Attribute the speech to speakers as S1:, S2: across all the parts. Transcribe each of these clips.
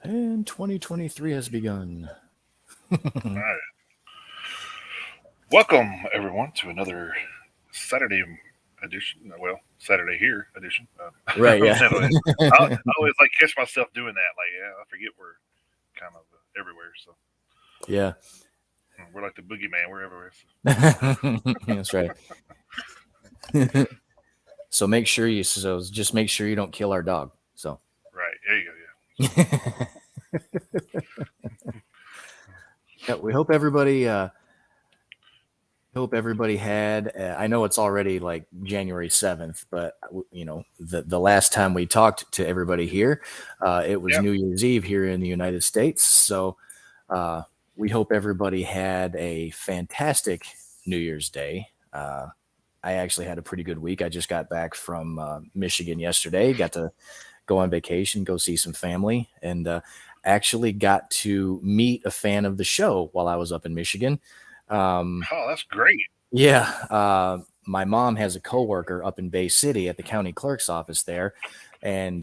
S1: And 2023 has begun.
S2: All right. Welcome, everyone, to another Saturday edition. Well, Saturday here edition.
S1: Right, yeah.
S2: I always like catch myself doing that. Like, yeah, I forget we're kind of everywhere. So
S1: Yeah.
S2: we're like the boogeyman. We're everywhere.
S1: That's right. So just make sure you don't kill our dog. So
S2: Right. There you go.
S1: yeah, we hope everybody had. I know it's already like January 7th, but the last time we talked to everybody here, it was
S2: Yeah.
S1: New Year's Eve here in the United States. So uh, we hope everybody had a fantastic New Year's Day. I actually had a pretty good week. I just got back from Michigan yesterday. Got to go on vacation, go see some family, and actually got to meet a fan of the show while I was up in Michigan. Um,
S2: Oh, that's great.
S1: yeah, my mom has a coworker up in Bay City at the county clerk's office there, and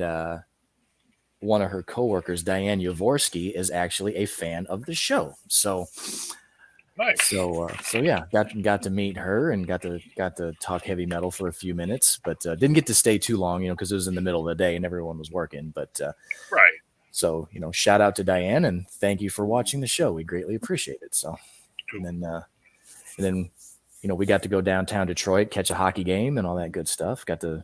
S1: one of her coworkers, Diane Yavorsky, is actually a fan of the show. So
S2: Nice.
S1: so yeah, got to meet her and got to talk heavy metal for a few minutes, but didn't get to stay too long, because it was in the middle of the day and everyone was working. But
S2: Right.
S1: so shout out to Diane and thank you for watching the show. We greatly appreciate it. So,
S2: Cool.
S1: and then we got to go downtown Detroit, catch a hockey game, and all that good stuff. Got to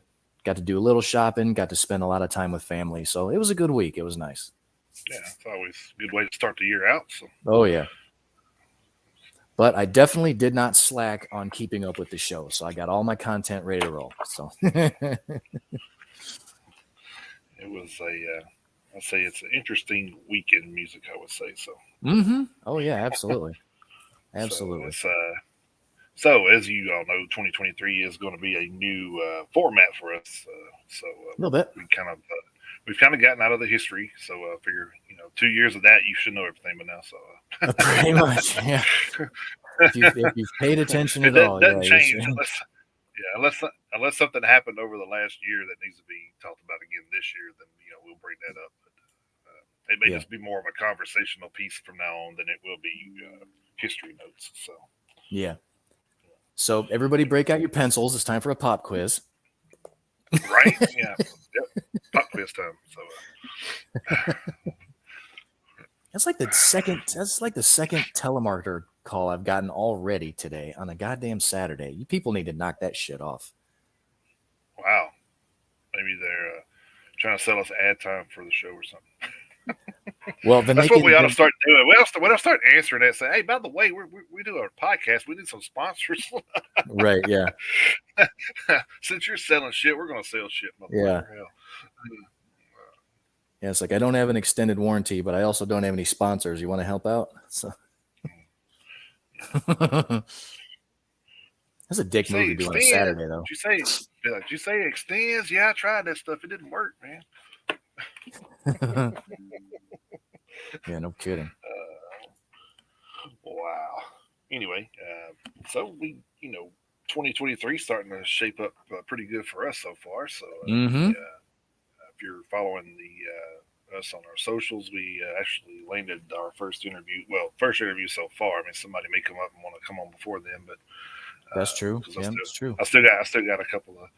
S1: do a little shopping. Got to spend a lot of time with family. So it was a good week. It was nice.
S2: Yeah, it's always a good way to start the year out. So
S1: Oh yeah. But I definitely did not slack on keeping up with the show. So I got all my content ready to roll. So
S2: it was I'd say it's an interesting week in music. I would say so.
S1: Oh yeah, absolutely.
S2: So
S1: Absolutely.
S2: so as you all know, 2023 is going to be a new format for us.
S1: A little bit.
S2: We've kind of gotten out of the history. So I figure 2 years of that you should know everything by now. So
S1: Pretty much. Yeah. If you've paid attention
S2: it
S1: at all, yeah.
S2: doesn't change unless something happened over the last year that needs to be talked about again this year. Then we'll bring that up. But it may
S1: Yeah.
S2: just be more of a conversational piece from now on than it will be history notes. So
S1: Yeah. So everybody break out your pencils. It's time for a pop quiz.
S2: right, yeah, yep. Pop quiz time. So
S1: That's like the second telemarketer call I've gotten already today on a goddamn Saturday. You people need to knock that shit off.
S2: wow, maybe they're trying to sell us ad time for the show or something.
S1: Well, then they
S2: That's what
S1: can
S2: we ought to start doing. We ought to start answering that. Say, hey, by the way, we do our podcast. We need some sponsors.
S1: right, yeah.
S2: Since you're selling shit, we're gonna sell shit,
S1: Yeah.
S2: motherfucker. Hell,
S1: Yeah, it's like I don't have an extended warranty, but I also don't have any sponsors. You want to help out? So that's a
S2: did you
S1: dick move
S2: say
S1: to do on a
S2: extend?
S1: Saturday, though.
S2: Did you say it extends? Yeah, I tried that stuff. It didn't work, man.
S1: Yeah, no kidding.
S2: Wow. Anyway, so 2023 starting to shape up pretty good for us so far. So
S1: Mm-hmm.
S2: if you're following us on our socials, we actually landed our first interview. Well, first interview so far. I mean, somebody may come up and want to come on before then, but
S1: That's true.
S2: because
S1: Yeah, that's true.
S2: I still got a couple of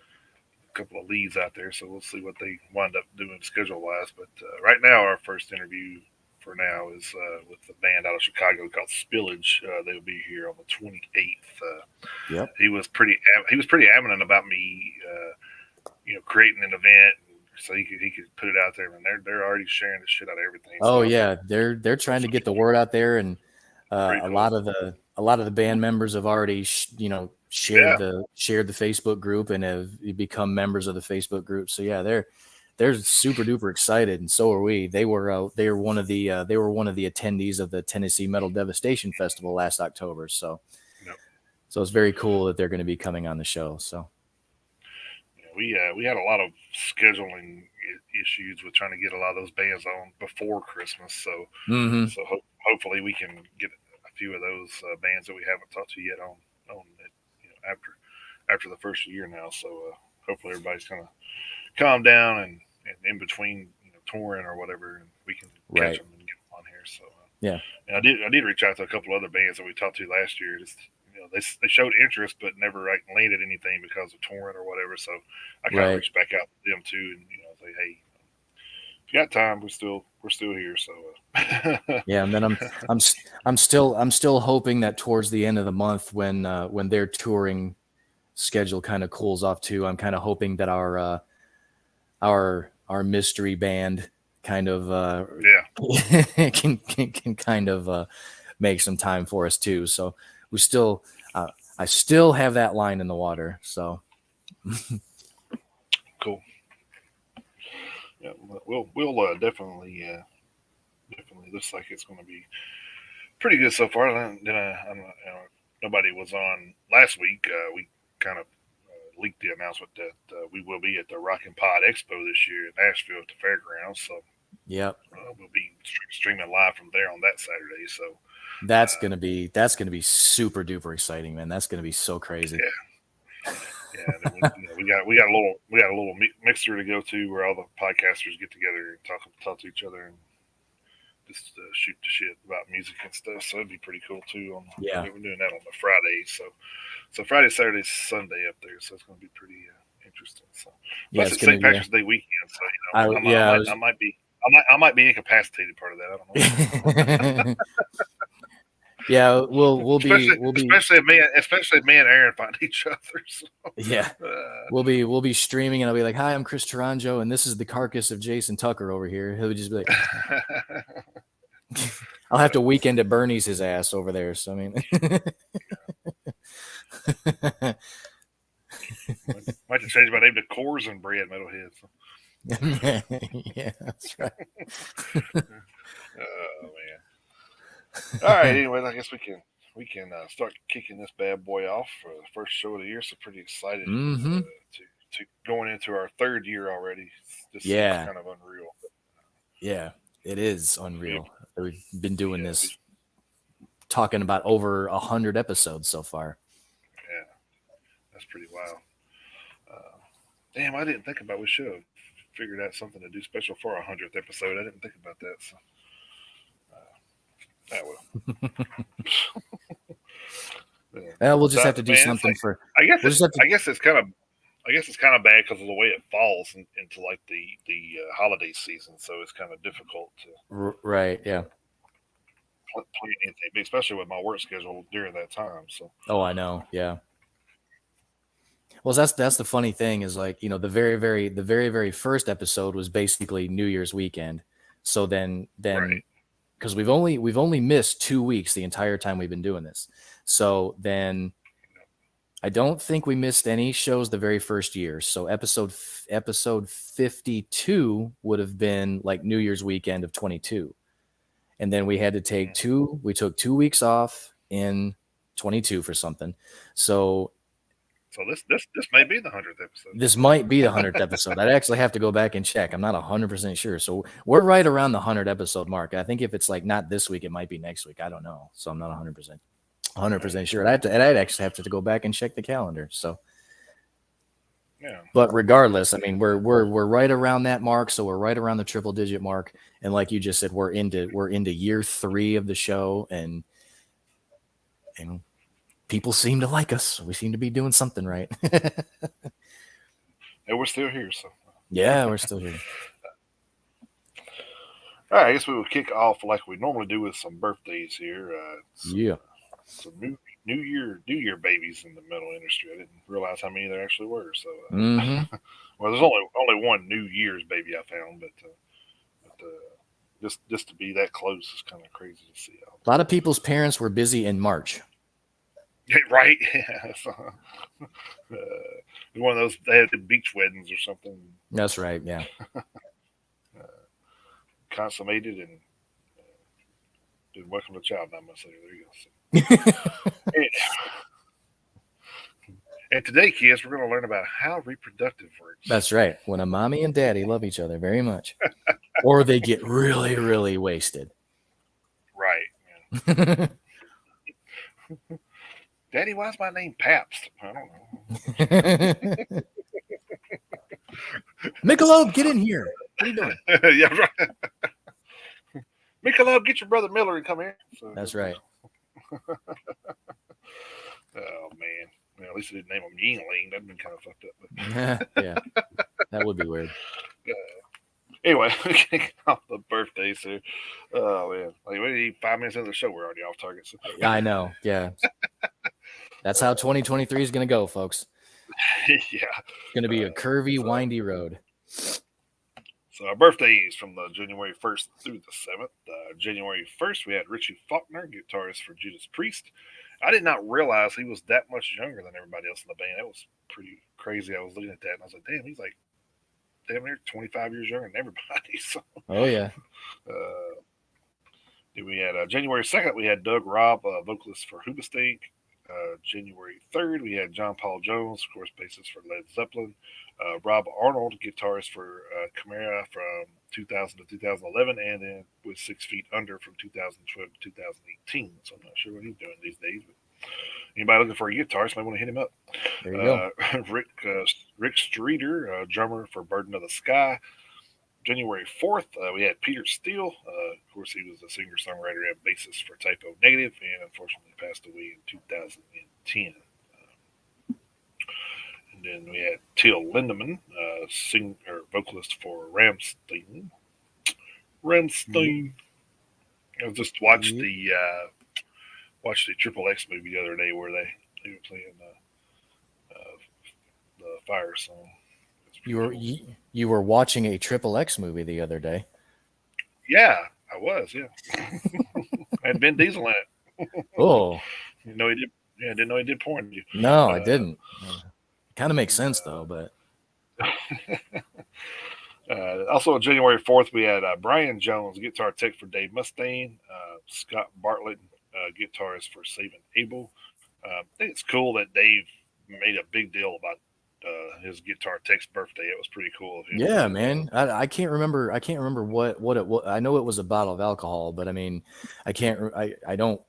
S2: leads out there, so we'll see what they wind up doing schedule wise. But right now, our first interview for now is with a band out of Chicago called Spillage. They'll be here on the 28th.
S1: Yep.
S2: He was pretty adamant about me, creating an event so he could put it out there, and they're already sharing the shit out of everything.
S1: Oh
S2: So
S1: yeah, they're trying to get the word out there, and
S2: pretty
S1: a
S2: cool.
S1: lot of the band members have already shared
S2: Yeah,
S1: the Facebook group and have become members of the Facebook group. So yeah, they're super duper excited, and so are we. They were one of the attendees of the Tennessee Metal Devastation Festival last October. So
S2: yep.
S1: it's very cool that they're going to be coming on the show. So
S2: We had a lot of scheduling issues with trying to get a lot of those bands on before Christmas. So
S1: mm-hmm.
S2: hopefully we can get a few of those bands that we haven't talked to yet on it, after the first year now. So hopefully everybody's gonna calm down and in between touring or whatever, and we can
S1: Right.
S2: catch them and get them on here. So
S1: Yeah.
S2: and I did reach out to a couple other bands that we talked to last year. Just they showed interest but never like landed anything because of touring or whatever. So I kind of
S1: Right.
S2: reached back out to them too, and say, hey, if you got time, we're still here. So
S1: Yeah. And then I'm still hoping that towards the end of the month when their touring schedule kind of cools off too, I'm kind of hoping that our mystery band kind of
S2: yeah,
S1: can kind of make some time for us too. So we still I still have that line in the water. So
S2: cool. Yeah, we'll definitely looks like it's going to be pretty good so far. Nobody was on last week. We kind of leaked the announcement that we will be at the Rock and Pod Expo this year in Nashville at the fairgrounds. So
S1: yep,
S2: we'll be streaming live from there on that Saturday. So
S1: that's gonna be super duper exciting, man. That's gonna be so crazy.
S2: yeah, and then we got a little mixer to go to where all the podcasters get together and talk to each other and just shoot the shit about music and stuff. So it'd be pretty cool too.
S1: Yeah,
S2: We're doing that on the Friday, so Friday, Saturday, Sunday up there. So it's going to be pretty interesting. So
S1: yeah,
S2: plus
S1: it's
S2: it's
S1: gonna
S2: St.
S1: be.
S2: Patrick's Day weekend, so I might be incapacitated part of that. I don't know.
S1: Yeah, we'll be
S2: Especially me and Aaron find each other. So,
S1: yeah. We'll be streaming and I'll be like, "Hi, I'm Chris Taranjo and this is the carcass of Jason Tucker over here." He'll just be like, I'll have to weekend at Bernie's his ass over there. So I mean,
S2: might have to change my name to Coors and Bread Metalheads.
S1: yeah, that's right.
S2: Oh man. All right. Anyway, I guess we can start kicking this bad boy off for the first show of the year. So pretty excited
S1: Mm-hmm.
S2: to going into our third year already. This seems
S1: Yeah,
S2: kind of unreal.
S1: yeah, it is unreal. We've been doing
S2: Yeah,
S1: this, talking about over 100 episodes so far.
S2: yeah, that's pretty wild. Uh, damn, I didn't think about. We should have figured out something to do special for our 100th episode. I didn't think about that. So, yeah.
S1: We'll just
S2: So,
S1: have to do
S2: man,
S1: something
S2: like,
S1: for.
S2: I guess
S1: We'll just have to.
S2: I guess it's kind of bad because of the way it falls into like the holiday season. So it's kind of difficult to
S1: Right. Yeah.
S2: plan anything, especially with my work schedule during that time. So
S1: Oh, I know. Yeah. Well, that's the funny thing is like, the very first episode was basically New Year's weekend. So then
S2: right,
S1: because we've only missed 2 weeks the entire time we've been doing this. So then I don't think we missed any shows the very first year. So episode 52 would have been like New Year's weekend of 22. And then we had to take we took 2 weeks off in 22 for something. So
S2: so this may be the 100th episode.
S1: this might be the 100th episode. I'd actually have to go back and check. I'm not 100% sure. So we're right around the 100 episode mark. I think if it's like not this week, it might be next week. I don't know. So I'm not 100% sure. I'd actually have to go back and check the calendar. So,
S2: Yeah,
S1: but regardless, I mean, we're right around that mark. So we're right around the triple digit mark. And like you just said, we're into year 3 of the show, and people seem to like us. We seem to be doing something right.
S2: and we're still here. So
S1: Yeah, we're still here.
S2: all right, I guess we will kick off like we normally do with some birthdays here.
S1: Yeah.
S2: Some New Year babies in the metal industry. I didn't realize how many there actually were. So,
S1: Mm-hmm.
S2: well, there's only one New Year's baby I found, but just to be that close is kind of crazy to see.
S1: A lot of people's parents were busy in March.
S2: Right? Yeah. One of those they had the beach weddings or something
S1: That's right. Yeah.
S2: consummated and did welcome to child. I must say, there you go. So, and today, kids, we're going to learn about how reproductive works.
S1: That's right. When a mommy and daddy love each other very much, or they get really, really wasted.
S2: Right. Yeah. Daddy, why's my name Pabst? I don't know.
S1: Michelob, get in here. What are you doing?
S2: Yeah, right. Michelob, get your brother Miller and come here. So,
S1: That's right.
S2: oh man. Well, at least they didn't name him Yingling. That'd been kind of fucked up.
S1: Yeah, that would be weird.
S2: Anyway, kicking off the birthdays here. Oh man, like we 5 minutes into the show, we're already off target. So.
S1: I know. Yeah, that's how 2023 is going to go, folks.
S2: Yeah,
S1: It's going to be a curvy, windy road.
S2: So our birthdays from the January 1st through the 7th. January 1st, we had Richie Faulkner, guitarist for Judas Priest. I did not realize he was that much younger than everybody else in the band. That was pretty crazy. I was looking at that and I was like, damn, he's like damn near 25 years younger than everybody. So,
S1: oh, yeah.
S2: Then we had January 2nd, we had Doug Robb, vocalist for Hoobastank. January 3rd, we had John Paul Jones, of course, bassist for Led Zeppelin. Rob Arnold, guitarist for Chimera from 2000 to 2011, and then with 6 Feet Under from 2012 to 2018. So I'm not sure what he's doing these days. But anybody looking for a guitarist might want to hit him up.
S1: There you go.
S2: Rick Streeter, drummer for Burden of the Sky. January 4th, we had Peter Steele. Of course, he was a singer-songwriter and bassist for Typo Negative, and unfortunately passed away in 2010. And then we had Till Lindemann, vocalist for Rammstein. I just watched the Triple X movie the other day where they were playing the Fire song.
S1: You were watching a Triple X movie the other day.
S2: Yeah, I was. Yeah, had Vin Diesel in it.
S1: Oh,
S2: you know he did. Yeah, I didn't know he did porn.
S1: No, I didn't. Kind of makes sense though, but.
S2: Also on January 4th, we had Brian Jones, guitar tech for Dave Mustaine, Scott Bartlett, guitarist for Saving Abel. I think it's cool that Dave made a big deal about his guitar tech's birthday. It was pretty cool of him.
S1: Yeah, man. I can't remember. I can't remember what it was. I know it was a bottle of alcohol, but I mean, I don't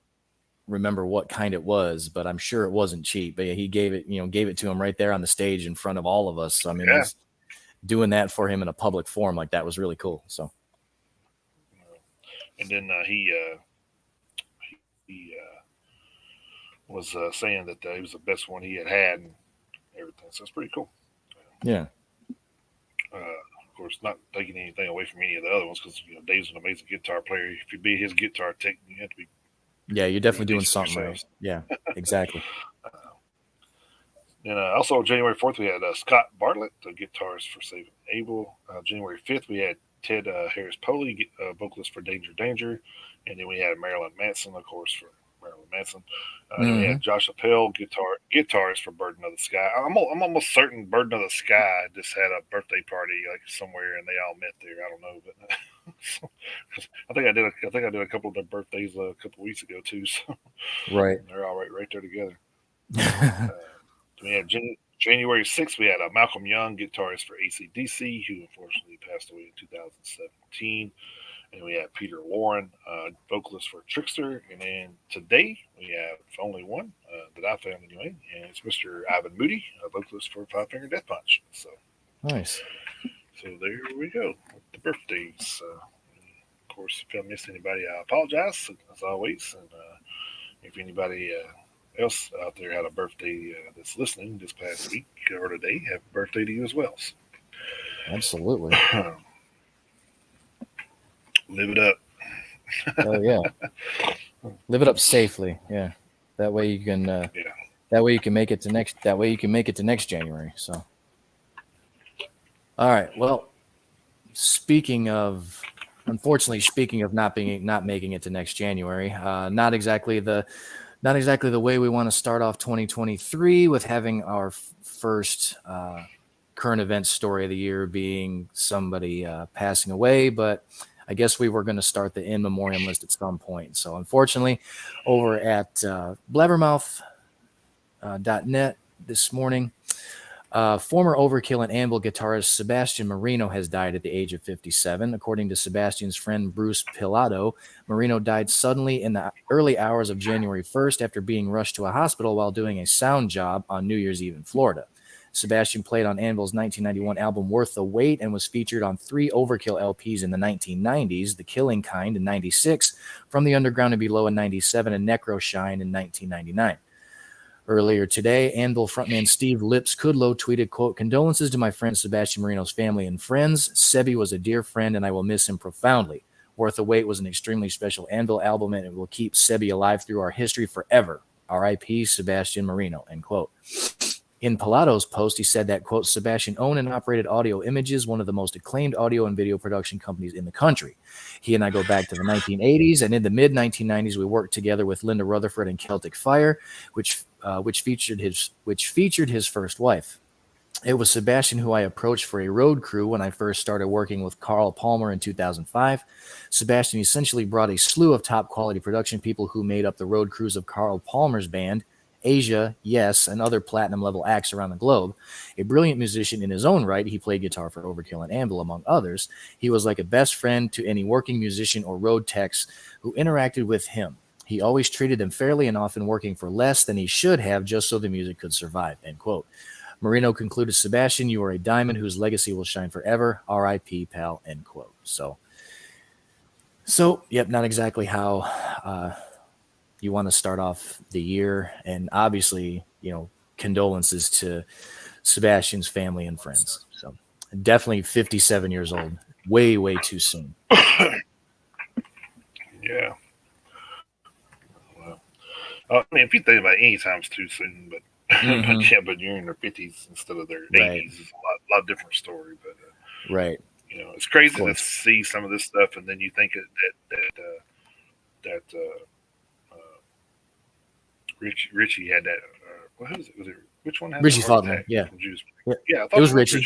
S1: remember what kind it was, but I'm sure it wasn't cheap. But yeah, he gave it to him right there on the stage in front of all of us. So, I mean, doing that for him in a public forum like that was really cool. So,
S2: and then he was saying that it was the best one he had and everything. So it's pretty cool.
S1: Yeah.
S2: Of course, not taking anything away from any of the other ones because Dave's an amazing guitar player. If you be his guitar tech, you have to be.
S1: Yeah, you're definitely doing something right. Yeah, exactly.
S2: And also January 4th, we had Scott Bartlett, the guitarist for Saving Abel. January 5th, we had Ted Harris Poley, vocalist for Danger Danger. And then we had Marilyn Manson, of course, for Marilyn Manson. We had Josh Appel, guitarist for Burden of the Sky. I'm almost certain Burden of the Sky just had a birthday party like somewhere, and they all met there. I don't know, but I think I did a couple of their birthdays a couple of weeks ago too. So
S1: right,
S2: they're all right there together. We had January 6th, we had Malcolm Young, guitarist for AC/DC, who unfortunately passed away in 2017. And we have Peter Lauren, vocalist for Trickster. And then today we have only one that I found anyway, and it's Mr. Ivan Moody, vocalist for Five Finger Death Punch. So
S1: nice.
S2: So there we go with the birthdays. Of course, if I missed anybody, I apologize as always. And if anybody else out there had a birthday that's listening this past week or today, happy birthday to you as well. So,
S1: absolutely.
S2: Live it up.
S1: Oh yeah. Live it up safely. Yeah. That way you can. That way you can make it to next. That way you can make it to next January. So. All right. Well, unfortunately, speaking of not making it to next January, not exactly the way we want to start off 2023 with having our first current event story of the year being somebody passing away, but I guess we were going to start the in memoriam list at some point. So unfortunately, over at blabbermouth.net this morning, former Overkill and Anvil guitarist Sebastian Marino has died at the age of 57. According to Sebastian's friend Bruce Pilato, Marino died suddenly in the early hours of January 1st after being rushed to a hospital while doing a sound job on New Year's Eve in Florida. Sebastian played on Anvil's 1991 album Worth the Wait and was featured on 3 Overkill LPs in the 1990s, The Killing Kind in 96, From the Underground and Below in 97, and Necro Shine in 1999. Earlier today, Anvil frontman Steve Lips Kudlow tweeted, quote, "Condolences to my friend Sebastian Marino's family and friends. Sebi was a dear friend and I will miss him profoundly. Worth the Wait was an extremely special Anvil album and it will keep Sebi alive through our history forever. R.I.P. Sebastian Marino," end quote. In Palado's post, he said that, quote, "Sebastian owned and operated Audio Images, one of the most acclaimed audio and video production companies in the country. He and I go back to the 1980s, and in the mid-1990s, we worked together with Linda Rutherford and Celtic Fire, which featured his first wife. It was Sebastian who I approached for a road crew when I first started working with Carl Palmer in 2005. Sebastian essentially brought a slew of top-quality production people who made up the road crews of Carl Palmer's band, Asia, Yes, and other platinum-level acts around the globe. A brilliant musician in his own right, he played guitar for Overkill and Anvil, among others. He was like a best friend to any working musician or road techs who interacted with him. He always treated them fairly and often working for less than he should have just so the music could survive," end quote. Marino concluded, "Sebastian, you are a diamond whose legacy will shine forever. R.I.P. pal," end quote. So, yep, not exactly how you want to start off the year. And obviously, condolences to Sebastian's family and friends. So definitely 57 years old. Way, way too soon.
S2: Yeah. Well, I mean, if you think about it, any time's too soon, but but you're in their 50s instead of their 80s is a lot different story. But
S1: right,
S2: it's crazy to see some of this stuff, and then you think that Richie had that. Who was it? Was it which one had
S1: Richie Faulkner? Yeah,
S2: I thought
S1: it was Richie.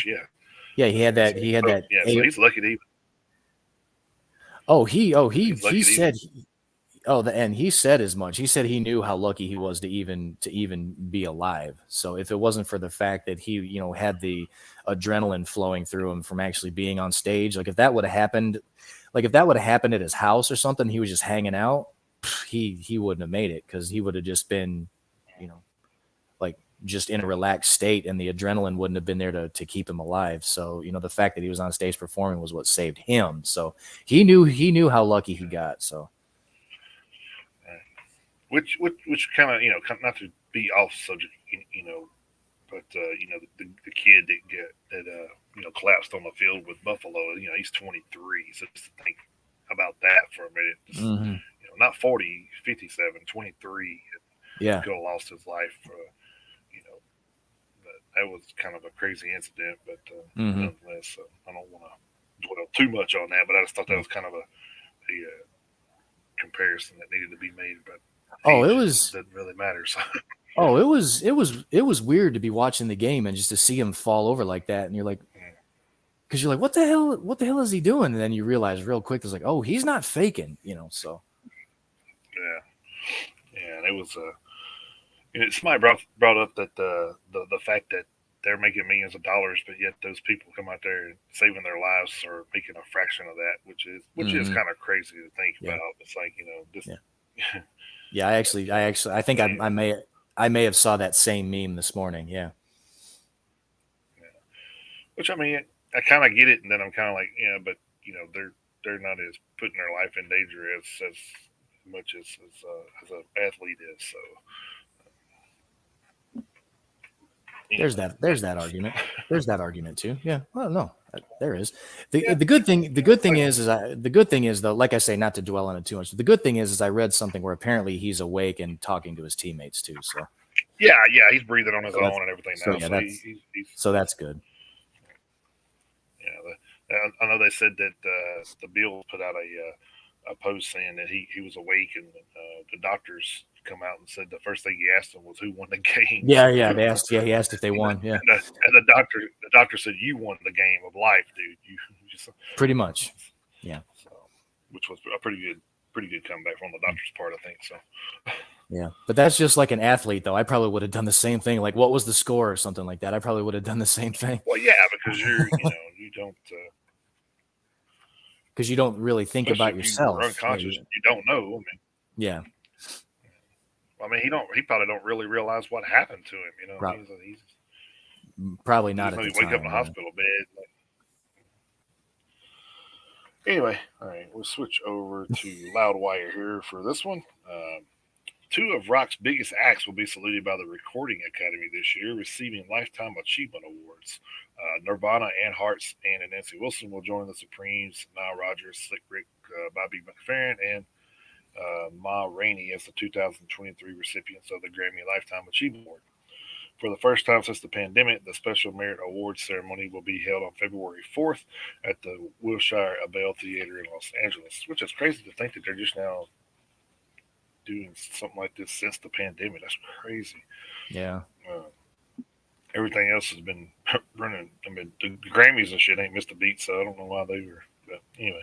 S2: Yeah,
S1: he had that. He had that.
S2: Yeah, so he's lucky to even.
S1: He said. And he said as much. He said he knew how lucky he was to even be alive. So if it wasn't for the fact that he, had the adrenaline flowing through him from actually being on stage, like if that would have happened at his house or something, he was just hanging out, he wouldn't have made it because he would have just been, like just in a relaxed state, and the adrenaline wouldn't have been there to keep him alive. So, the fact that he was on stage performing was what saved him. So he knew how lucky he got. So.
S2: Which kind of not to be off subject, but the kid that collapsed on the field with Buffalo, he's 23, so just to think about that for a minute. Just, not 40, 57, 23.
S1: Yeah,
S2: could have lost his life. But that was kind of a crazy incident. But nonetheless, I don't want to dwell too much on that. But I just thought that was kind of a comparison that needed to be made. But it doesn't really matter. So.
S1: It was weird to be watching the game and just to see him fall over like that, and you're like, because you're like, what the hell is he doing? And then you realize real quick, it's like, oh, he's not faking, So.
S2: Yeah, and it was somebody brought up that the fact that they're making millions of dollars, but yet those people come out there and saving their lives are making a fraction of that, which is kind of crazy to think about. It's like this.
S1: Yeah. Yeah, I think I may have saw that same meme this morning. Yeah.
S2: Which I mean, I kind of get it, and then I'm kind of like, but they're not as putting their life in danger as much as an athlete is. So
S1: there's that argument. There's that argument too. Yeah. Well, no, there is. The good thing is though, like I say, not to dwell on it too much. The good thing is I read something where apparently he's awake and talking to his teammates too. So
S2: yeah, he's breathing on his own and everything now.
S1: So that's good.
S2: Yeah, I know they said that the Bills put out a post saying that he was awake, and the doctors come out and said the first thing he asked them was who won the game.
S1: Yeah, they asked. Yeah, he asked if they won. Yeah,
S2: and the doctor said you won the game of life, dude. You just,
S1: pretty much. Yeah.
S2: So, which was a pretty good comeback from the doctor's part, I think. So.
S1: Yeah, but that's just like an athlete, though. I probably would have done the same thing. Like, what was the score or something like that? I probably would have done the same thing.
S2: Well, yeah, because you don't.
S1: Because you don't really think about yourself.
S2: You're unconscious. You don't know. I mean,
S1: yeah.
S2: I mean, he probably don't really realize what happened to him.
S1: Right. Probably
S2: You
S1: not
S2: just
S1: at the
S2: maybe wake up in a
S1: time. Yeah.
S2: hospital bed. Anyway, all right, we'll switch over to Loudwire here for this one. Two of rock's biggest acts will be saluted by the Recording Academy this year, receiving Lifetime Achievement Awards. Nirvana and Hearts and Nancy Wilson will join the Supremes, Nile Rodgers, Slick Rick, Bobby McFerrin, and Ma Rainey as the 2023 recipients of the Grammy Lifetime Achievement Award. For the first time since the pandemic, the Special Merit Awards ceremony will be held on February 4th at the Wilshire Abel Theater in Los Angeles, which is crazy to think that they're just now doing something like this since the pandemic. That's crazy.
S1: Yeah.
S2: Uh, Everything else has been running. I mean, the Grammys and shit ain't missed a beat, so I don't know why they were. But anyway,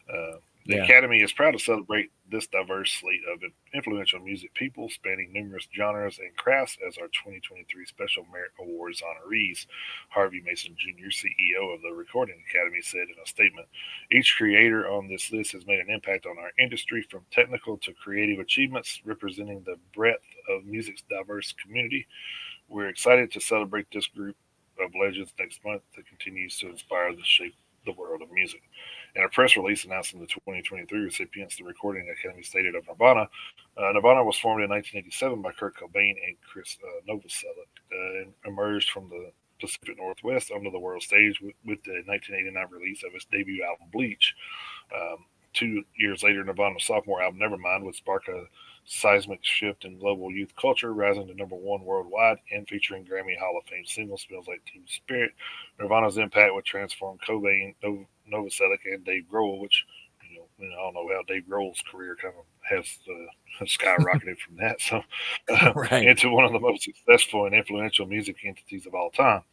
S2: uh, the
S1: Yeah.
S2: Academy is proud to celebrate this diverse slate of influential music people spanning numerous genres and crafts as our 2023 Special Merit Awards honorees. Harvey Mason Jr., CEO of the Recording Academy, said in a statement, "Each creator on this list has made an impact on our industry, from technical to creative achievements, representing the breadth of music's diverse community. We're excited to celebrate this group of legends next month that continues to inspire the shape the world of music." In a press release announcing the 2023 recipients, the Recording Academy stated of Nirvana, Nirvana was formed in 1987 by Kurt Cobain and Chris Novoselic, and emerged from the Pacific Northwest onto the world stage with the 1989 release of its debut album Bleach. 2 years later, Nirvana's sophomore album Nevermind would spark a seismic shift in global youth culture, rising to number one worldwide and featuring Grammy Hall of Fame single "Smells Like Teen Spirit." Nirvana's impact would transform Cobain, Novoselic, and Dave Grohl, which I don't know how Dave Grohl's career kind of has skyrocketed from that, so
S1: Right.
S2: into one of the most successful and influential music entities of all time.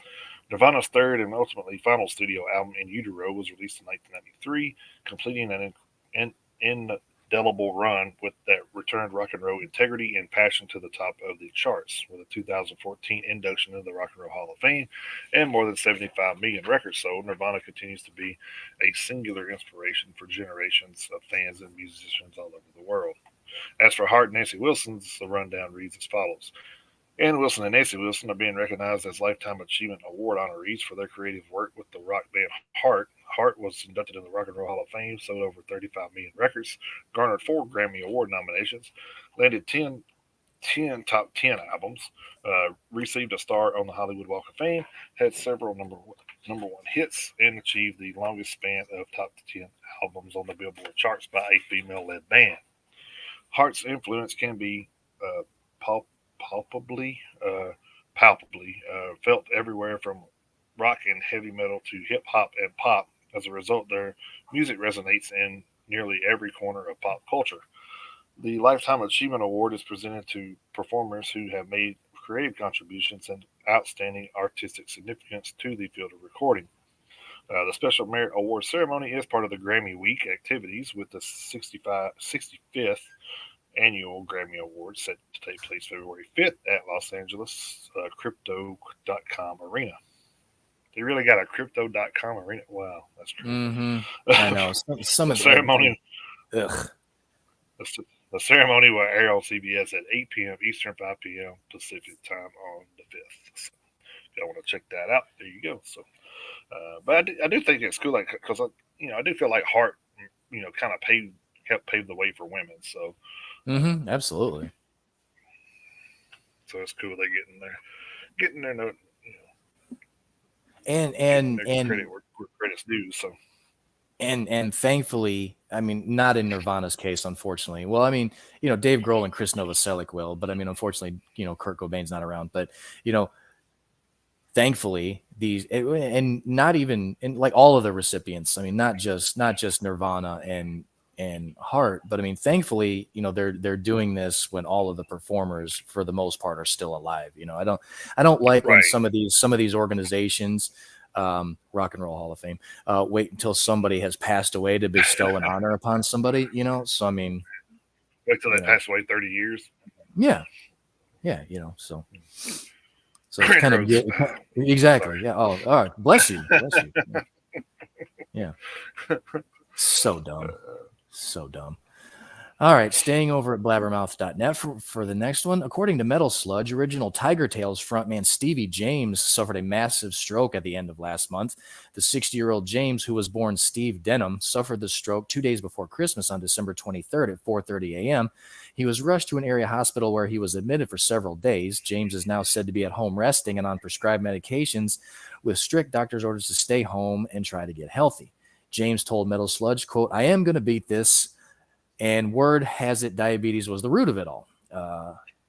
S2: Nirvana's third and ultimately final studio album, In Utero, was released in 1993, completing an indelible run with that returned rock and roll integrity and passion to the top of the charts, with a 2014 induction into the Rock and Roll Hall of Fame and more than 75 million records sold. Nirvana continues to be a singular inspiration for generations of fans and musicians all over the world. As for Hart and Nancy Wilson's, the rundown reads as follows. Ann Wilson and Nancy Wilson are being recognized as Lifetime Achievement Award honorees for their creative work with the rock band Heart. Heart was inducted in the Rock and Roll Hall of Fame, sold over 35 million records, garnered 4 Grammy Award nominations, landed 10 top 10 albums, received a star on the Hollywood Walk of Fame, had several number one hits, and achieved the longest span of top 10 albums on the Billboard charts by a female led band. Hart's influence can be uh, pul- palpably, felt everywhere from rock and heavy metal to hip hop and pop. As a result, their music resonates in nearly every corner of pop culture. The Lifetime Achievement Award is presented to performers who have made creative contributions and outstanding artistic significance to the field of recording. The Special Merit Award ceremony is part of the Grammy Week activities, with the 65th annual Grammy Awards set to take place February 5th at Los Angeles Crypto.com Arena. They really got a Crypto.com Arena? Wow, that's crazy.
S1: Mm-hmm. I know. Some
S2: the
S1: of the
S2: ceremony
S1: ugh.
S2: the ceremony will air on CBS at 8 p.m. Eastern, 5 p.m. Pacific time on the 5th. So if y'all want to check that out, there you go. So, but I do think it's cool, like, because I do feel like Hart, kind of helped pave the way for women. So,
S1: Mm-hmm. Absolutely.
S2: so it's cool they getting their note,
S1: And
S2: getting
S1: and
S2: their
S1: and
S2: credit where credit's due. So,
S1: and thankfully, I mean, not in Nirvana's case, unfortunately. Well, I mean, Dave Grohl and Chris Novoselic will, but I mean, unfortunately, Kurt Cobain's not around. But you know, thankfully, these and not even and like all of the recipients. I mean, not just Nirvana and Heart, but I mean, thankfully, they're doing this when all of the performers, for the most part, are still alive. I don't like when
S2: right,
S1: some of these organizations, Rock and Roll Hall of Fame, wait until somebody has passed away to bestow an honor upon somebody. So I mean,
S2: wait till
S1: you
S2: they
S1: know,
S2: pass away 30 years.
S1: yeah, yeah, so it's
S2: Credit
S1: kind of
S2: goes. Sorry.
S1: exactly, yeah. Oh, all right, bless you, bless you. Yeah, so dumb, so dumb. All right, staying over at blabbermouth.net for the next one. According to Metal Sludge, original Tiger Tails frontman Stevie James suffered a massive stroke at the end of last month. The 60-year-old James, who was born Steve Denham, suffered the stroke 2 days before Christmas on December 23rd at 4:30 a.m. He was rushed to an area hospital where he was admitted for several days. James is now said to be at home resting and on prescribed medications with strict doctor's orders to stay home and try to get healthy. James told Metal Sludge, quote, "I am going to beat this. And word has it diabetes was the root of it all."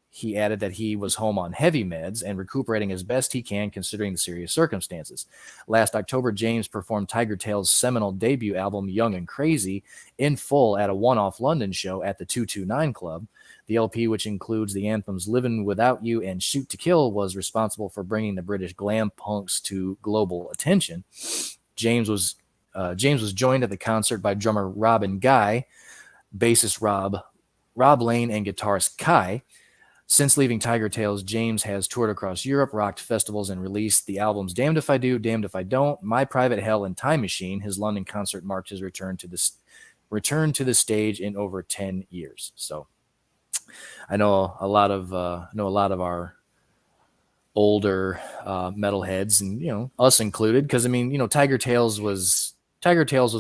S1: He added that he was home on heavy meds and recuperating as best he can considering the serious circumstances. Last October, James performed Tiger Tail's seminal debut album, Young and Crazy, in full at a one-off London show at the 229 Club. The LP, which includes the anthems Livin' Without You and Shoot to Kill, was responsible for bringing the British glam punks to global attention. James was joined at the concert by drummer Robin Guy, bassist Rob Lane, and guitarist Kai. Since leaving Tiger Tails, James has toured across Europe, rocked festivals, and released the albums Damned If I Do, Damned If I Don't, My Private Hell, and Time Machine. His London concert marked his return to the stage in over 10 years. So I know a lot of our older metalheads, and us included, because Tiger Tails was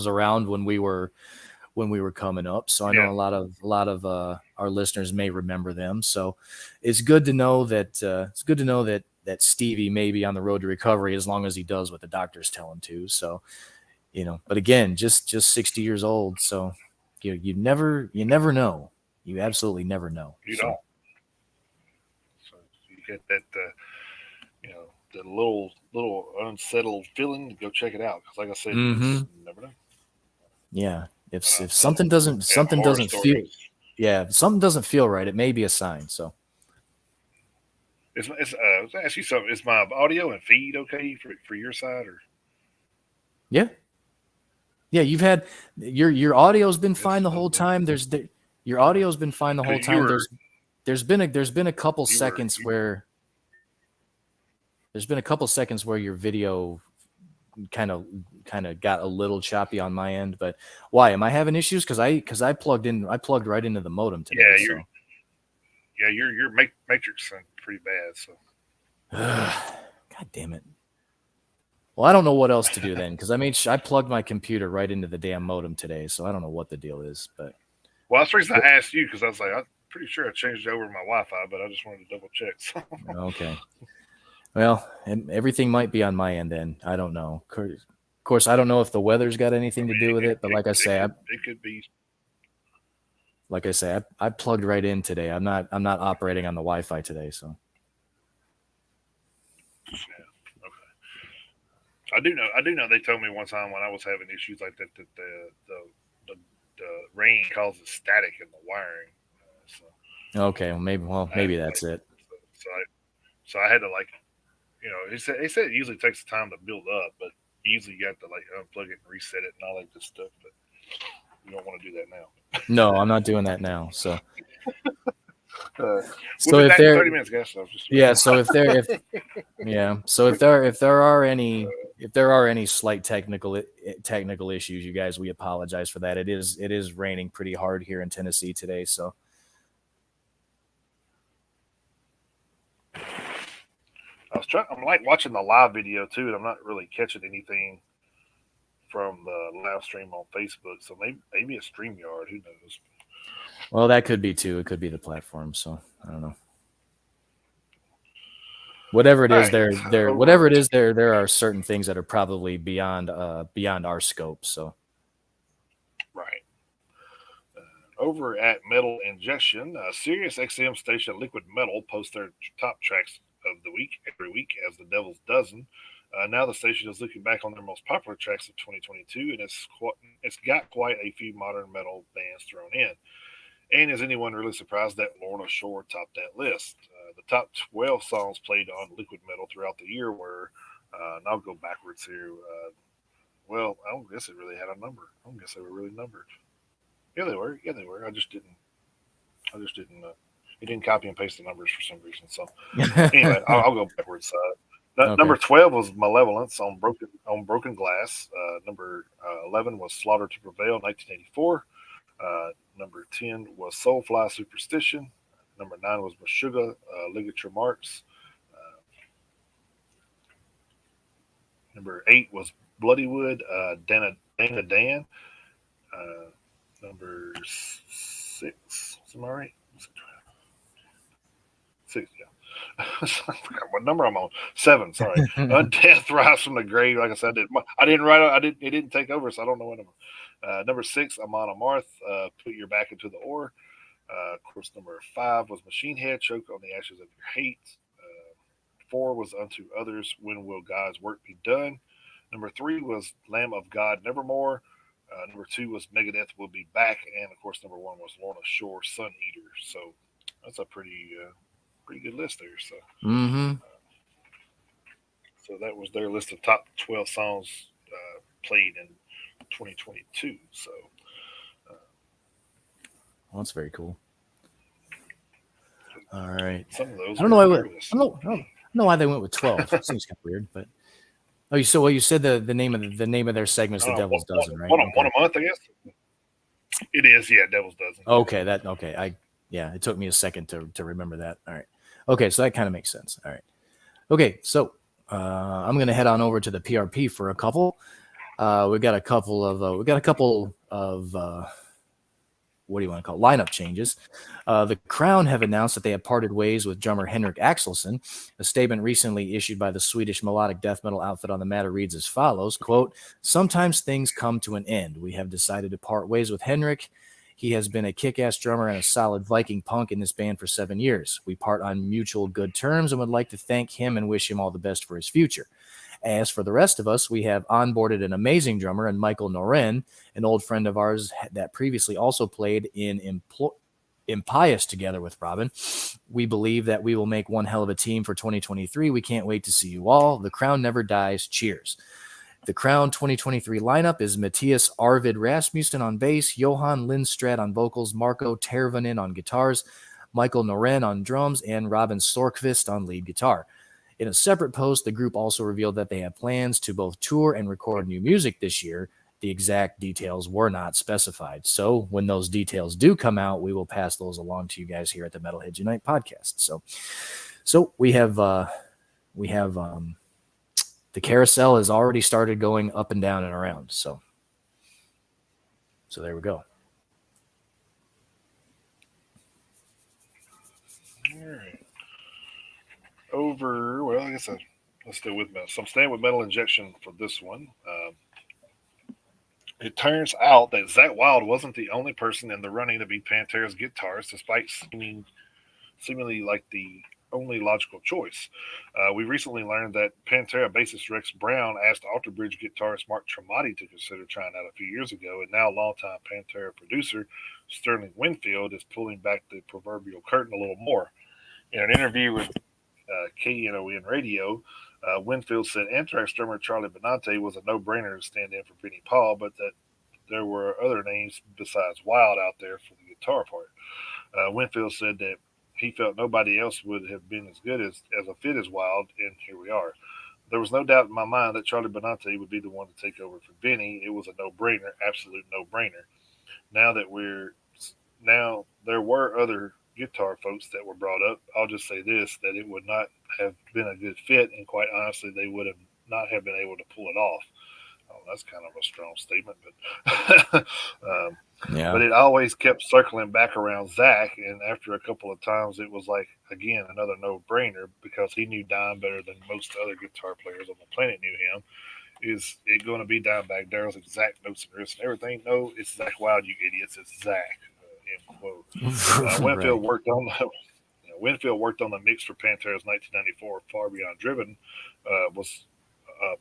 S1: around when we were coming up. So I know a lot of our listeners may remember them. So it's good to know that Stevie may be on the road to recovery as long as he does what the doctors tell him to. So, but again, just 60 years old. So you never know. You absolutely never know.
S2: You don't. So you get that, the little unsettled feeling. Go check it out. Because like I said, you just never know.
S1: Yeah. If something doesn't feel right, it may be a sign. So
S2: let's ask you something. Is my audio and feed okay for your side, or?
S1: Yeah, you've had your audio's been fine the whole time. Your audio's been fine the whole time. There's been a couple seconds where your video kind of got a little choppy on my end. But why am I having issues? Because I plugged right into the modem today.
S2: Your matrix sounds pretty bad. So
S1: God damn it. Well, I don't know what else to do then, because I plugged my computer right into the damn modem today, so I don't know what the deal is. But
S2: that's the reason I asked you, because I was like, I'm pretty sure I changed over my Wi-Fi, but I just wanted to double check. So.
S1: Okay. Well, and everything might be on my end then. I don't know. Of course, I don't know if the weather's got anything to do with it, but like I say,
S2: it could be.
S1: Like I say, I plugged right in today. I'm not operating on the Wi-Fi today, so.
S2: Yeah. Okay. I do know. They told me one time when I was having issues like that the rain causes static in the wiring.
S1: Okay. Maybe that's it.
S2: So I had to he said it usually takes time to build up, but usually you have to unplug it and reset it and all that good stuff. But you don't want to do that now.
S1: No, I'm not doing that now. So.
S2: So if there 30 minutes, guys.
S1: If there are any slight technical issues, you guys, we apologize for that. It is raining pretty hard here in Tennessee today, so.
S2: I'm watching the live video too, and I'm not really catching anything from the live stream on Facebook. So maybe a StreamYard, who knows?
S1: Well, that could be too. It could be the platform. So I don't know. Whatever it is, there are certain things that are probably beyond our scope. So.
S2: Right. Over at Metal Ingestion, Sirius XM station Liquid Metal posts their top tracks of the week every week as the Devil's Dozen. Now the station is looking back on their most popular tracks of 2022, and it's got quite a few modern metal bands thrown in. And is anyone really surprised that Lorna Shore topped that list? The top 12 songs played on Liquid Metal throughout the year were, and I'll go backwards here. I don't guess it really had a number. I don't guess they were really numbered. Yeah, they were. I just didn't. It didn't copy and paste the numbers for some reason. So anyway, I'll go backwards. Okay. Number 12 was Malevolence on Broken Glass. Number 11 was Slaughter to Prevail, 1984. Number 10 was Soulfly Superstition. Number 9 was Meshuggah Ligature Marks. Uh, Number 8 was Bloodywood Dana Dan. Uh, Number 6, am I right? 6, yeah. I forgot what number I'm on. 7, sorry. Death Rise from the Grave. Like I said, I didn't write it. It didn't take over, so I don't know what number. Number 6, Amon Amarth. Put your back into the ore. Of course, number 5 was Machine Head. Choke on the ashes of your hate. 4 was Unto Others. When will God's work be done? Number 3 was Lamb of God Nevermore. Number 2 was Megadeth Will Be Back, and of course, number 1 was Lorna Shore Sun Eater. So that's a pretty good list there. So, so that was their list of top 12 songs played in 2022. So,
S1: well, that's very cool. All right.
S2: Some of those.
S1: I don't know why they went with 12. It seems kind of weird, but so you said the name of their segment's The Devil's Dozen, right?
S2: One a month, I guess. It is, yeah, Devil's Dozen.
S1: Okay, it took me a second to remember that. All right. Okay, so that kind of makes sense. All right. Okay, so I'm going to head on over to the PRP for a couple. We got a couple of what do you want to call it? Lineup changes. The Crown have announced that they have parted ways with drummer Henrik Axelsson. A statement recently issued by the Swedish melodic death metal outfit On the Matter reads as follows, quote, "Sometimes things come to an end. We have decided to part ways with Henrik. He has been a kick-ass drummer and a solid Viking punk in this band for 7 years. We part on mutual good terms and would like to thank him and wish him all the best for his future. As for the rest of us, we have onboarded an amazing drummer in Michael Noren, an old friend of ours that previously also played in Impious together with Robin. We believe that we will make one hell of a team for 2023. We can't wait to see you all. The Crown never dies. Cheers." The Crown 2023 lineup is Matthias Arvid Rasmussen on bass, Johan Lindstrad on vocals, Marco Tervanen on guitars, Michael Noren on drums, and Robin Storkvist on lead guitar. In a separate post, the group also revealed that they have plans to both tour and record new music this year. The exact details were not specified. So when those details do come out, we will pass those along to you guys here at the Metalheads Unite podcast. So we have the carousel has already started going up and down and around. So there we go.
S2: All right. Well, I guess let's stay with metal. So I'm staying with Metal Injection for this one. It turns out that Zakk Wylde wasn't the only person in the running to be Pantera's guitarist, despite seemingly like the only logical choice. We recently learned that Pantera bassist Rex Brown asked Alter Bridge guitarist Mark Tremonti to consider trying out a few years ago, and now longtime Pantera producer Sterling Winfield is pulling back the proverbial curtain a little more. In an interview with KNON Radio, Winfield said Anthrax drummer Charlie Benante was a no-brainer to stand in for Benny Paul, but that there were other names besides Wild out there for the guitar part. Winfield said that he felt nobody else would have been as good as a fit as Wild, and here we are. There was no doubt in my mind that Charlie Benante would be the one to take over for Benny. It was a no-brainer, absolute no-brainer. Now there were other guitar folks that were brought up. I'll just say this, that it would not have been a good fit, and quite honestly, they would have not have been able to pull it off. Oh, that's kind of a strong statement, but
S1: Yeah.
S2: But it always kept circling back around Zakk, and after a couple of times, it was like, again, another no-brainer, because he knew Dime better than most other guitar players on the planet knew him. Is it going to be Dimebag Darrell's exact notes and riffs and everything? No, it's Zakk Wylde, you idiots. It's Zakk. End quote. Winfield worked on the mix for Pantera's 1994 Far Beyond Driven. Was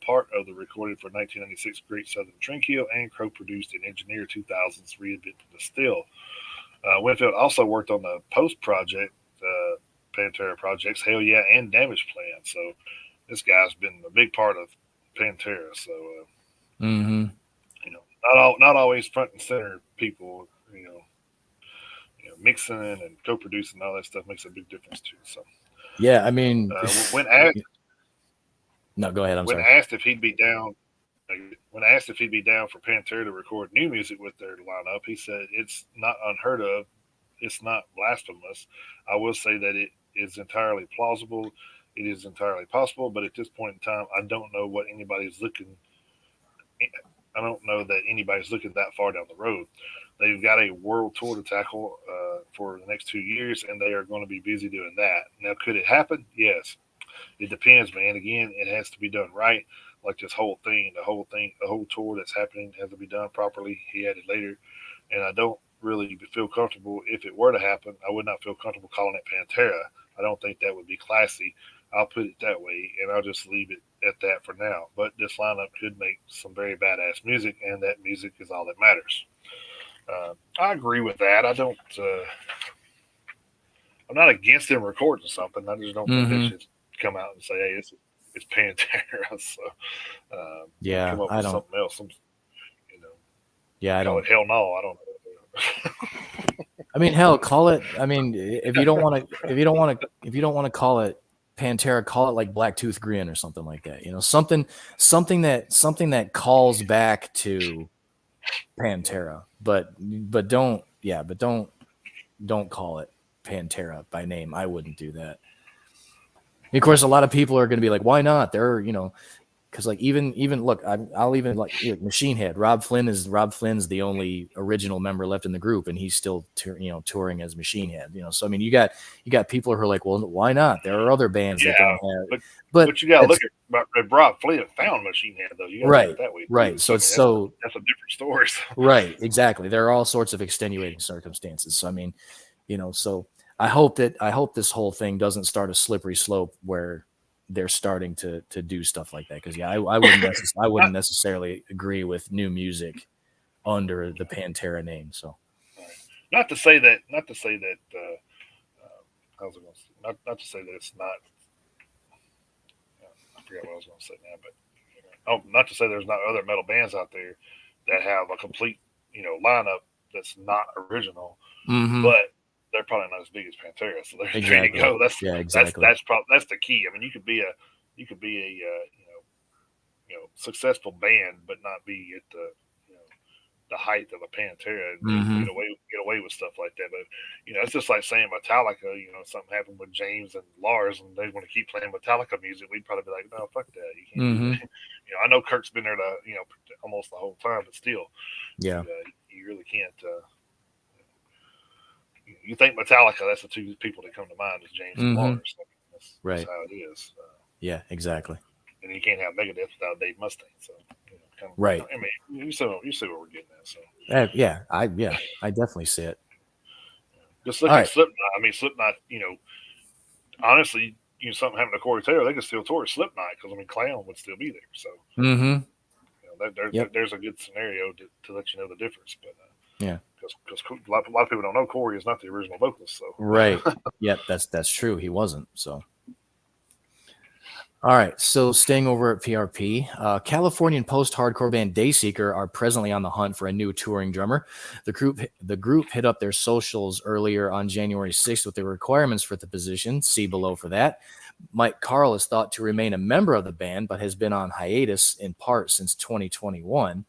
S2: part of the recording for 1996 Great Southern Tranquil, and co-produced and engineered 2000's Reinventing the Still. Winfield also worked on the post-project Pantera projects Hell Yeah and Damage Plan. So this guy's been a big part of Pantera. So not always front and center people. Mixing and co-producing and all that stuff makes a big difference too. So
S1: yeah, I mean,
S2: when asked,
S1: no, go ahead.
S2: When asked if he'd be down When asked if he'd be down for Pantera to record new music with their lineup, he said it's not unheard of. It's not blasphemous. I will say that it is entirely plausible. It is entirely possible, but at this point in time, I don't know what anybody's looking. I don't know that anybody's looking that far down the road. They've got a world tour to tackle for the next 2 years, and they are going to be busy doing that. Now, could it happen? Yes. It depends, man. Again, it has to be done right. Like this whole thing, the whole tour that's happening has to be done properly. He added later, and I don't really feel comfortable if it were to happen. I would not feel comfortable calling it Pantera. I don't think that would be classy. I'll put it that way, and I'll just leave it at that for now. But this lineup could make some very badass music, and that music is all that matters. I agree with that. I don't. I'm not against them recording something. I just don't think they should come out and say, "Hey, it's Pantera." So
S1: yeah,
S2: come up
S1: I
S2: with
S1: don't.
S2: something else. You know,
S1: Yeah, I
S2: call
S1: don't.
S2: it hell no. I don't know.
S1: I mean, hell, call it. I mean, if you don't want to call it Pantera, call it like Blacktooth Grin or something like that. You know, something that calls back to Pantera, but don't call it Pantera by name. I wouldn't do that. Of course, a lot of people are going to be like, "Why not?" Because like even look, I'll even like Machine Head. Rob Flynn's the only original member left in the group, and he's still touring as Machine Head. So I mean, you got people who are like, well, why not? There are other bands that don't have,
S2: but you got to look at Rob Flynn found Machine Head though. You got to look at it that way.
S1: Right. So it's so
S2: that's a different story. So.
S1: Right, exactly. There are all sorts of extenuating circumstances. So I mean, so I hope this whole thing doesn't start a slippery slope where they're starting to do stuff like that. Because I wouldn't necessarily agree with new music under the Pantera name. So
S2: not to say that how's it going to not to say that it's not. I forget what I was going to say now, but not to say there's not other metal bands out there that have a complete lineup that's not original, but they're probably not as big as Pantera. So there you go. Exactly. That's the key. I mean, you could be a successful band, but not be at the height of a Pantera and get away with stuff like that. But it's just like saying Metallica. Something happened with James and Lars, and they want to keep playing Metallica music. We'd probably be like, no, fuck that. You can't do that. I know Kirk's been there almost the whole time, but still,
S1: yeah,
S2: you really can't. You think Metallica? That's the two people that come to mind is James and Lars. That's how it is.
S1: Yeah, exactly.
S2: And you can't have Megadeth without Dave Mustaine. So
S1: right.
S2: I mean, you see what we're getting at. So
S1: I definitely see it.
S2: Just look at Slipknot. I mean, Slipknot. Honestly, something happened to Corey Taylor, they could still tour Slipknot because I mean, Clown would still be there. So there's a good scenario to let you know the difference. But because a lot of people don't know Corey is not the original vocalist. So
S1: right. Yep, that's true. He wasn't. So. All right, so staying over at PRP, Californian post-hardcore band Dayseeker are presently on the hunt for a new touring drummer. The group hit up their socials earlier on January 6th with the requirements for the position. See below for that. Mike Carl is thought to remain a member of the band, but has been on hiatus in part since 2021.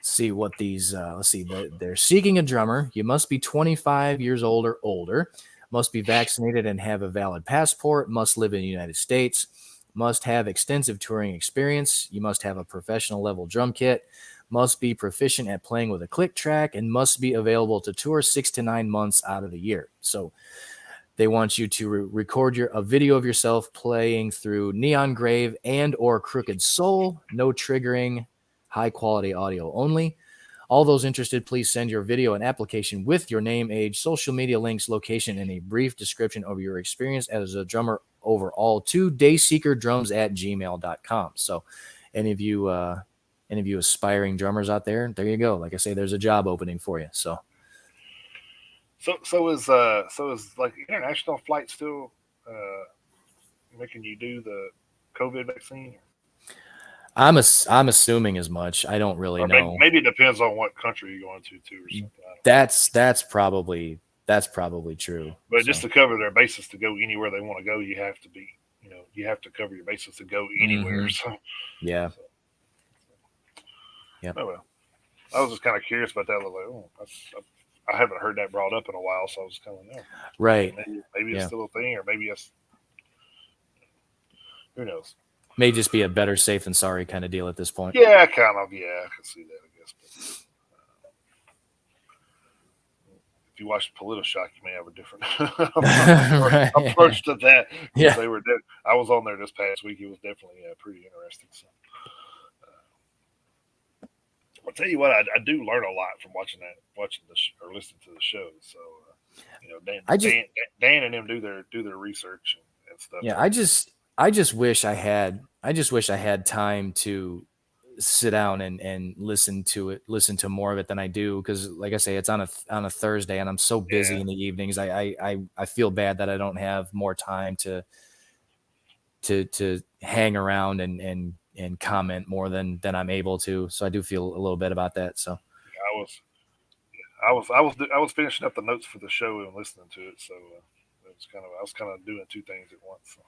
S1: See what these. Let's see. They're seeking a drummer. You must be 25 years old or older. Must be vaccinated and have a valid passport. Must live in the United States. Must have extensive touring experience. You must have a professional level drum kit. Must be proficient at playing with a click track and must be available to tour 6 to 9 months out of the year. So they want you to record a video of yourself playing through Neon Grave and or Crooked Soul. No triggering, high quality audio only. All those interested, please send your video and application with your name, age, social media links, location, and a brief description of your experience as a drummer overall to dayseekerdrums@gmail.com. So any of you aspiring drummers out there you go. Like I say, there's a job opening for you. So
S2: is like international flight still making you do the COVID vaccine?
S1: I'm assuming as much. I don't really know.
S2: Maybe it depends on what country you're going to too, or something.
S1: That's probably true.
S2: But just to cover their bases to go anywhere they want to go, you have to be, you have to cover your bases to go anywhere. So
S1: yeah. Yep.
S2: Oh well. I was just kind of curious about that. I was like, oh, I haven't heard that brought up in a while, so I was kind of like, oh,
S1: Right.
S2: maybe it's
S1: Yeah.
S2: still a thing, or maybe it's who knows.
S1: May just be a better safe than sorry kind of deal at this point.
S2: Yeah, kind of. Yeah, I can see that. I guess. But if you watch Shock, you may have a different
S1: Right.
S2: approach to that because
S1: Yeah.
S2: they were. I was on there this past week. It was definitely pretty interesting. So I'll tell you what, I do learn a lot from watching or listening to the show. So
S1: I just
S2: Dan and them do their research and stuff.
S1: yeah,
S2: And
S1: I just wish I had time to sit down and listen to more of it than I do, because like I say, it's on a Thursday and I'm so busy
S2: yeah,
S1: in the evenings. I feel bad that I don't have more time to hang around and comment more than I'm able to. So I do feel a little bit about that. So
S2: I was I was finishing up the notes for the show and listening to it. So it was I was kind of doing two things at once. So.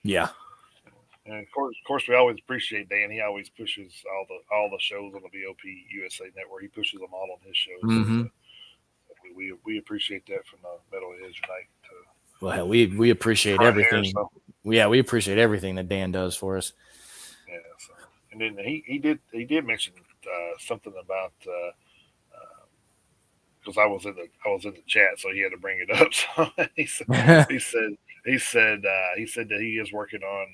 S1: yeah.
S2: And of course, we always appreciate Dan. He always pushes all the shows on the VOP USA network. He pushes them all on his shows. So
S1: Hmm.
S2: we appreciate that from Metalheads Unite.
S1: Well, hell, we appreciate
S2: Front here,
S1: everything.
S2: so
S1: Yeah, we appreciate everything that Dan does for us.
S2: yeah. So and then he did mention something about because I was in the chat, so he had to bring it up. So he said he said that he is working on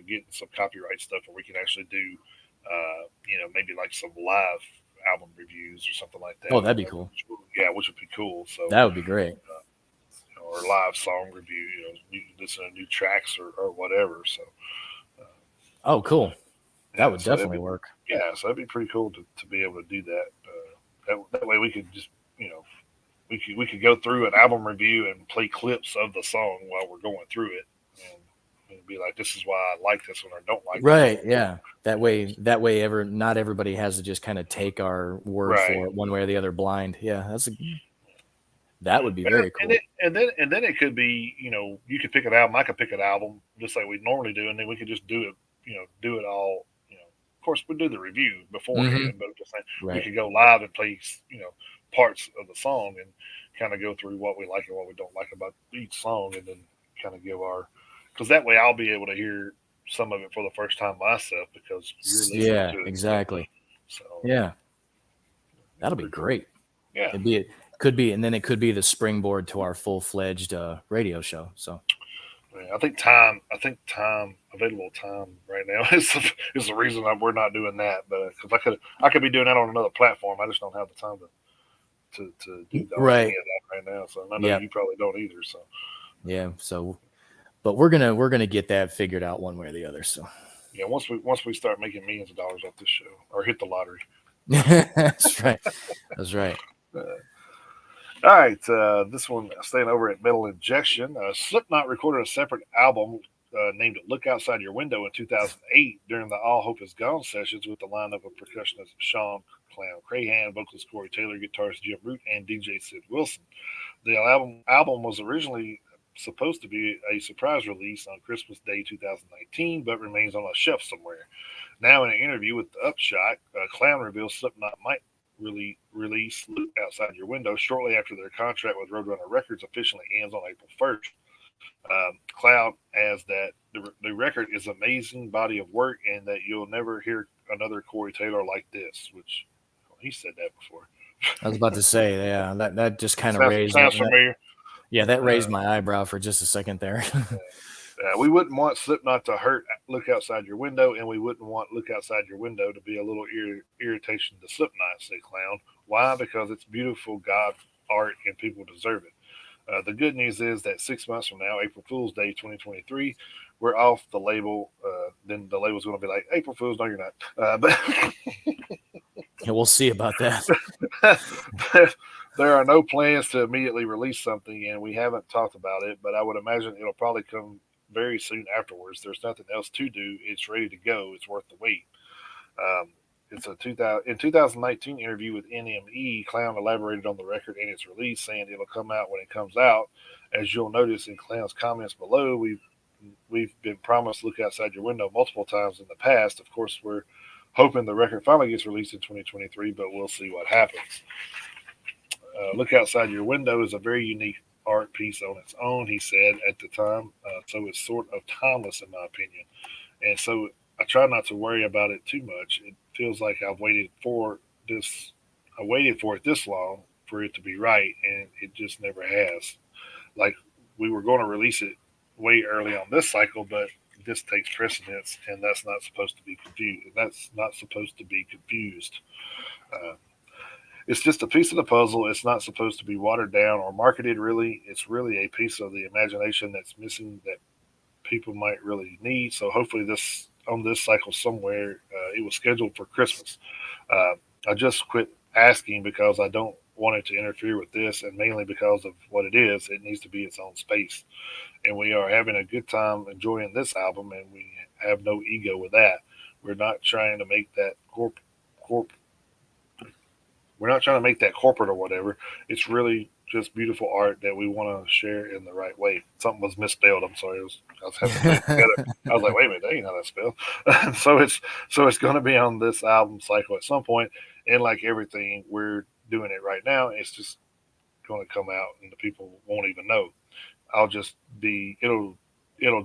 S2: getting some copyright stuff where we can actually do maybe like some live album reviews or something like
S1: Oh,
S2: that.
S1: that'd be cool.
S2: Which would be cool. So
S1: That would be great.
S2: or live song review, listen to new tracks or whatever. So
S1: Oh, cool. That
S2: yeah,
S1: would definitely work.
S2: so that'd be pretty cool to be able to do that. That way we could just we could go through an album review and play clips of the song while we're going through it, and be like, this is why I like this one or don't like this
S1: Right.
S2: one.
S1: Yeah. Not everybody has to just kind of take our word
S2: Right.
S1: for it one way or the other blind. Yeah, that would be very cool.
S2: And then it could be, you could pick an album, I could pick an album just like we normally do, and then we could just do it, do it all. Of course, we do the review
S1: Hmm.
S2: beforehand, but just saying we
S1: Right.
S2: could go live and play, parts of the song and kind of go through what we like and what we don't like about each song, and then kind of give our, because that way I'll be able to hear some of it for the first time myself because you're listening
S1: Yeah,
S2: to it.
S1: exactly.
S2: So
S1: Yeah. That'll be
S2: pretty cool.
S1: great.
S2: Yeah.
S1: And then it could be the springboard to our full-fledged radio show. So
S2: Yeah, I think available time right now is the reason we're not doing that. But because I could be doing that on another platform, I just don't have the time to do any
S1: right.
S2: of that right now. So I know
S1: Yeah.
S2: you probably don't either. So
S1: Yeah. So but we're gonna get that figured out one way or the other. So
S2: yeah, once we start making millions of dollars off this show or hit the lottery.
S1: that's right. That's right.
S2: Uh, all right, this one staying over at Metal Injection. Slipknot recorded a separate album named "Look Outside Your Window" in 2008 during the All Hope Is Gone sessions with the lineup of percussionist Sean Clown Crahan, vocalist Corey Taylor, guitarist Jim Root, and DJ Sid Wilson. The album was originally supposed to be a surprise release on Christmas Day 2019, but remains on a shelf somewhere. Now, in an interview with The Upshot, Clown reveals Slipknot might really release Look Outside Your Window shortly after their contract with Roadrunner Records officially ends on April 1st. Cloud adds that the record is an amazing body of work and that you'll never hear another Corey Taylor like this, which he said that before.
S1: I was about to say, yeah, that just kind of raised
S2: Sounds familiar.
S1: that raised
S2: Uh,
S1: my eyebrow for just a second there.
S2: we wouldn't want Slipknot to hurt Look Outside Your Window, and we wouldn't want Look Outside Your Window to be a little irritation to Slipknot, say Clown. Why? Because it's beautiful God art and people deserve it. The good news is that 6 months from now, April Fool's Day 2023, we're off the label. Then the label's going to be like, April Fool's, no, you're not. But
S1: Yeah, we'll see about that.
S2: there are no plans to immediately release something, and we haven't talked about it, but I would imagine it'll probably come very soon afterwards. There's nothing else to do. It's ready to go. It's worth the wait. Um, it's a 2019 interview with NME. Clown elaborated on the record and its release, saying it'll come out when it comes out. As you'll notice in Clown's comments below, we've been promised Look Outside Your Window multiple times in the past. Of course, we're hoping the record finally gets released in 2023, but we'll see what happens. Look outside your window is a very unique art piece on its own, he said at the time. So it's sort of timeless, in my opinion. And so I try not to worry about it too much. It feels like this. I waited for it this long for it to be right, and it just never has. Like we were going to release it way early on this cycle, but this takes precedence, and that's not supposed to be confused. That's not supposed to be confused. Uh, it's just a piece of the puzzle. It's not supposed to be watered down or marketed. Really, it's really a piece of the imagination that's missing that people might really need. So hopefully, this on this cycle somewhere, it was scheduled for Christmas. Uh, I just quit asking because I don't want it to interfere with this, and mainly because of what it is. It needs to be its own space, and we are having a good time enjoying this album, and we have no ego with that. We're not trying to make that corp we're not trying to make that corporate or whatever. It's really just beautiful art that we want to share in the right way. Something was misspelled. I'm sorry. I was having to put it together. I was like, wait a minute, that ain't how that's spelled. So it's going to be on this album cycle at some point, and like everything, we're doing it right now. It's just going to come out, and the people won't even know. I'll just be it'll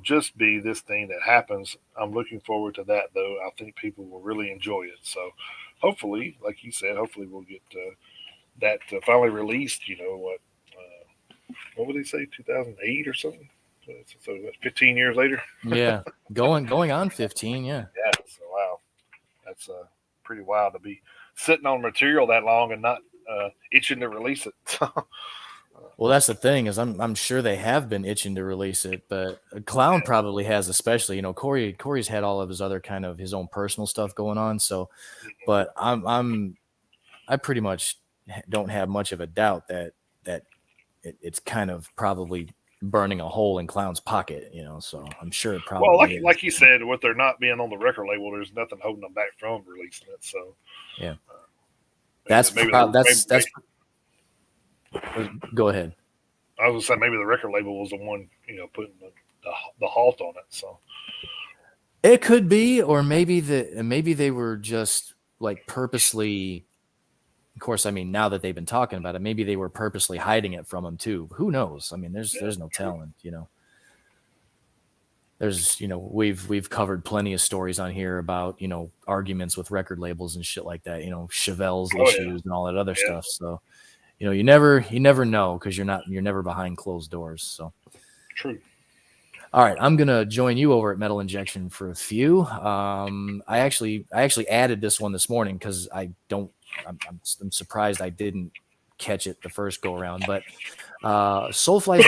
S2: just be this thing that happens. I'm looking forward to that though. I think people will really enjoy it. So hopefully, like you said, hopefully we'll get that finally released. What would they say, 2008 or something? So 15 years later.
S1: Yeah, going on 15. Yeah.
S2: Yeah. So wow, that's pretty wild to be sitting on material that long and not itching to release it.
S1: Well, that's the thing is I'm sure they have been itching to release it, but Clown probably has, especially. Corey's had all of his other kind of his own personal stuff going on. So, but I pretty much don't have much of a doubt that it's kind of probably burning a hole in Clown's pocket. So I'm sure it
S2: Well,
S1: probably is.
S2: like you said, with there not being on the record label, there's nothing holding them back from releasing it. So
S1: Yeah,
S2: maybe,
S1: that's
S2: maybe,
S1: that's. Go ahead.
S2: I was gonna say maybe the record label was the one putting the halt on it. So
S1: It could be, or maybe they were just like purposely. Of course, I mean, now that they've been talking about it, maybe they were purposely hiding it from him too. Who knows? I mean, there's no telling. We've covered plenty of stories on here about arguments with record labels and shit like that. Chevelle's issues and all that other stuff. So you never know because you're never behind closed doors. So
S2: true.
S1: All right, I'm gonna join you over at Metal Injection for a few. I actually added this one this morning because I'm surprised I didn't catch it the first go around. But Soulfly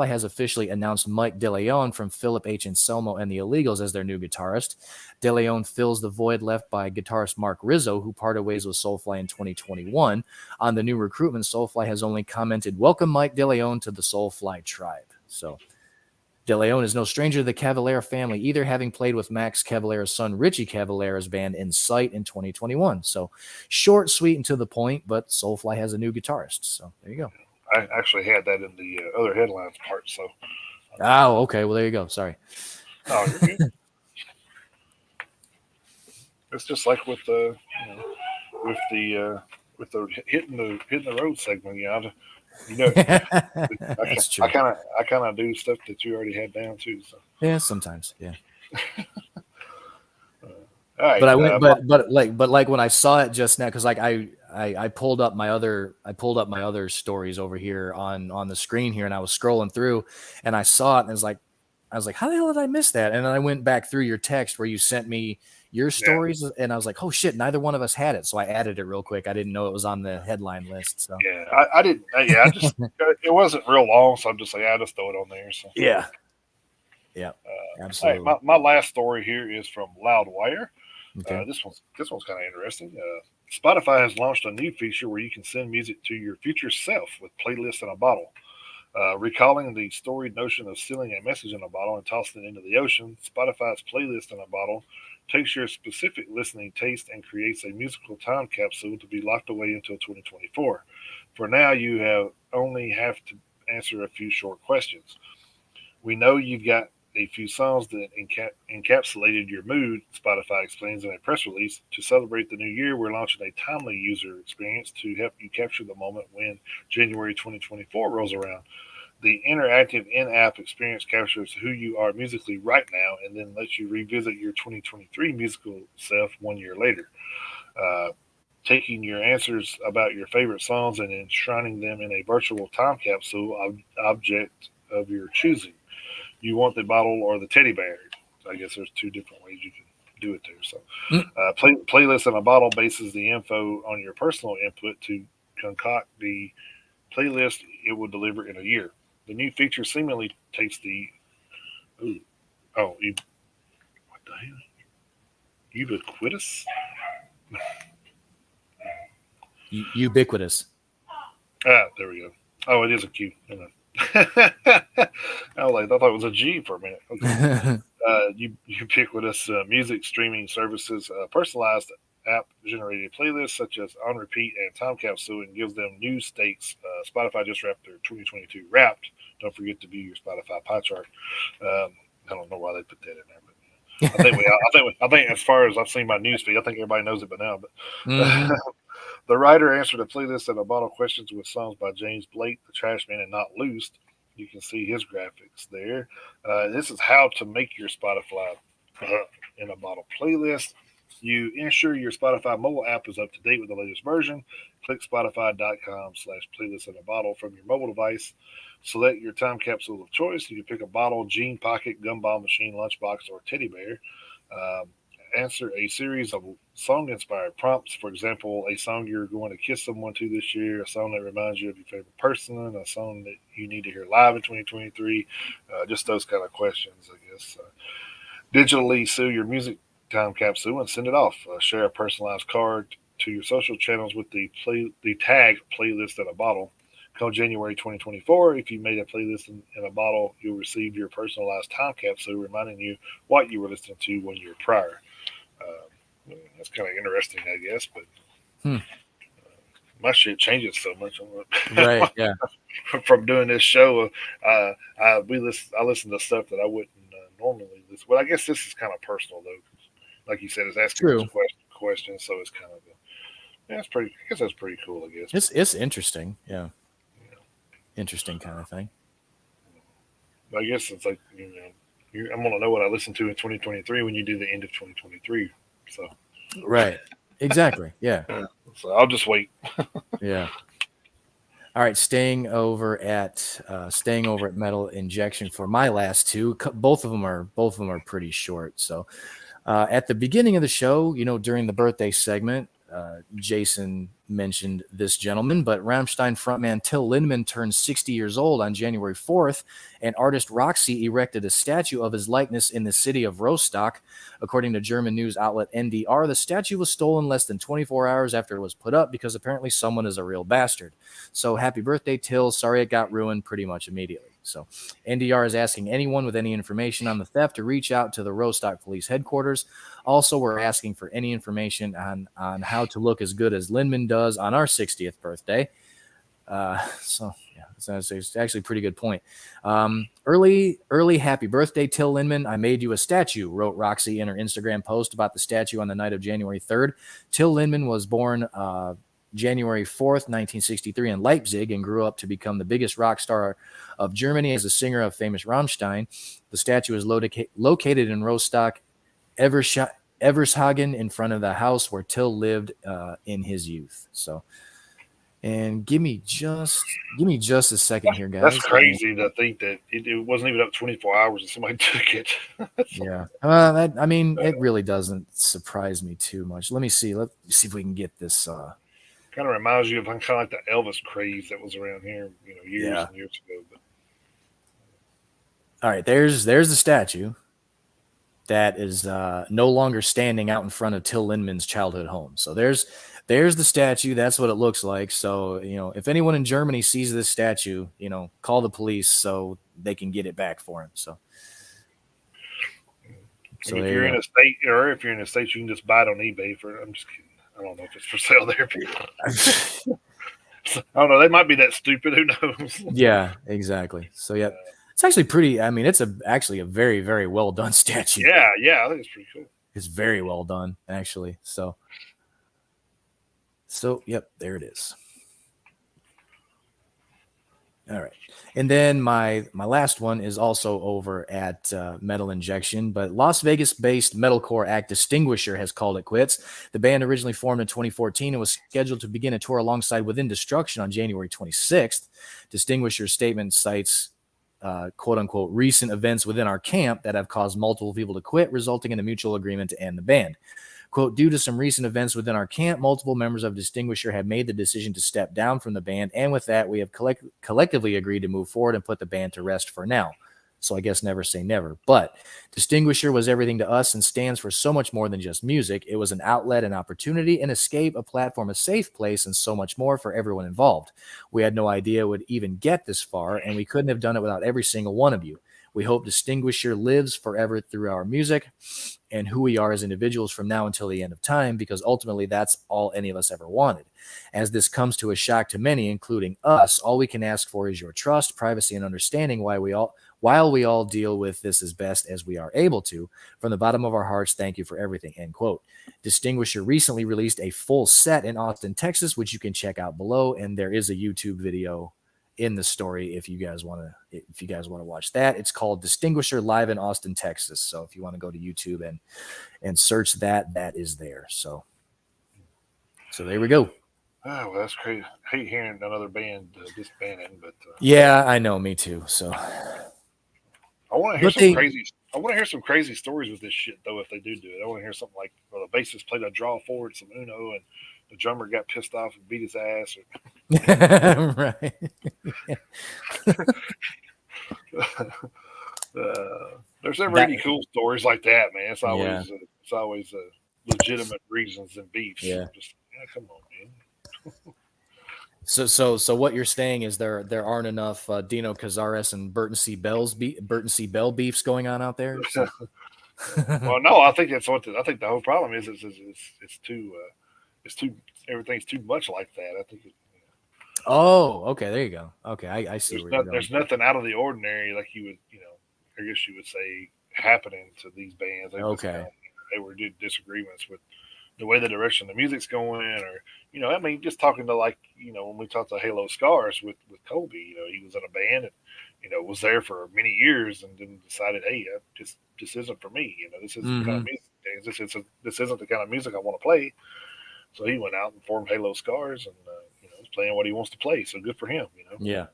S1: has officially announced Mike DeLeon from Philip H. Anselmo and the Illegals as their new guitarist. DeLeon fills the void left by guitarist Mark Rizzo, who parted ways with Soulfly in 2021. On the new recruitment, Soulfly has only commented, "Welcome Mike DeLeon to the Soulfly tribe." So DeLeon is no stranger to the Cavalera family, either having played with Max Cavalera's son Richie Cavalera's band Insight in 2021. So short, sweet, and to the point, but Soulfly has a new guitarist. So there you go.
S2: I actually had that in the other headlines part. So
S1: Oh, okay. Well, there you go. Sorry.
S2: oh, you're good. It's just like with the with the with the hitting the road segment.
S1: That's true.
S2: I kind of do stuff that you already had down too. So
S1: Yeah, sometimes. Yeah.
S2: all right,
S1: But I went, but like when I saw it just now, because like I pulled up my other stories over here on the screen here, and I was scrolling through, and I saw it, and I was like, how the hell did I miss that? And then I went back through your text where you sent me your stories, and I was like, oh shit, neither one of us had it, so I added it real quick. I didn't know it was on the headline list. So
S2: yeah, I didn't. I just it wasn't real long, so I'm just like, I just throw it on there. So
S1: yeah, absolutely.
S2: All right, my last story here is from Loudwire.
S1: Okay.
S2: This one's kind of interesting. Spotify has launched a new feature where you can send music to your future self with playlists in a bottle. Recalling the storied notion of sealing a message in a bottle and tossing it into the ocean, Spotify's playlist in a bottle takes your specific listening taste and creates a musical time capsule to be locked away until 2024. For now, you only have to answer a few short questions. We know you've got a few songs that encapsulated your mood, Spotify explains in a press release. To celebrate the new year, we're launching a timely user experience to help you capture the moment when January 2024 rolls around. The interactive in app experience captures who you are musically right now and then lets you revisit your 2023 musical self 1 year later. Uh, Taking your answers about your favorite songs and enshrining them in a virtual time capsule object of your choosing. You want the bottle or the teddy bear? I guess there's two different ways you can do it there. So,
S1: Mm.
S2: playlist in a bottle bases the info on your personal input to concoct the playlist it will deliver in a year. The new feature seemingly takes the ooh, oh you what the hell ubiquitous
S1: Ubiquitous.
S2: there we go. Oh, it is a Q. I I thought it was a G for a minute. Okay. Ubiquitous music streaming services personalized app generated playlists such as on repeat and time capsule and gives them new stakes. Spotify just wrapped their 2022 Wrapped. Don't forget to view your Spotify pie chart. I don't know why they put that in there, but I think as far as I've seen my newsfeed, I think everybody knows it by now. But
S1: Hmm.
S2: the writer answered a playlist and a bottle questions with songs by James Blake, The Trashman, and Not Loosed. You can see his graphics there. This is how to make your Spotify in a bottle playlist. You ensure your Spotify mobile app is up to date with the latest version. Click spotify.com/playlist in a bottle from your mobile device. Select your time capsule of choice. You can pick a bottle, jean pocket, gumball machine, lunchbox, or teddy bear. Um, Answer a series of song inspired prompts. For example, a song you're going to kiss someone to this year, a song that reminds you of your favorite person, a song that you need to hear live in 2023. Just those kind of questions, I guess. Digitally seal your music time capsule and send it off. Share a personalized card to your social channels with the tag playlist in a bottle. Come January 2024, if you made a playlist in a bottle, you'll receive your personalized time capsule reminding you what you were listening to 1 year prior. That's kind of interesting, I guess, but
S1: Hmm.
S2: my shit changes so much
S1: Right. Yeah.
S2: from doing this show. I listen to stuff that I wouldn't normally listen. Well, I guess this is kind of personal though. Like you said, it's asking us
S1: True.
S2: questions, so it's kind of yeah, it's pretty. I guess that's pretty cool. I guess.
S1: It's interesting. Yeah.
S2: Yeah.
S1: Interesting kind of thing.
S2: I guess it's like I'm gonna know what I listened to in 2023 when you do the end of 2023. So
S1: Right. Exactly. Yeah.
S2: so I'll just wait.
S1: Yeah. All right, staying over at Metal Injection for my last two. Both of them are pretty short. So, at the beginning of the show, during the birthday segment, Jason mentioned this gentleman, but Rammstein frontman Till Lindemann turned 60 years old on January 4th, and artist Roxy erected a statue of his likeness in the city of Rostock. According to German news outlet NDR, the statue was stolen less than 24 hours after it was put up because apparently someone is a real bastard. So happy birthday, Till. Sorry it got ruined pretty much immediately. So NDR is asking anyone with any information on the theft to reach out to the Rostock Police Headquarters. Also, we're asking for any information on how to look as good as Lindman does on our 60th birthday. It's actually a pretty good point. Early happy birthday, Till Lindemann. I made you a statue, wrote Roxy in her Instagram post about the statue on the night of January 3rd. Till Lindemann was born January 4th, 1963 in Leipzig and grew up to become the biggest rock star of Germany as a singer of famous Rammstein. The statue is located in Rostock, Evershagen, in front of the house where Till lived in his youth. So, and give me just a second here,
S2: That's
S1: guys.
S2: crazy to think that it wasn't even up 24 hours and somebody took it.
S1: Yeah. It really doesn't surprise me too much. Let me see. Let's see if we can get this.
S2: Kind of reminds you of kind of like the Elvis craze that was around here, years
S1: Yeah.
S2: and years ago. But
S1: All right. There's the statue that is no longer standing out in front of Till Lindman's childhood home. So there's the statue. That's what it looks like. So, if anyone in Germany sees this statue, call the police so they can get it back for him. So
S2: and if
S1: there
S2: you're
S1: you
S2: in
S1: go.
S2: a state, or if you're in a state, you can just buy it on eBay for. I'm just kidding. I don't know if it's for sale there. I don't know. They might be that stupid. Who knows?
S1: Yeah, exactly. So, yeah. It's actually pretty. I mean, it's actually a very, very well done statue.
S2: Yeah, I think it's pretty cool.
S1: It's very well done, actually. So yep, there it is. All right. And then my last one is also over at Metal Injection, but Las Vegas-based metalcore act Distinguisher has called it quits. The band originally formed in 2014 and was scheduled to begin a tour alongside Within Destruction on January 26th. Distinguisher's statement cites quote unquote recent events within our camp that have caused multiple people to quit, resulting in a mutual agreement to end the band. Quote, due to some recent events within our camp, multiple members of Distinguisher have made the decision to step down from the band. And with that, we have collectively agreed to move forward and put the band to rest for now. So I guess never say never. But Distinguisher was everything to us and stands for so much more than just music. It was an outlet, an opportunity, an escape, a platform, a safe place, and so much more for everyone involved. We had no idea it would even get this far, and we couldn't have done it without every single one of you. We hope Distinguisher lives forever through our music and who we are as individuals from now until the end of time, because ultimately that's all any of us ever wanted. As this comes to a shock to many, including us, all we can ask for is your trust, privacy, and understanding while we all deal with this as best as we are able to. From the bottom of our hearts, thank you for everything, end quote. Distinguisher recently released a full set in Austin, Texas, which you can check out below, and there is a YouTube video in the story if you guys want to watch that. It's called Distinguisher Live in Austin, Texas. So if you want to go to YouTube and search that is there. So there we go.
S2: Oh, well, that's crazy. I hate hearing another band disbanding, but
S1: Yeah, I know, me too. So
S2: I want to hear some crazy. I want to hear some crazy stories with this shit though. If they do it, I want to hear something like, well, the bassist played a draw forward, some Uno, and the drummer got pissed off and beat his ass.
S1: Right.
S2: There's never any cool stories like that, man. It's always legitimate reasons and beefs.
S1: Yeah.
S2: Just come on, man.
S1: So what you're saying is there aren't enough Dino Cazares and Burton C. Bell beefs going on out there. So.
S2: Well, no, I think that's I think the whole problem is it's too everything's too much like that. I think.
S1: Oh, okay. There you go. Okay, I see.
S2: There's nothing out of the ordinary, like you would, I guess you would say, happening to these bands. They were disagreements with the way the direction the music's going, or I mean, just talking to when we talked to Halo Scars with Colby, he was in a band and was there for many years and then decided, hey, this isn't for me. This isn't the kind of music. This isn't the kind of music I want to play. So he went out and formed Halo Scars and is playing what he wants to play. So good for him.
S1: Yeah.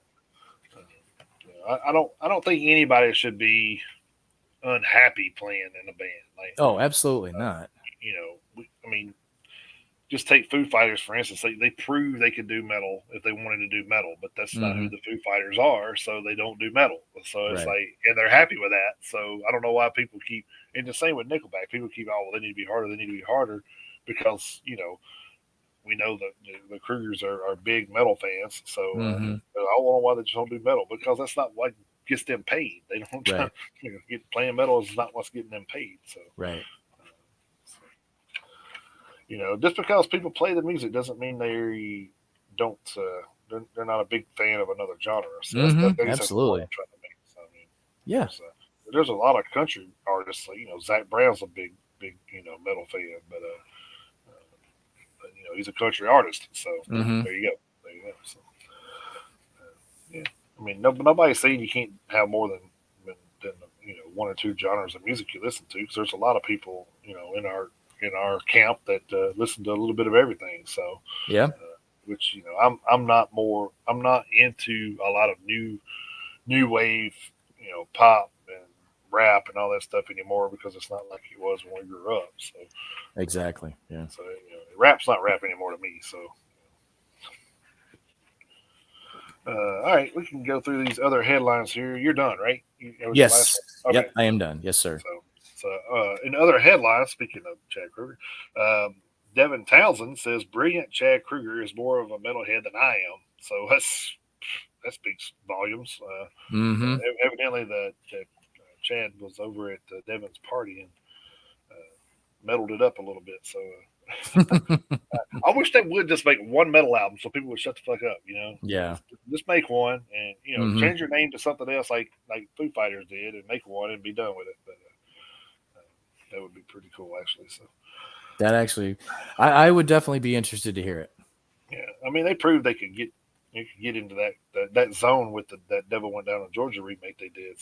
S2: I don't think anybody should be unhappy playing in a band.
S1: Oh, absolutely not.
S2: I mean, just take Foo Fighters for instance. They proved they could do metal if they wanted to do metal, but that's not who the Foo Fighters are. So they don't do metal. So it's and they're happy with that. So I don't know why people keep. And the same with Nickelback. People keep, they need to be harder. They need to be harder because we know that the Krugers are big metal fans. So I don't know why they just don't do metal, because that's not what gets them paid. They don't playing metal is not what's getting them paid. So just because people play the music doesn't mean they don't. They're not a big fan of another genre. So
S1: absolutely.
S2: So, I mean, there's a lot of country artists. Zach Brown's a big metal fan, but he's a country artist. So there you go. So, I mean, nobody's saying you can't have more than one or two genres of music you listen to, because there's a lot of people in our camp that listen to a little bit of everything. So which I'm not into a lot of new wave pop and rap and all that stuff anymore, because it's not like it was when we grew up. So
S1: exactly, yeah.
S2: So rap's not rap anymore to me. So all right, we can go through these other headlines here. You're done, right?
S1: Yes. Okay. Yep, I am done. Yes, sir.
S2: So in other headlines, speaking of Chad Kroeger, Devin Townsend says brilliant Chad Kroeger is more of a metalhead than I am. So that speaks volumes. Evidently, Chad was over at Devin's party and meddled it up a little bit. So I wish they would just make one metal album so people would shut the fuck up.
S1: Yeah.
S2: Just make one and
S1: Hmm.
S2: change your name to something else like Foo Fighters did and make one and be done with it. But that would be pretty cool actually. So
S1: That actually, I would definitely be interested to hear it.
S2: yeah, I mean they proved they could get into that zone with that Devil Went Down in Georgia remake they did.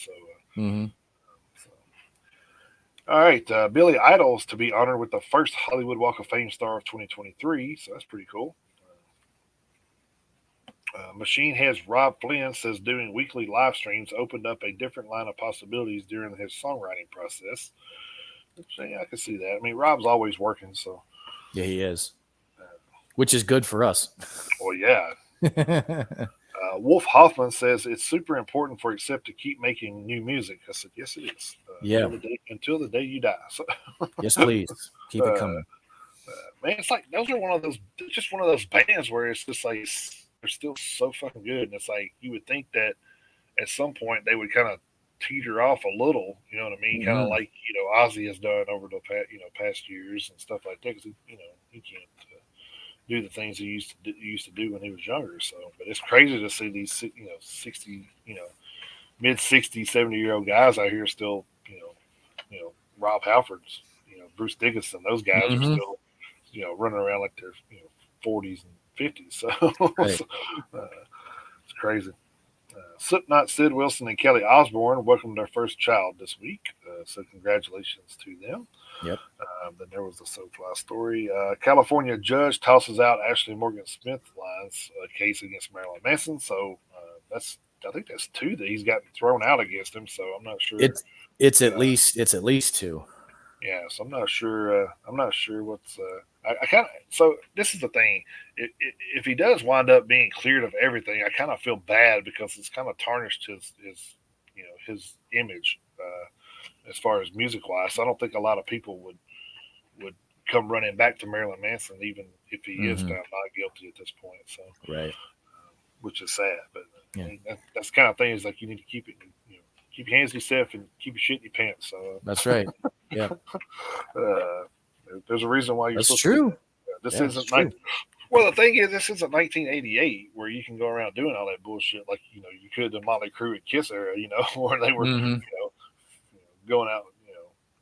S1: Hmm.
S2: So. All right, Billy Idol's to be honored with the first Hollywood Walk of Fame star of 2023, so that's pretty cool. Machine Head's Rob Flynn says doing weekly live streams opened up a different line of possibilities during his songwriting process. So, yeah, I can see that. I mean, Rob's always working, so.
S1: Yeah, he is, which is good for us.
S2: Well, yeah. Wolf Hoffman says it's super important for Accept to keep making new music. I said, yes, it is.
S1: Yeah.
S2: Until the day you die. So,
S1: Yes, please keep it coming.
S2: man, it's like those are just one of those bands where it's just like they're still so fucking good, and it's like you would think that at some point they would kind of teeter off a little, you know what I mean? Kind of
S1: Mhm.
S2: like Ozzy has done over the past years and stuff like that. Because he can't do the things he used to do when he was younger. So, but it's crazy to see these 60 mid 60, 70-year-old guys out here still Rob Halford's, Bruce Dickinson. Those guys are
S1: Mhm.
S2: still running around like they're 40s and 50s. So,
S1: Right.
S2: it's crazy. Slipknot, Sid Wilson, and Kelly Osbourne welcomed their first child this week. So congratulations to them.
S1: Yep.
S2: Then there was the SoFly story. California judge tosses out Ashley Morgan Smith lines case against Marilyn Manson. So I think that's two that he's gotten thrown out against him. So I'm not sure.
S1: It's at least two.
S2: Yeah, so I'm not sure. I'm not sure what's. I kind of. So this is the thing. If he does wind up being cleared of everything, I kind of feel bad because it's kind of tarnished his image as far as music wise. So I don't think a lot of people would come running back to Marilyn Manson, even if he is
S1: Mhm.
S2: found not guilty at this point. So,
S1: Right.
S2: which is sad, but I
S1: Yeah.
S2: mean, that's the kind of thing is like you need to keep it. Keep your hands to yourself and keep your shit in your pants. So
S1: That's right. Yeah.
S2: uh, there's a reason why you're
S1: That's
S2: supposed to do
S1: true.
S2: that. This
S1: Yeah, it's
S2: isn't like
S1: true.
S2: well, the thing is, this isn't 1988 where you can go around doing all that bullshit like you could the Motley Crue and Kiss era, where they were
S1: Mhm.
S2: going out,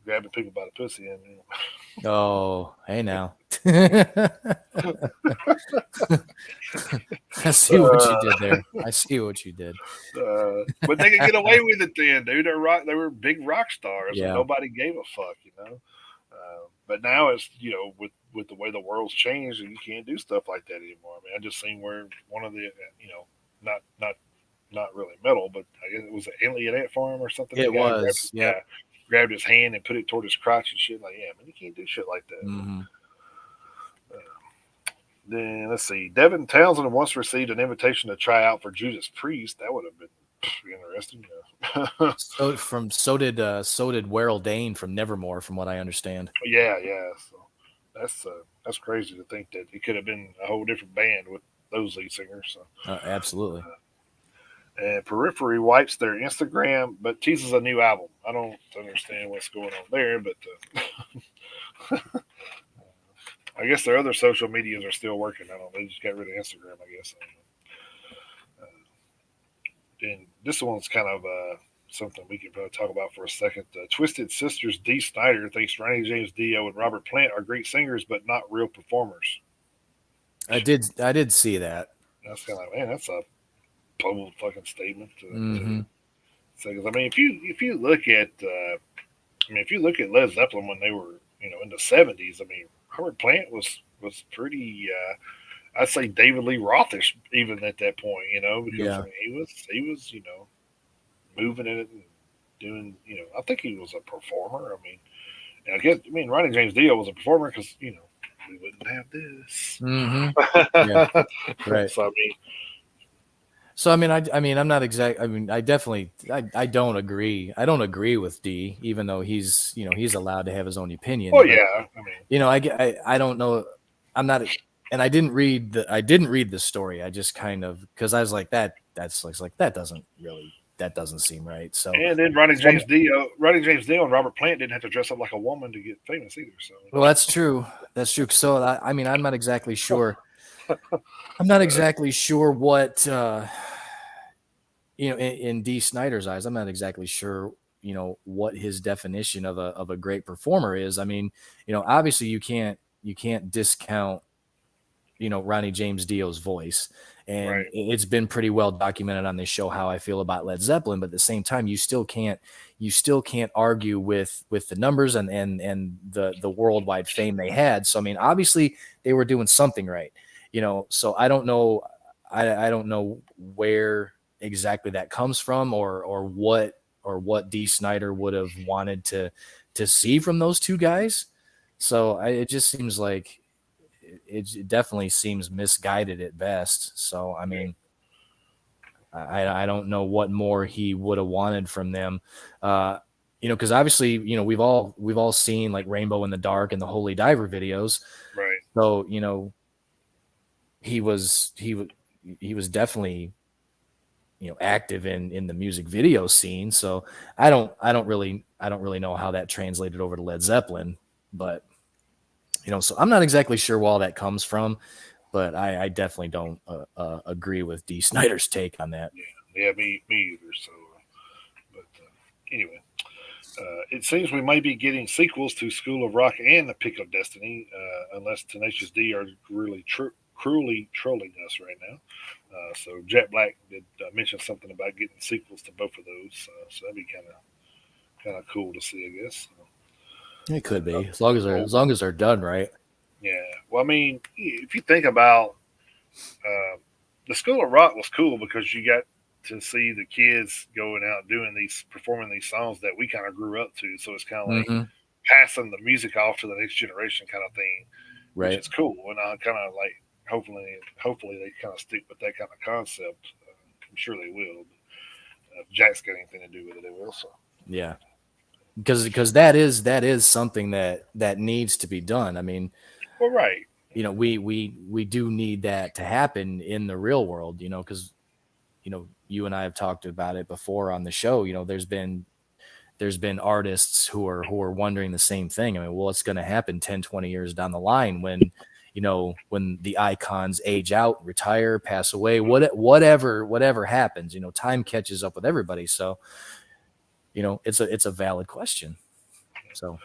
S2: grabbing people by the pussy and
S1: Oh, hey now. I see what you
S2: uh,
S1: did there. I see what you did.
S2: but they could get away with it then, dude. They were big rock stars and
S1: Yeah.
S2: nobody gave a fuck. But now it's with the way the world's changed, and you can't do stuff like that anymore. I mean, I just seen where one of the not not really metal, but I guess it was an alien ant farm or something. The
S1: It
S2: guy
S1: was. Yep.
S2: grabbed his hand and put it toward his crotch and shit. Like, yeah, man, you can't do shit like that.
S1: Mhm.
S2: Then let's see. Devin Townsend once received an invitation to try out for Judas Priest. That would have been interesting.
S1: So did Werrell Dane from Nevermore, from what I understand.
S2: Yeah. So that's crazy to think that it could have been a whole different band with those lead singers. So.
S1: Absolutely.
S2: And Periphery wipes their Instagram, but teases a new album. I don't understand what's going on there, but I guess their other social medias are still working. I don't know. They just got rid of Instagram, I guess. And this one's kind of something we can probably talk about for a second. Twisted Sisters Dee Snider thinks Ronnie James Dio and Robert Plant are great singers, but not real performers.
S1: I did see that.
S2: That's kind of like, man, that's a bold fucking statement
S1: Hmm.
S2: to say. Because I mean, if you look at if you look at Led Zeppelin when they were in the '70s, I mean, Robert Plant was pretty. I'd say David Lee Rothish even at that point, because I
S1: Yeah.
S2: mean he was moving in it and doing I think he was a performer. I mean, and Ronnie James Dio was a performer because we wouldn't have this.
S1: Hmm. Yeah. Right.
S2: So I mean,
S1: So I mean, I'm not exact. I mean, I don't agree. I don't agree with D, even though he's allowed to have his own opinion.
S2: well,
S1: But
S2: yeah, I mean,
S1: I don't know. I'm not, and I didn't read the story. I just kind of because I was like that's like that doesn't really. that doesn't seem right. So,
S2: And then Ronnie James Dio and Robert Plant didn't have to dress up like a woman to get famous either. So,
S1: well, that's true. That's true. So, I mean, I'm not exactly sure. I'm not exactly sure what in D. Snyder's eyes. I'm not exactly sure what his definition of a great performer is. I mean, obviously you can't discount Ronnie James Dio's voice. And
S2: right,
S1: it's been pretty well documented on this show how I feel about Led Zeppelin, but at the same time, you still can't argue with the numbers and the worldwide fame they had. So I mean, obviously they were doing something right, so I don't know. I don't know where exactly that comes from or what D. Snyder would have wanted to see from those two guys. So it just seems like it definitely seems misguided at best. So I
S2: yeah,
S1: mean, I don't know what more he would have wanted from them. Uh, because obviously, we've all seen like Rainbow in the Dark and the Holy Diver videos.
S2: right.
S1: So he was definitely active in the music video scene. So I don't really know how that translated over to Led Zeppelin, but so I'm not exactly sure where all that comes from, but I definitely don't agree with D. Snyder's take on that.
S2: Yeah, me either. So, but anyway, it seems we may be getting sequels to School of Rock and The Pick of Destiny, unless Tenacious D are really cruelly trolling us right now. So Jet Black did mention something about getting sequels to both of those, so that'd be kind of cool to see, I guess.
S1: It could be as long as they're
S2: Oh,
S1: as long as they're done right.
S2: yeah. Well, I mean, if you think about the School of Rock was cool because you got to see the kids going out doing these performing these songs that we kind of grew up to. So it's kind of like
S1: Hmm.
S2: passing the music off to the next generation kind of thing, which
S1: Right.
S2: is cool. And I kind of like hopefully they kind of stick with that kind of concept. I'm sure they will. But if Jack's got anything to do with it, they will. So
S1: Yeah. Because that is something that needs to be done. I mean,
S2: well, right,
S1: we do need that to happen in the real world. Because you and I have talked about it before on the show. There's been artists who are wondering the same thing. I mean, what's going to happen 10, 20 years down the line when the icons age out, retire, pass away, whatever happens, time catches up with everybody. So, it's a valid question. So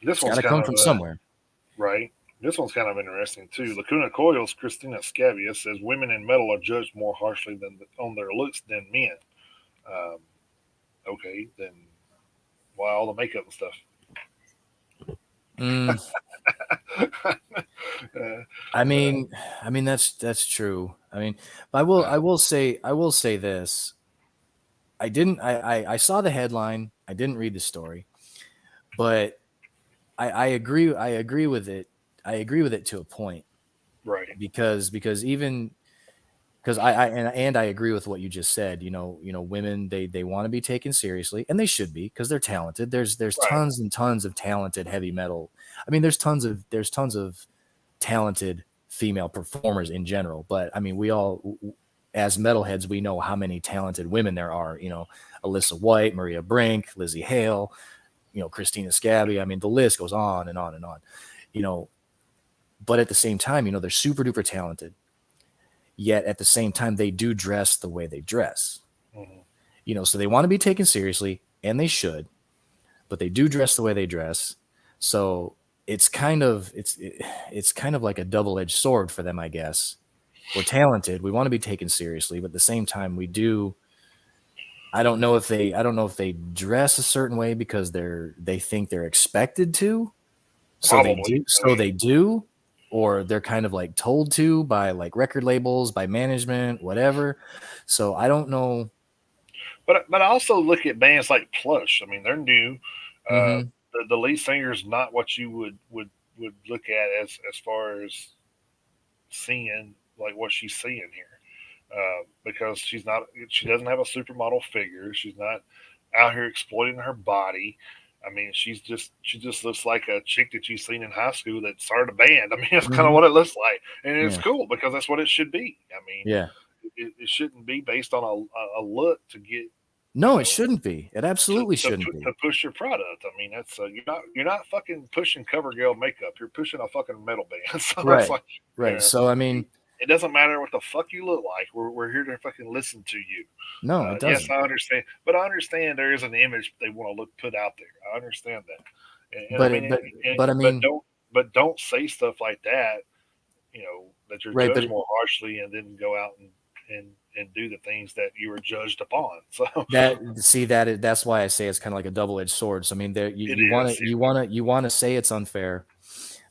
S2: this
S1: it's got
S2: one's
S1: to
S2: kind
S1: come
S2: of
S1: from somewhere.
S2: right. This one's kind of interesting too. Lacuna Coil's Christina Scavia says women in metal are judged more harshly than on their looks than men. Um, okay, then why all the makeup and stuff?
S1: Mm,
S2: uh,
S1: I mean, that's true. I mean, but I will say this. I didn't. I saw the headline. I didn't read the story, but I agree. I agree with it. I agree with it to a point
S2: right,
S1: because even because and I agree with what you just said. Women they want to be taken seriously, and they should be because they're talented. There's
S2: right.
S1: tons and tons of talented heavy metal. I mean, there's tons of talented female performers in general. But I mean, we all, as metalheads, we know how many talented women there are. Alyssa White, Maria Brink, Lizzie Hale, Christina Scabby. I mean, the list goes on and on and on. You know, but at the same time, they're super duper talented. Yet at the same time, they do dress the way they dress.
S2: Hmm.
S1: So they want to be taken seriously, and they should, but they do dress the way they dress. So it's kind of like a double edged sword for them, I guess. We're talented, we want to be taken seriously, but at the same time, we do. I don't know if they dress a certain way because they think they're expected to, so they
S2: Probably.
S1: do,
S2: I mean,
S1: or they're kind of like told to by like record labels, by management, whatever. So I don't know.
S2: but I also look at bands like Plush. I mean, they're new. Uh,
S1: Hmm.
S2: the lead singer is not what you would look at as far as seeing like what she's seeing here. Because she doesn't have a supermodel figure. She's not out here exploiting her body. I mean, she just looks like a chick that you've seen in high school that started a band. I mean, that's kind of
S1: Hmm.
S2: what it looks like, and it's
S1: Yeah.
S2: cool because that's what it should be. I mean,
S1: Yeah.
S2: it shouldn't be based on a look to get,
S1: No, it shouldn't be. It
S2: to,
S1: absolutely shouldn't
S2: to
S1: be.
S2: push your product. I mean, that's you're not fucking pushing CoverGirl makeup. You're pushing a fucking metal band. So that's
S1: Right.
S2: like,
S1: Right. So I mean,
S2: it doesn't matter what the fuck you look like. We're here to fucking listen to you.
S1: no, it
S2: Yes,
S1: doesn't.
S2: I understand, but I understand there is an image they want to look put out there. I understand that, and I
S1: But
S2: mean,
S1: it, but I mean,
S2: but don't say stuff like that. That you're
S1: right.
S2: judged more harshly, and then go out and do the things that you were judged upon. So
S1: that's why I say it's kind of like a double-edged sword. So I mean, there
S2: it
S1: you want
S2: is,
S1: to you want to say it's unfair,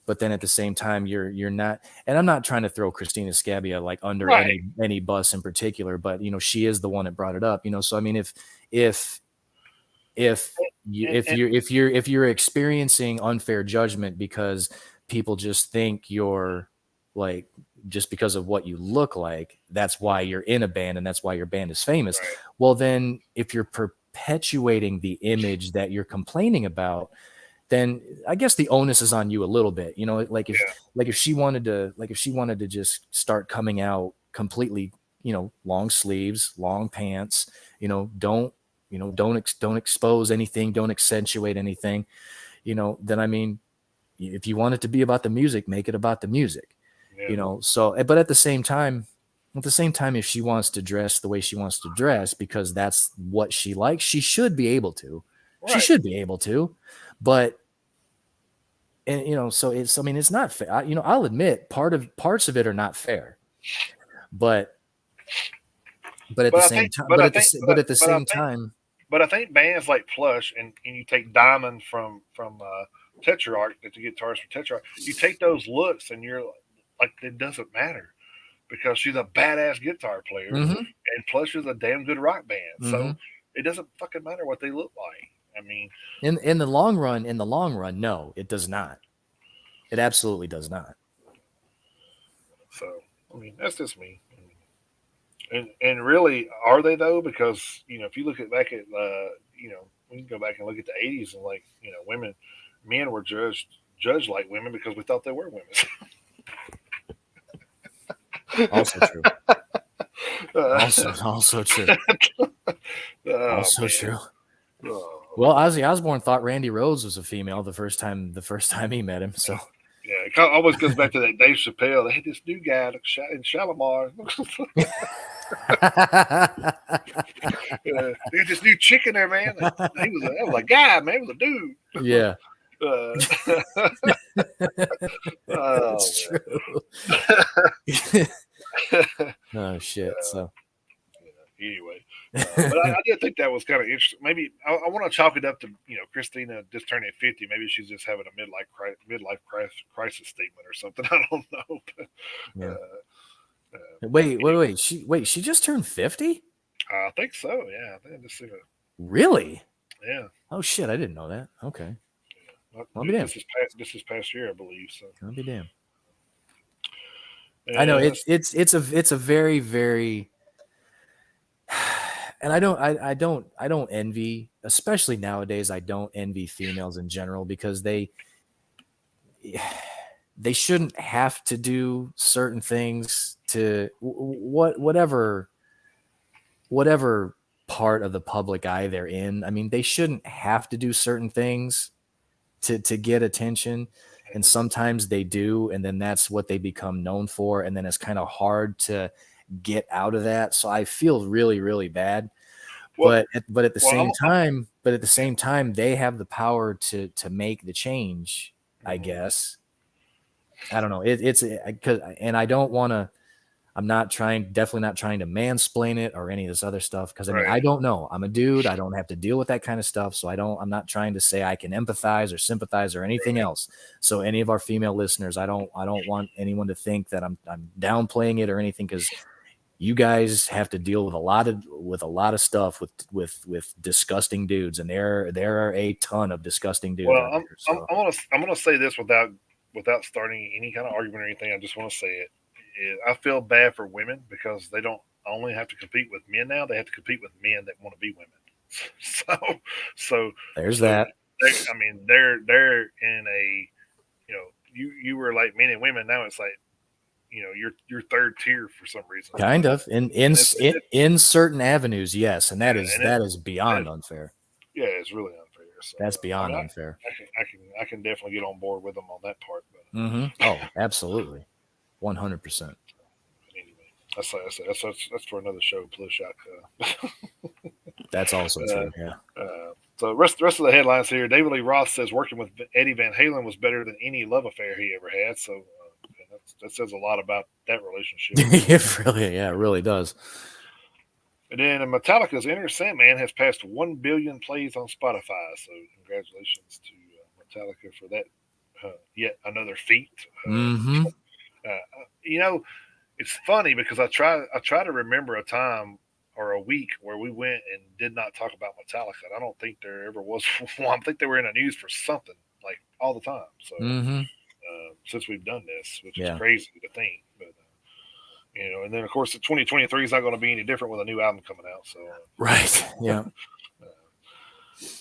S1: but then at the same time you're not. And I'm not trying to throw Christina Scabbia like under
S2: right.
S1: any bus in particular, but she is the one that brought it up. So I mean, if if you're experiencing unfair judgment because people just think you're like, just because of what you look like, that's why you're in a band and that's why your band is famous.
S2: Right.
S1: Well, then if you're perpetuating the image that you're complaining about, then I guess the onus is on you a little bit. Like if she wanted to just start coming out completely, long sleeves, long pants, don't don't expose anything, don't accentuate anything, then I mean, if you want it to be about the music, make it about the music.
S2: Yeah.
S1: So but at the same time, if she wants to dress the way she wants to dress because that's what she likes, she should be able to. She
S2: Right.
S1: should be able to. But so I mean, it's not fair. I'll admit parts of it are not fair, but at the
S2: But I
S1: same
S2: think,
S1: time,
S2: but I think,
S1: but at the
S2: but I
S1: same
S2: think,
S1: time,
S2: but I think bands like Plush and you take Diamond from Tetrarch, that's the guitarist for Tetrarch. You take those looks and you're like, it doesn't matter because she's a badass guitar player
S1: mm-hmm,
S2: and Plush is a damn good rock band.
S1: mm-hmm.
S2: So it doesn't fucking matter what they look like. I mean,
S1: In the long run, no, it does not. It absolutely does not.
S2: so I mean that's just me. And really, are they though? Because if you look at back at we can go back and look at the '80s and like women, men were judged like women because we thought they were women.
S1: Also true.
S2: uh,
S1: Also true.
S2: oh
S1: Also
S2: man.
S1: true.
S2: Oh.
S1: Well, Ozzy Osbourne thought Randy Rhoads was a female the first time he met him. So
S2: Yeah, it always goes back to that Dave Chappelle. They had this new guy in Shalimar. They had this new chick in there, man. That was a guy, man. It was a dude.
S1: yeah,
S2: Oh
S1: that's
S2: man.
S1: true. Oh shit. So
S2: Anyway, but I did think that was kind of interesting. Maybe I want to chalk it up to Christina just turning 50. Maybe she's just having a midlife crisis statement or something. I don't know. But,
S1: yeah.
S2: anyway,
S1: Wait. She just turned 50?
S2: I think so. Yeah, I think I just seen it.
S1: Really?
S2: Yeah.
S1: Oh shit! I didn't know that. Okay. I'll be damned.
S2: This is past year, I believe. So
S1: I'll be damned.
S2: and
S1: I know it's a very, very, and I don't envy, especially nowadays. I don't envy females in general because they shouldn't have to do certain things to whatever part of the public eye they're in. I mean, they shouldn't have to do certain things to get attention. And sometimes they do, and then that's what they become known for, and then it's kind of hard to get out of that. So I feel really, really bad.
S2: well,
S1: But at the
S2: well,
S1: same time, they have the power to make the change, I
S2: I'm,
S1: guess. I don't know. It's because, and I don't want to. I'm definitely not trying to mansplain it or any of this other stuff. Cause I mean,
S2: right.
S1: I don't know. I'm a dude. I don't have to deal with that kind of stuff. So I'm not trying to say I can empathize or sympathize or anything else. So any of our female listeners, I don't want anyone to think that I'm downplaying it or anything. Cause you guys have to deal with a lot of stuff with disgusting dudes. And there are a ton of disgusting dudes
S2: Well,
S1: out there. So
S2: I'm gonna say this without starting any kind of argument or anything. I just want to say it. I feel bad for women because they don't only have to compete with men now; they have to compete with men that want to be women. So
S1: there's
S2: so
S1: that.
S2: I mean, they're in a you were like men and women. Now it's like your third tier for some reason.
S1: Kind of in certain avenues, yes, and that
S2: and
S1: is beyond unfair.
S2: yeah, it's really unfair. So
S1: That's
S2: I
S1: beyond
S2: mean,
S1: unfair.
S2: I can definitely get on board with them on that part. But
S1: Oh, absolutely, 100%.
S2: anyway, that's for another show. Plus shot.
S1: That's also true. Yeah.
S2: So rest of the headlines here. David Lee Roth says working with Eddie Van Halen was better than any love affair he ever had. So that says a lot about that relationship.
S1: It really does.
S2: And then Metallica's Enter Sandman has passed 1 billion plays on Spotify. So congratulations to Metallica for that. Yet another feat.
S1: Mm-hmm.
S2: It's funny because I try to remember a time or a week where we went and did not talk about Metallica. And I don't think there ever was one. I think they were in the news for something like all the time. So since we've done this, which is crazy to think, but and then of course the 2023 is not going to be any different with a new album coming out. So
S1: right, yeah.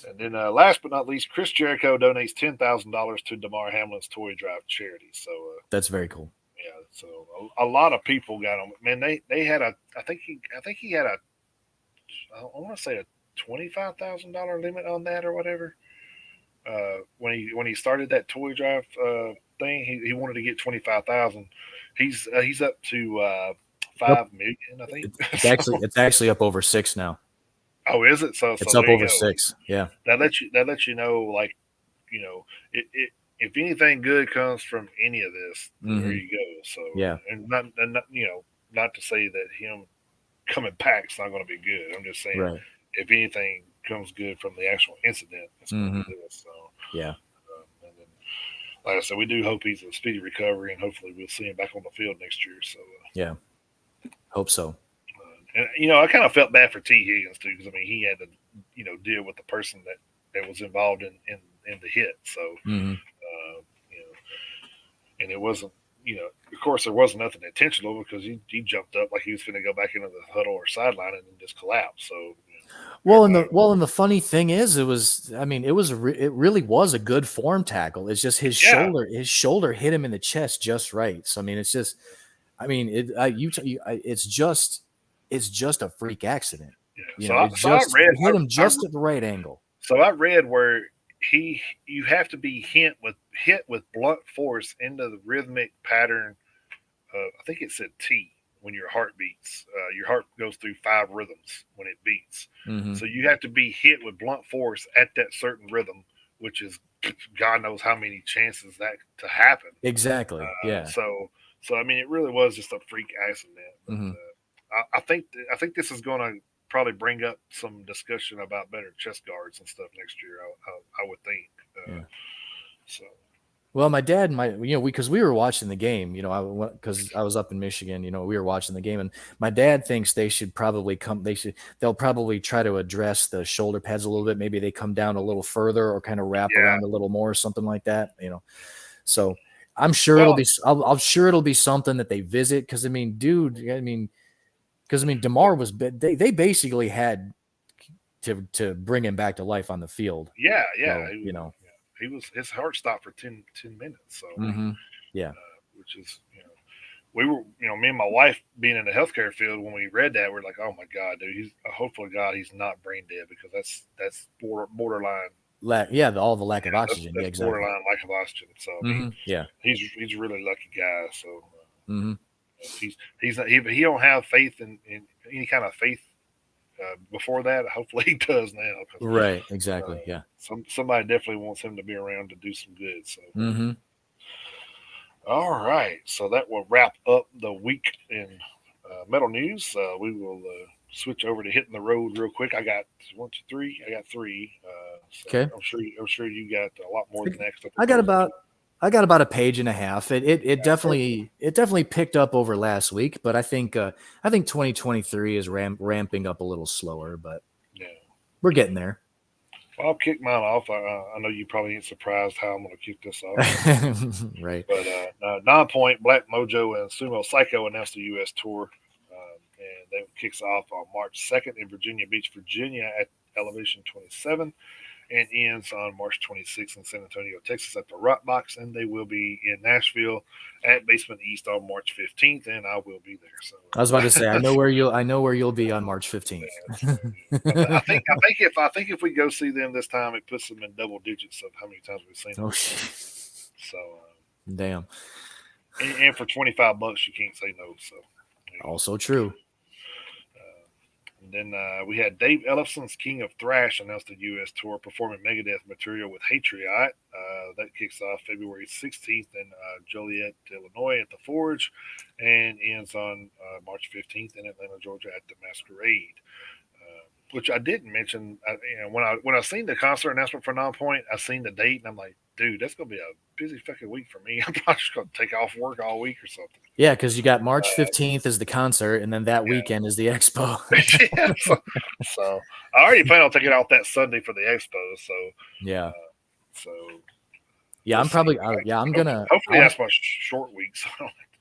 S2: And then last but not least, Chris Jericho donates $10,000 to Damar Hamlin's Toy Drive charity. So
S1: that's very cool.
S2: Yeah, so a lot of people got on. Man, they had I think he had I want to say a $25,000 limit on that or whatever. When he started that Toy Drive thing, he wanted to get 25,000. He's up to 5 million, I think.
S1: It's actually up over 6 now.
S2: Oh, is it? So
S1: it's up over 6. Yeah.
S2: That lets you know, like, if anything good comes from any of this, there you go. So
S1: yeah,
S2: and not to say that him coming back is not going to be good. I'm just saying, if anything comes good from the actual incident, it's going to be this. So
S1: yeah.
S2: And then, like I said, we do hope he's a speedy recovery, and hopefully we'll see him back on the field next year. So
S1: yeah, hope so.
S2: And I kind of felt bad for T. Higgins too, because I mean he had to deal with the person that was involved in the hit. So and it wasn't, of course there wasn't nothing intentional because he jumped up like he was going to go back into the huddle or sideline and then just collapsed. So
S1: and the funny thing is, it really was a good form tackle. It's just his shoulder hit him in the chest just right. So I mean, it's just, it's just a freak accident.
S2: I read
S1: hit him just at the right angle.
S2: So I read where you have to be hit with blunt force into the rhythmic pattern. I think it said T when your heart beats. Your heart goes through 5 rhythms when it beats. So you have to be hit with blunt force at that certain rhythm, which is God knows how many chances that to happen.
S1: Exactly. Yeah.
S2: So I mean, it really was just a freak accident. But, I think this is going to probably bring up some discussion about better chest guards and stuff next year. I would think. So.
S1: Well, my dad, because we were watching the game, because I was up in Michigan, we were watching the game, and my dad thinks they should probably they'll probably try to address the shoulder pads a little bit. Maybe they come down a little further or kind of wrap around a little more or something like that, So I'm sure I'm sure it'll be something that they visit. Cause Damar was, they basically had to bring him back to life on the field.
S2: Yeah.
S1: So,
S2: his heart stopped for 10 minutes. So which is we were me and my wife being in the healthcare field when we read that we're like, oh my God, dude, he's hopefully God he's not brain dead because that's borderline.
S1: All the lack of oxygen.
S2: That's
S1: exactly.
S2: Borderline lack of oxygen. So he's a really lucky guy. So he's not he don't have faith in any kind of faith. Before that, hopefully he does now.
S1: Right, exactly. Yeah.
S2: Somebody definitely wants him to be around to do some good. So, all right. So that will wrap up the week in metal news. We will switch over to hitting the road real quick. I got 1, 2, 3. I got 3.
S1: Okay.
S2: I'm sure you got a lot more than that.
S1: I got about a page and a half. It definitely picked up over last week, but I think 2023 is ramping up a little slower, but we're getting there.
S2: Well, I'll kick mine off. I know you probably ain't surprised how I'm going to kick this off.
S1: Right.
S2: But 9 Point, Black Mojo, and Sumo Psycho announced the U.S. tour, and that kicks off on March 2nd in Virginia Beach, Virginia at Elevation 27. and ends on March 26th in San Antonio, Texas at the Rock Box, and they will be in Nashville at Basement East on March 15th, and I will be there. So
S1: I was about to say, I know where you'll be on March 15th.
S2: I think if we go see them this time, it puts them in double digits of how many times we've seen them.
S1: Oh shit!
S2: So
S1: Damn.
S2: and for $25, you can't say no. So
S1: Also true.
S2: And then we had Dave Ellefson's King of Thrash announced a U.S. tour performing Megadeth material with Hatriot. That kicks off February 16th in Joliet, Illinois at the Forge and ends on March 15th in Atlanta, Georgia at the Masquerade. Which I didn't mention. When I seen the concert announcement for Nonpoint, I seen the date and I'm like, dude, that's gonna be a busy fucking week for me. I'm probably just gonna take off work all week or something.
S1: Yeah, because you got March 15th is the concert, and then that weekend is the expo.
S2: Yeah, so I already plan on taking off that Sunday for the expo. So
S1: Yeah.
S2: So
S1: Yeah, I'm probably. I'm gonna.
S2: Hopefully that's my short week. So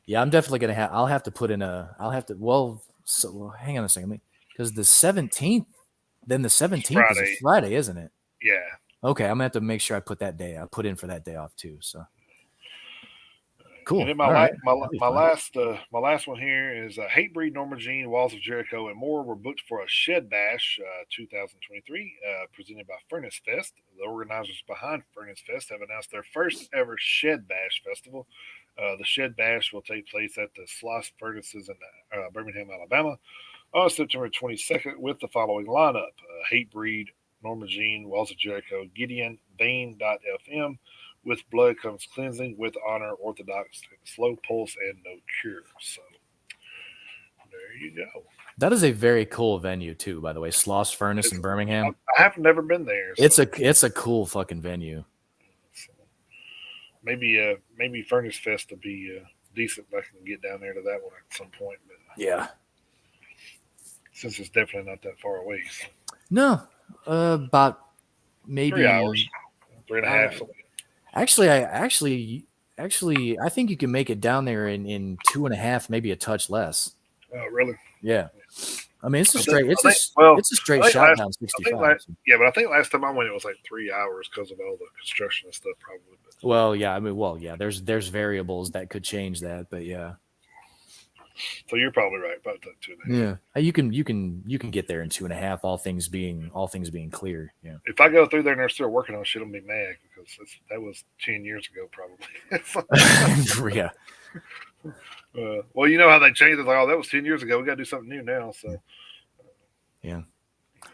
S1: Yeah, I'm definitely gonna have. I'll have to put in a. I'll have to. Well, hang on a second, because the 17th. Then the 17th is a Friday, isn't it?
S2: Yeah.
S1: Okay, I'm gonna have to make sure I put that day. I put in for that day off too. So cool.
S2: And then my last one here is Hatebreed, Norma Jean, Walls of Jericho, and more were booked for a Shed Bash 2023, presented by Furnace Fest. The organizers behind Furnace Fest have announced their first ever Shed Bash festival. The Shed Bash will take place at the Sloss Furnaces in Birmingham, Alabama, on September 22nd with the following lineup: Hatebreed, Norma Jean, Walls of Jericho, Gideon, Bane.fm, With Blood Comes Cleansing, With Honor, Orthodox, Slow Pulse, and No Cure. So there you go.
S1: That is a very cool venue too, by the way. Sloss Furnace in Birmingham.
S2: I have never been there.
S1: So. It's a cool fucking venue.
S2: So maybe Furnace Fest will be decent. I can get down there to that one at some point. But
S1: yeah.
S2: Since it's definitely not that far away. So.
S1: No, about maybe
S2: 3 hours, 3.5.
S1: Actually, I think you can make it down there in 2.5, maybe a touch less.
S2: Oh, really?
S1: Yeah. I mean, it's a straight shot down 65.
S2: But I think last time I went, it was like 3 hours because of all the construction and stuff, probably. But.
S1: Well, yeah. There's variables that could change that, but yeah.
S2: So you're probably right about that too.
S1: Yeah, you can get there in 2.5, all things being clear. Yeah.
S2: If I go through there and they're still working on shit, I'll be mad because that was 10 years ago, probably.
S1: Yeah.
S2: Well, you know how they changed it. Like, oh, that was 10 years ago. We got to do something new now. So.
S1: Yeah.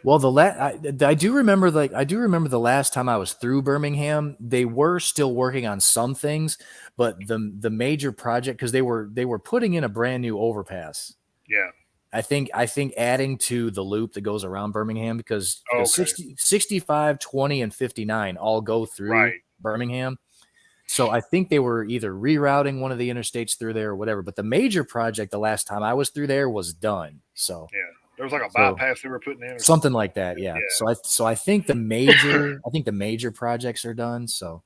S1: Well, I do remember the last time I was through Birmingham, they were still working on some things, but the major project, because they were putting in a brand new overpass.
S2: Yeah.
S1: I think adding to the loop that goes around Birmingham, because 65, 20, and 59 all go through Birmingham. So I think they were either rerouting one of the interstates through there or whatever. But the major project the last time I was through there was done. So
S2: yeah. There was like a bypass they were putting in,
S1: something like that. Yeah. So I think the major projects are done. So,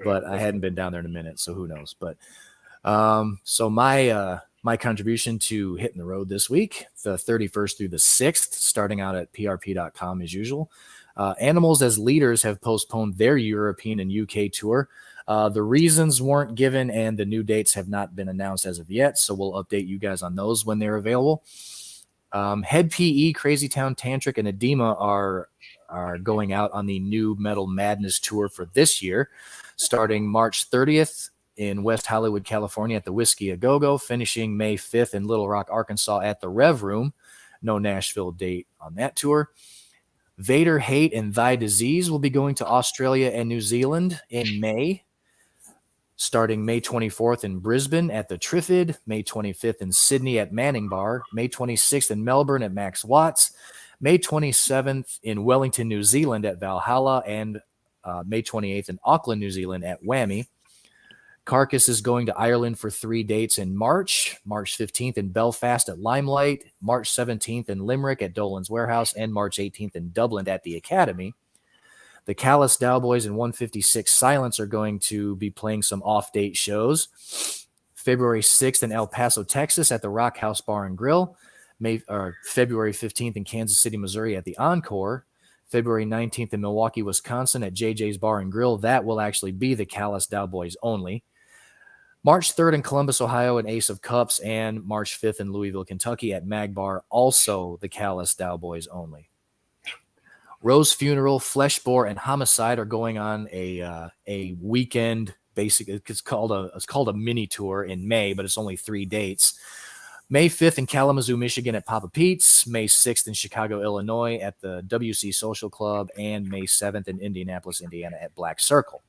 S1: but I hadn't been down there in a minute, so who knows? But so my contribution to Hitting the Road this week, the 31st through the 6th, starting out at prp.com as usual. Animals as Leaders have postponed their European and UK tour. The reasons weren't given, and the new dates have not been announced as of yet. So we'll update you guys on those when they're available. Head PE, Crazy Town, Tantric, and Edema are going out on the new Metal Madness tour for this year, starting March 30th in West Hollywood, California at the Whiskey A Go-Go, finishing May 5th in Little Rock, Arkansas at the Rev Room. No Nashville date on that tour. Vader, Hate, and Thy Disease will be going to Australia and New Zealand in May, starting May 24th in Brisbane at the Triffid, May 25th in Sydney at Manning Bar, May 26th in Melbourne at Max Watts, May 27th in Wellington, New Zealand at Valhalla, and May 28th in Auckland, New Zealand at Whammy. Carcass is going to Ireland for 3 dates in March 15th in Belfast at Limelight, March 17th in Limerick at Dolan's Warehouse, and March 18th in Dublin at the Academy. The Callous Dowboys and 156 Silence are going to be playing some off-date shows. February 6th in El Paso, Texas at the Rock House Bar and Grill. February 15th in Kansas City, Missouri at the Encore. February 19th in Milwaukee, Wisconsin at JJ's Bar and Grill. That will actually be the Callis Cowboys only. March 3rd in Columbus, Ohio at Ace of Cups, and March 5th in Louisville, Kentucky at Mag Bar, also the Callis Cowboys only. Rose Funeral, Flesh Bore, and Homicide are going on a weekend. Basically, it's called a mini tour in May, but it's only 3 dates. May 5th in Kalamazoo, Michigan at Papa Pete's, May 6th in Chicago, Illinois at the WC Social Club, and May 7th in Indianapolis, Indiana at Black Circle.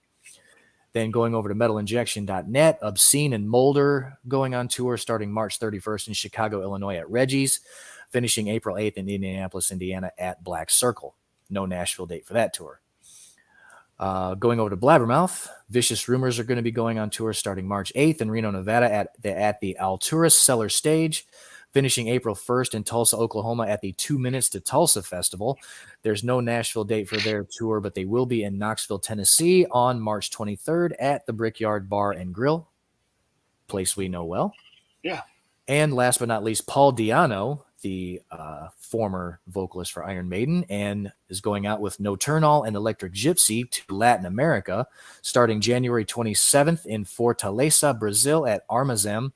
S1: Then going over to metalinjection.net, Obscene and Molder going on tour starting March 31st in Chicago, Illinois at Reggie's, finishing April 8th in Indianapolis, Indiana at Black Circle. No Nashville date for that tour. Going over to Blabbermouth, Vicious Rumors are going to be going on tour starting March 8th in Reno, Nevada at the Alturas Cellar Stage, finishing April 1st in Tulsa, Oklahoma at the 2 Minutes to Tulsa Festival. There's no Nashville date for their tour, but they will be in Knoxville, Tennessee on March 23rd at the Brickyard Bar and Grill, place we know well.
S2: Yeah.
S1: And last but not least, Paul Di'Anno, the former vocalist for Iron Maiden, and is going out with Nocturnal and Electric Gypsy to Latin America, starting January 27th in Fortaleza, Brazil at Armazém,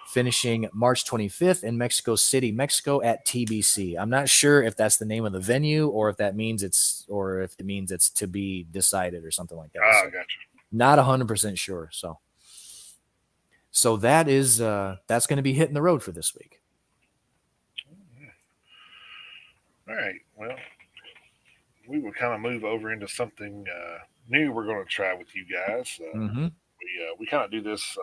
S1: finishing March 25th in Mexico City, Mexico at TBC. I'm not sure if that's the name of the venue or if it means it's to be decided or something like that.
S2: So, gotcha.
S1: Not 100% sure. So that is that's going to be hitting the road for this week.
S2: All right. Well, we will kind of move over into something new we're going to try with you guys. We kind of do this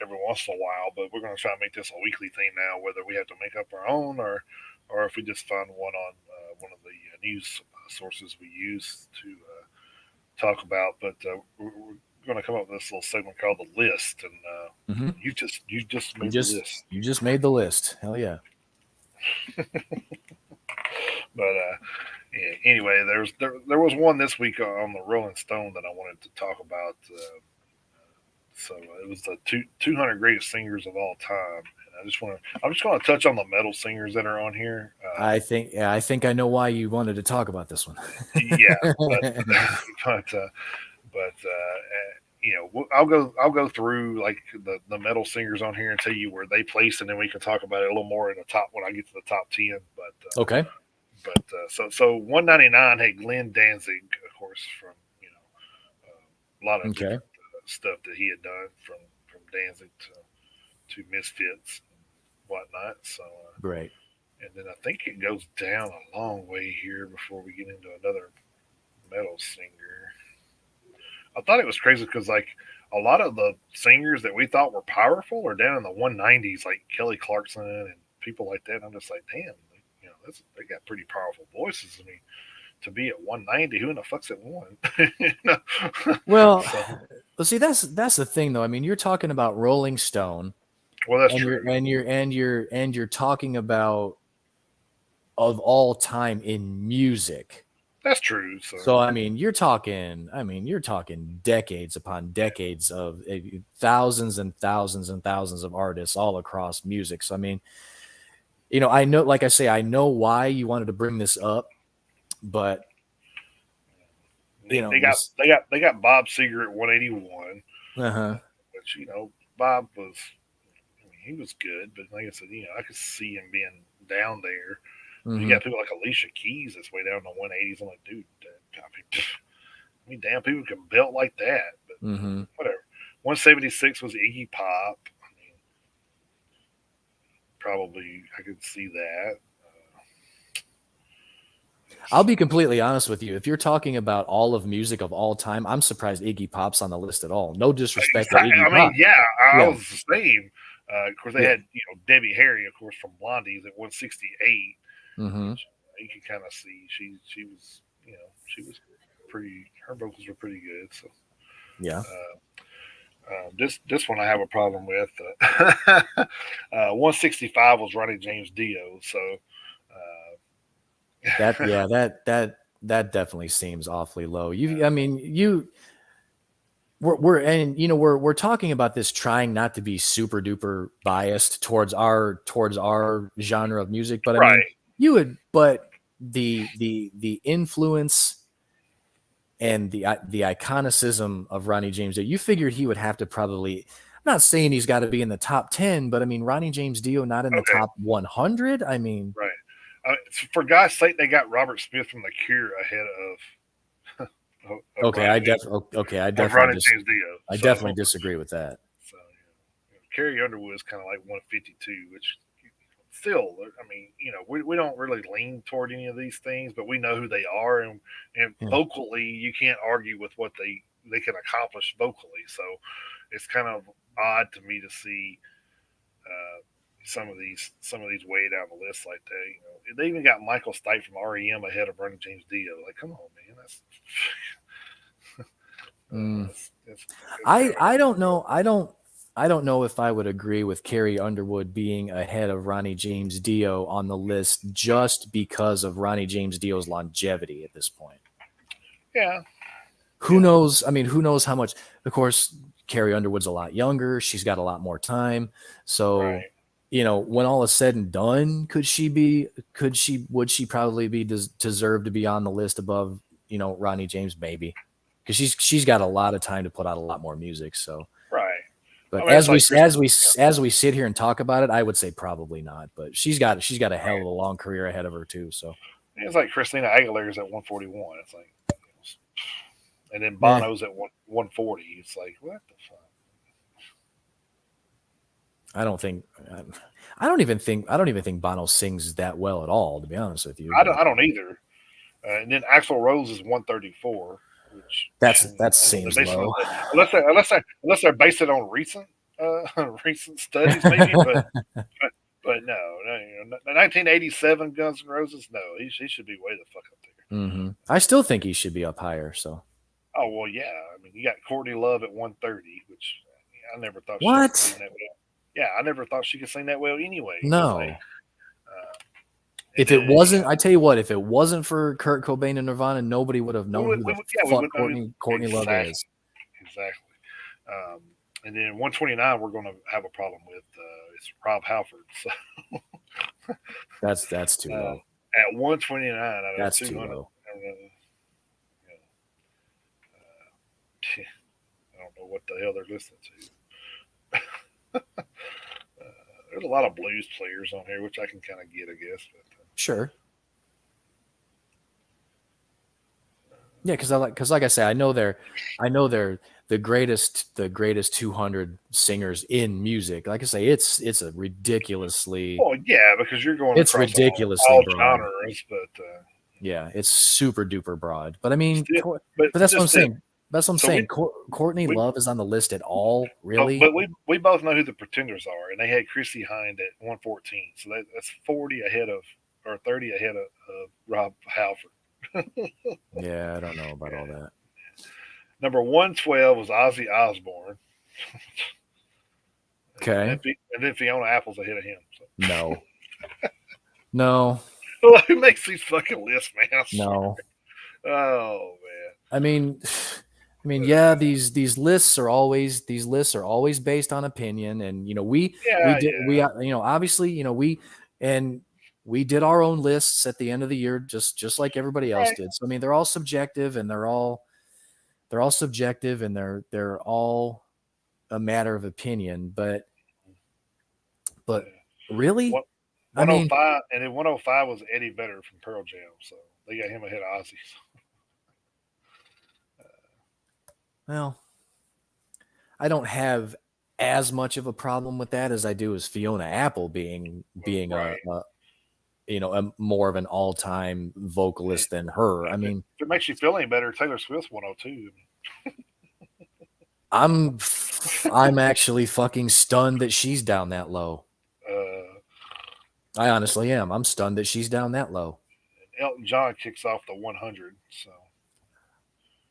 S2: every once in a while, but we're going to try to make this a weekly thing now, whether we have to make up our own or if we just find one on one of the news sources we use to talk about. But we're going to come up with this little segment called The List, and you just made the list.
S1: You just made the list. Hell yeah.
S2: But anyway, there was one this week on the Rolling Stone that I wanted to talk about. So it was the 200 greatest singers of all time, and I'm just going to touch on the metal singers that are on here.
S1: I think I know why you wanted to talk about this one.
S2: Yeah, but I'll go through like the metal singers on here and tell you where they place, and then we can talk about it a little more in the top when I get to the top 10. But
S1: okay.
S2: But so 199 had Glenn Danzig, of course, from a lot of different stuff that he had done from Danzig to Misfits and whatnot. So
S1: great.
S2: And then I think it goes down a long way here before we get into another metal singer. I thought it was crazy because like a lot of the singers that we thought were powerful are down in the 190s, like Kelly Clarkson and people like that. I'm just like, damn, they got pretty powerful voices. I mean, to be at 190, who in the fuck's at one?
S1: Well, see, that's the thing, though. I mean, you're talking about Rolling Stone.
S2: Well, that's true.
S1: You're talking about of all time in music.
S2: That's true.
S1: So I mean, you're talking decades upon decades of thousands and thousands and thousands of artists all across music. So I mean, I know, like I say, I know why you wanted to bring this up, but
S2: they got Bob Seger at 181. Which Bob was, he was good, but like I said, I could see him being down there. You got people like Alicia Keys that's way down in the 180s. I'm like, dude, I mean, damn, people can belt like that, but whatever. 176 was Iggy Pop. Probably I could see that.
S1: I'll be completely honest with you. If you're talking about all of music of all time, I'm surprised Iggy Pop's on the list at all. No disrespect to Iggy Pop.
S2: I mean, I was the same. Of course, they had Debbie Harry, of course, from Blondie's at 168. You can kind of see she was pretty. Her vocals were pretty good. So
S1: yeah.
S2: This one I have a problem with. 165 was Ronnie James Dio. So
S1: that definitely seems awfully low. We're talking about this, trying not to be super duper biased towards our genre of music, but I mean, the influence and the iconicism of Ronnie James Dio, you figured he would have to probably. I'm not saying he's got to be in the top 10, but I mean Ronnie James Dio not in the
S2: Okay,
S1: top 100. I mean,
S2: right. For God's sake, they got Robert Smith from The Cure ahead of
S1: okay, I definitely
S2: Ronnie James Dio.
S1: I definitely disagree with that.
S2: So Carrie Underwood is kind of like 152, which still, I mean, we don't really lean toward any of these things, but we know who they are, and
S1: Yeah.
S2: vocally, you can't argue with what they can accomplish vocally. So it's kind of odd to me to see some of these way down the list like that. They even got Michael Stipe from REM ahead of Ronnie James Dio. Like, come on, man, that's. That's
S1: I don't know. I don't know if I would agree with Carrie Underwood being ahead of Ronnie James Dio on the list just because of Ronnie James Dio's longevity at this point.
S2: Yeah.
S1: Who knows? I mean, who knows how much? Of course, Carrie Underwood's a lot younger. She's got a lot more time. So,
S2: Right.
S1: When all is said and done, would she probably be deserved to be on the list above, Ronnie James? Maybe. Because she's got a lot of time to put out a lot more music. So,
S2: Right.
S1: but
S2: I mean, it's like
S1: as we sit here and talk about it, I would say probably not. But she's got a hell of a long career ahead of her too. So
S2: it's like Christina Aguilera's at 141. It's like, and then
S1: Eh.
S2: Bono's at 140. It's like, what the fuck?
S1: I don't even think Bono sings that well at all, to be honest with you.
S2: I don't either. And then Axl Rose is 134, which
S1: That seems low.
S2: unless they're based it on recent studies, maybe. But no, 1987 Guns N' Roses. No, he should be way the fuck up there.
S1: Mm-hmm. I still think he should be up higher. So.
S2: Oh well, yeah. I mean, you got Courtney Love at 130, which I never thought she
S1: What?
S2: could sing that well. Yeah, I never thought she could sing that well anyway.
S1: No.
S2: Like,
S1: if it wasn't, I tell you what, if it wasn't for Kurt Cobain and Nirvana, nobody would have known who the fuck Courtney Love is.
S2: Exactly. And then 129, we're going to have a problem with. It's Rob Halford. So
S1: that's too low.
S2: At 129 out of
S1: that's
S2: 200.
S1: Too low.
S2: I don't know what the hell they're listening to. There's a lot of blues players on here, which I can kind of get, I guess. But,
S1: sure. Yeah, because like I say, I know they're the greatest 200 singers in music. Like I say, it's a ridiculously.
S2: Well, yeah, because you're going.
S1: It's ridiculously
S2: all
S1: broad.
S2: genres, but
S1: yeah, it's super duper broad. But I mean,
S2: still,
S1: but that's what I'm saying. That's what I'm saying. Courtney
S2: we,
S1: Love is on the list at all, really?
S2: But we both know who the Pretenders are, and they had Chrissy Hind at 114, so that's 40 ahead of, or 30 ahead of Rob Halford.
S1: Yeah, I don't know about all that.
S2: Number 112 was Ozzy Osbourne.
S1: Okay.
S2: And then Fiona Apple's ahead of him. So.
S1: No. No.
S2: Well, who makes these fucking lists, man?
S1: No.
S2: Oh man.
S1: I mean, yeah, these lists are always based on opinion, and we obviously we did our own lists at the end of the year, just like everybody else did. So I mean, they're all subjective, and they're all subjective, and they're all a matter of opinion. But really,
S2: 105, and then 105 was Eddie Vedder from Pearl Jam, so they got him ahead of Ozzy.
S1: Well, I don't have as much of a problem with that as I do as Fiona Apple being right. a more of an all-time vocalist than her. I mean,
S2: if it makes you feel any better, Taylor Swift's 102.
S1: I'm actually fucking stunned that she's down that low. I honestly am. I'm stunned that she's down that low.
S2: Elton John kicks off the 100. So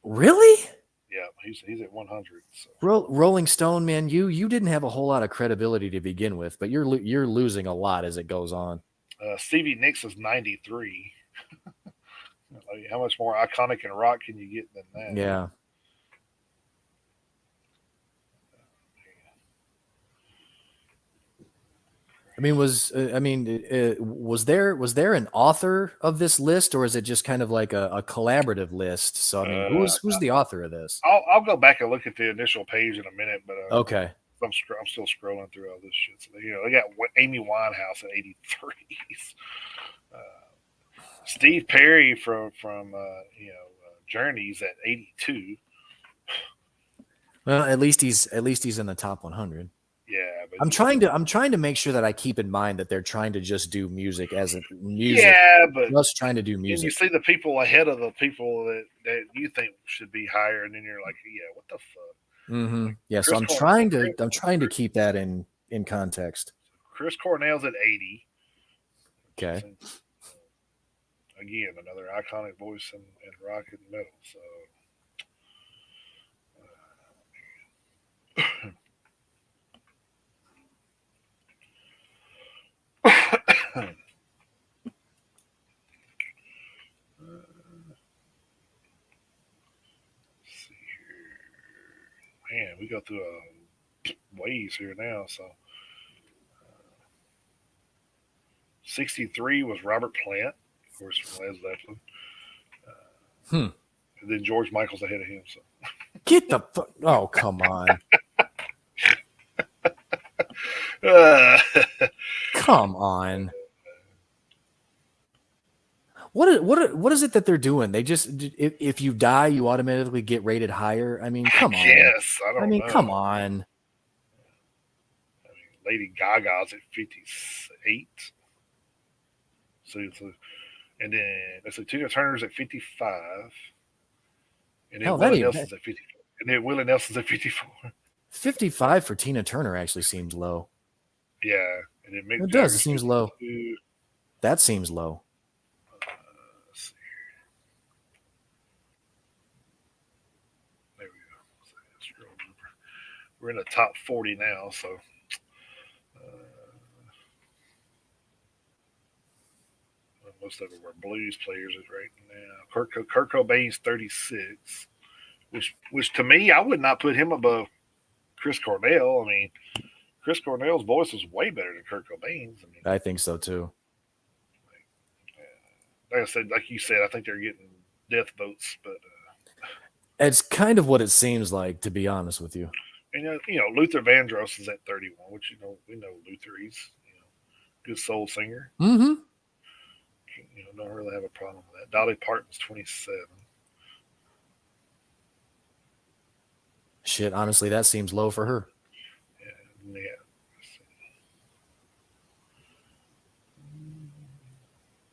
S1: really?
S2: Yeah, he's at 100. So.
S1: Rolling Stone, man, you didn't have a whole lot of credibility to begin with, but you're losing a lot as it goes on.
S2: Stevie Nicks is 93. How much more iconic in rock can you get than that?
S1: Yeah. I mean, was there an author of this list, or is it just kind of like a collaborative list? So, I mean,
S2: Uh,
S1: who's the author of this?
S2: I'll go back and look at the initial page in a minute, but
S1: Okay.
S2: I'm still scrolling through all this shit. So they got Amy Winehouse at 83. Steve Perry from Journeys at 82.
S1: Well, at least he's in the top 100.
S2: Yeah, but
S1: I'm trying to make sure that I keep in mind that they're trying to just do music as a music,
S2: yeah, but
S1: just trying to do
S2: and you
S1: music.
S2: see the people ahead of the people that you think should be higher, and then you're like, yeah, what the fuck? Like
S1: Yeah, so
S2: Chris
S1: I'm
S2: Cornell,
S1: trying to I'm trying to keep that in context.
S2: Chris Cornell's at 80, which
S1: Okay.
S2: is again another iconic voice in rock and metal. So let's see here, man, we go through a waves here now. So 63 was Robert Plant, of course, from Led Zeppelin.
S1: Hmm.
S2: And then George Michael's ahead of him. So
S1: Get the fuck. Oh, come on.
S2: uh,
S1: Come on. What is it that they're doing? They just if you die, you automatically get rated higher. I mean, come on.
S2: yes, I
S1: I
S2: don't
S1: mean,
S2: know.
S1: come on.
S2: I mean, Lady Gaga's at 58. And then let's see, Tina Turner's at 55, and then
S1: Hell, that
S2: Willie
S1: ain't
S2: Nelson's at 54, and then Willie Nelson's at 54.
S1: 55 for Tina Turner actually seems low.
S2: Yeah, and then Mick
S1: It does. It
S2: Jagger's
S1: seems low.
S2: 52.
S1: That seems low.
S2: Let's see. There we go. We're in the top 40 now, so most of them were blues players right now. Kurt Cobain's 36, which to me, I would not put him above Chris Cornell. I mean, Chris Cornell's voice is way better than Kurt Cobain's. I mean,
S1: I think so too.
S2: like I said, like you said, I think they're getting death votes, but
S1: It's kind of what it seems like, to be honest with you.
S2: and Luther Vandross is at 31, which we know Luther. He's good soul singer.
S1: Mm-hmm.
S2: Don't really have a problem with that. Dolly Parton's 27.
S1: Shit, honestly, that seems low for her.
S2: Yeah.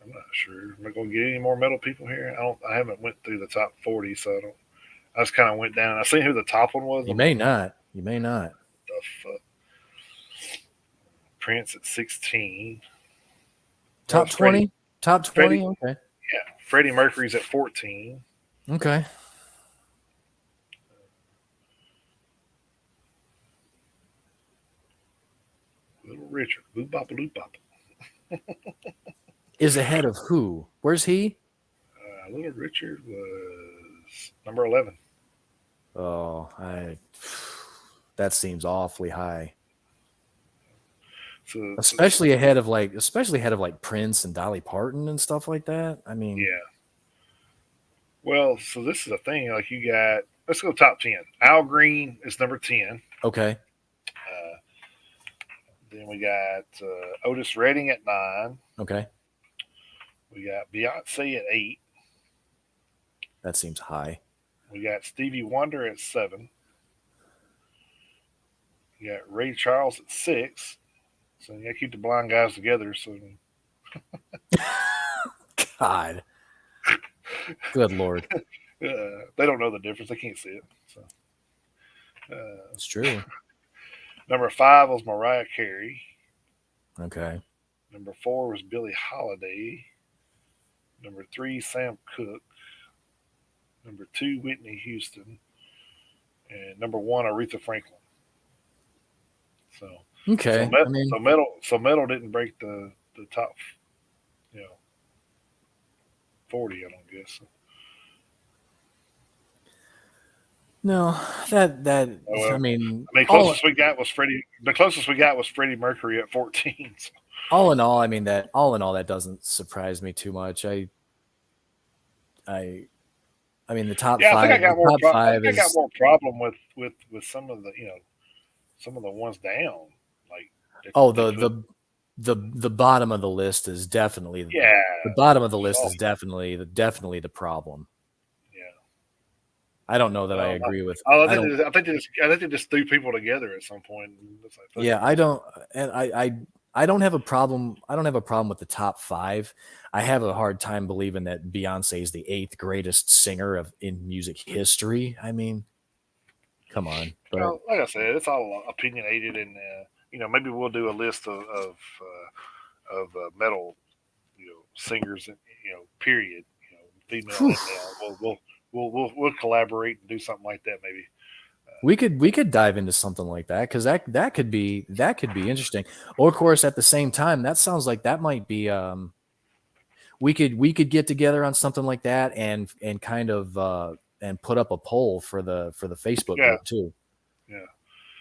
S2: I'm not sure. Am I going to get any more metal people here? I haven't went through the top 40, so I don't. I just kind of went down. I seen who the top one was.
S1: You may not. You may not.
S2: The fuck? Prince at 16.
S1: Top 20? Top 20?
S2: Freddie,
S1: Okay.
S2: yeah. Freddie Mercury's at 14.
S1: Okay.
S2: Little Richard. Boop bop loop bop.
S1: Is ahead of who? Where's he?
S2: Little Richard was number 11.
S1: Oh, that seems awfully high. Especially ahead of like Prince and Dolly Parton and stuff like that. I mean,
S2: yeah. Well, so this is a thing. Like you got, let's go top 10. Al Green is number 10.
S1: Okay.
S2: Then we got Otis Redding at 9.
S1: Okay.
S2: We got Beyonce at 8.
S1: That seems high.
S2: We got Stevie Wonder at 7. You got Ray Charles at 6. So you got to keep the blind guys together. So
S1: God. Good Lord.
S2: they don't know the difference. They can't see it. So
S1: It's true.
S2: Number 5 was Mariah Carey.
S1: Okay.
S2: Number 4 was Billie Holiday. Number 3, Sam Cooke. Number 2, Whitney Houston. And number 1, Aretha Franklin. So
S1: okay.
S2: So metal didn't break the top 40, I don't guess.
S1: No, that
S2: Oh,
S1: I
S2: well,
S1: mean,
S2: I mean, closest we got was Freddie. The closest we got was Freddie Mercury at 14. So,
S1: all in all, I mean that all in all that doesn't surprise me too much. I I mean
S2: yeah,
S1: the top
S2: I
S1: five
S2: think I got
S1: is
S2: more problem with some of the some of the ones down. Like
S1: oh
S2: they put
S1: the bottom of the list is definitely
S2: yeah,
S1: the bottom of the list
S2: so
S1: is definitely the problem.
S2: yeah.
S1: I don't know that I
S2: Well,
S1: agree with
S2: I
S1: I don't
S2: I think they just threw people together at some point. And it's like fuck
S1: yeah,
S2: it,
S1: I don't and I don't have a problem with the top 5. I have a hard time believing that Beyonce is the 8th greatest singer of in music history. I mean, come on. But
S2: well, like I said, it's all opinionated, and maybe we'll do a list of metal singers, period, female
S1: whew,
S2: and male. We'll collaborate and do something like that maybe.
S1: we could dive into something like that cuz that could be interesting. Or of course at the same time that sounds like that might be we could get together on something like that and kind of and put up a poll for the Facebook
S2: Yeah,
S1: group too.
S2: yeah,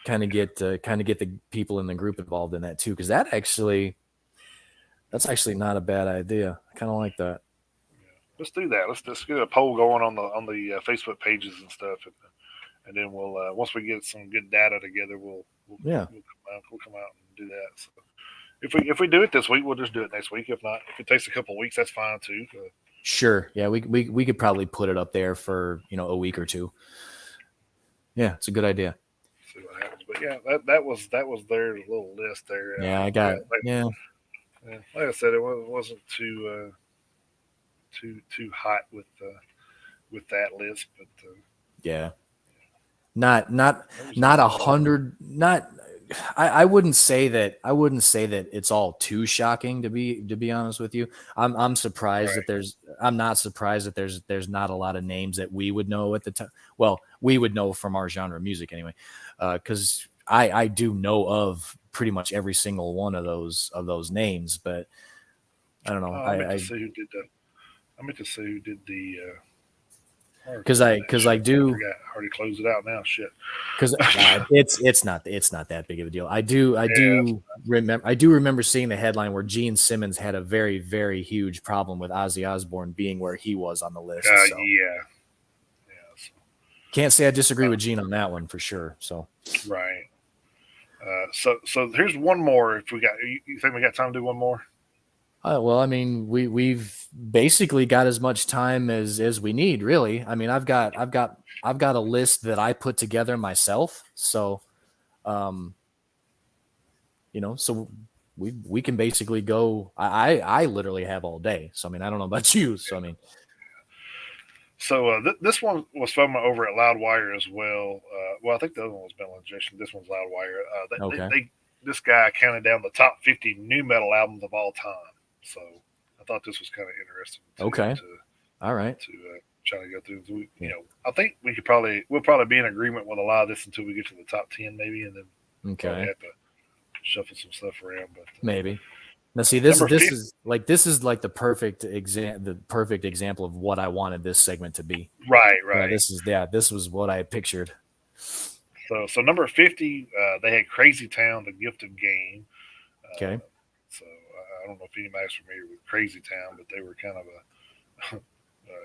S1: Kind of get the people in the group involved in that too because that's actually not a bad idea. I kind of like that.
S2: yeah. Let's do that. Let's get a poll going on the Facebook pages and stuff, and then we'll once we get some good data together,
S1: Yeah,
S2: we'll come out and do that. So if we do it this week, we'll just do it next week. If not, if it takes a couple of weeks, that's fine too.
S1: sure. Yeah, we could probably put it up there for a week or two. Yeah, it's a good idea.
S2: See what happens. But yeah, that was their little list there.
S1: Yeah, I got yeah.
S2: Like I said, wasn't too hot with that list, but
S1: Yeah, not
S2: there was
S1: not a
S2: some other.
S1: hundred. Not I wouldn't say that. I wouldn't say that it's all too shocking to be honest with you. I'm surprised that
S2: Right.
S1: there's. I'm not surprised that there's not a lot of names that we would know at the time. Well, we would know from our genre of music anyway, because I do know of pretty much every single one of those names, but I don't know.
S2: Oh,
S1: I
S2: I meant to see who did the
S1: because
S2: article on that
S1: I
S2: shit. I
S1: do
S2: forgot. I already closed it out now. Shit.
S1: because it's not that big of a deal.
S2: Yeah.
S1: I do remember seeing the headline where Gene Simmons had a very huge problem with Ozzy Osbourne being where he was on the list. So
S2: Yeah. Yeah. So,
S1: can't say I disagree with Gene on that one for sure. So
S2: right. So here's one more. If we got, you think we got time to do one more?
S1: well, I mean we've basically got as much time as we need, really. I mean I've got a list that I put together myself. So um so we can basically go. I literally have all day. So I mean, I don't know about you. So I mean,
S2: So this one was from over at Loudwire as well. Well, I think the other one was Metal Injection. This one's Loudwire.
S1: okay,
S2: This guy counted down the top 50 new metal albums of all time. So I thought this was kind of interesting
S1: okay, all right,
S2: to try to go through.
S1: yeah,
S2: I think we'll probably be in agreement with a lot of this until we get to the top 10 maybe, and then probably
S1: okay,
S2: have to shuffle some stuff around. But
S1: maybe. Now, see,
S2: number 50,
S1: this is like the perfect example of what I wanted this segment to be.
S2: right.
S1: This was what I pictured.
S2: So number 50, they had Crazy Town, The Gift of Game.
S1: Okay,
S2: So I don't know if anybody's familiar with Crazy Town, but they were kind of a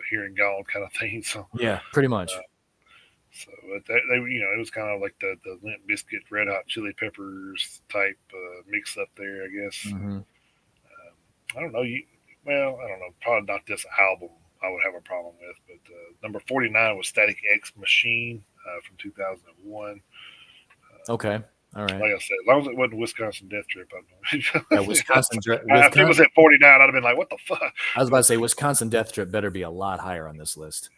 S2: hearing gone kind of thing.
S1: yeah, pretty
S2: Uh,
S1: much.
S2: but they it was kind of like the Limp Biscuit, Red Hot Chili Peppers type mix up there, I guess.
S1: Hmm.
S2: I don't know. Well, I don't know. Probably not this album. I would have a problem with, but number 49 was Static X Machine from 2001.
S1: Okay, all right.
S2: Like I said, as long as it wasn't Wisconsin Death Trip,
S1: Yeah,
S2: if it was at 49, I'd have been like, "What the fuck?"
S1: I was about
S2: But
S1: to say Wisconsin Death Trip better be a lot higher on this list.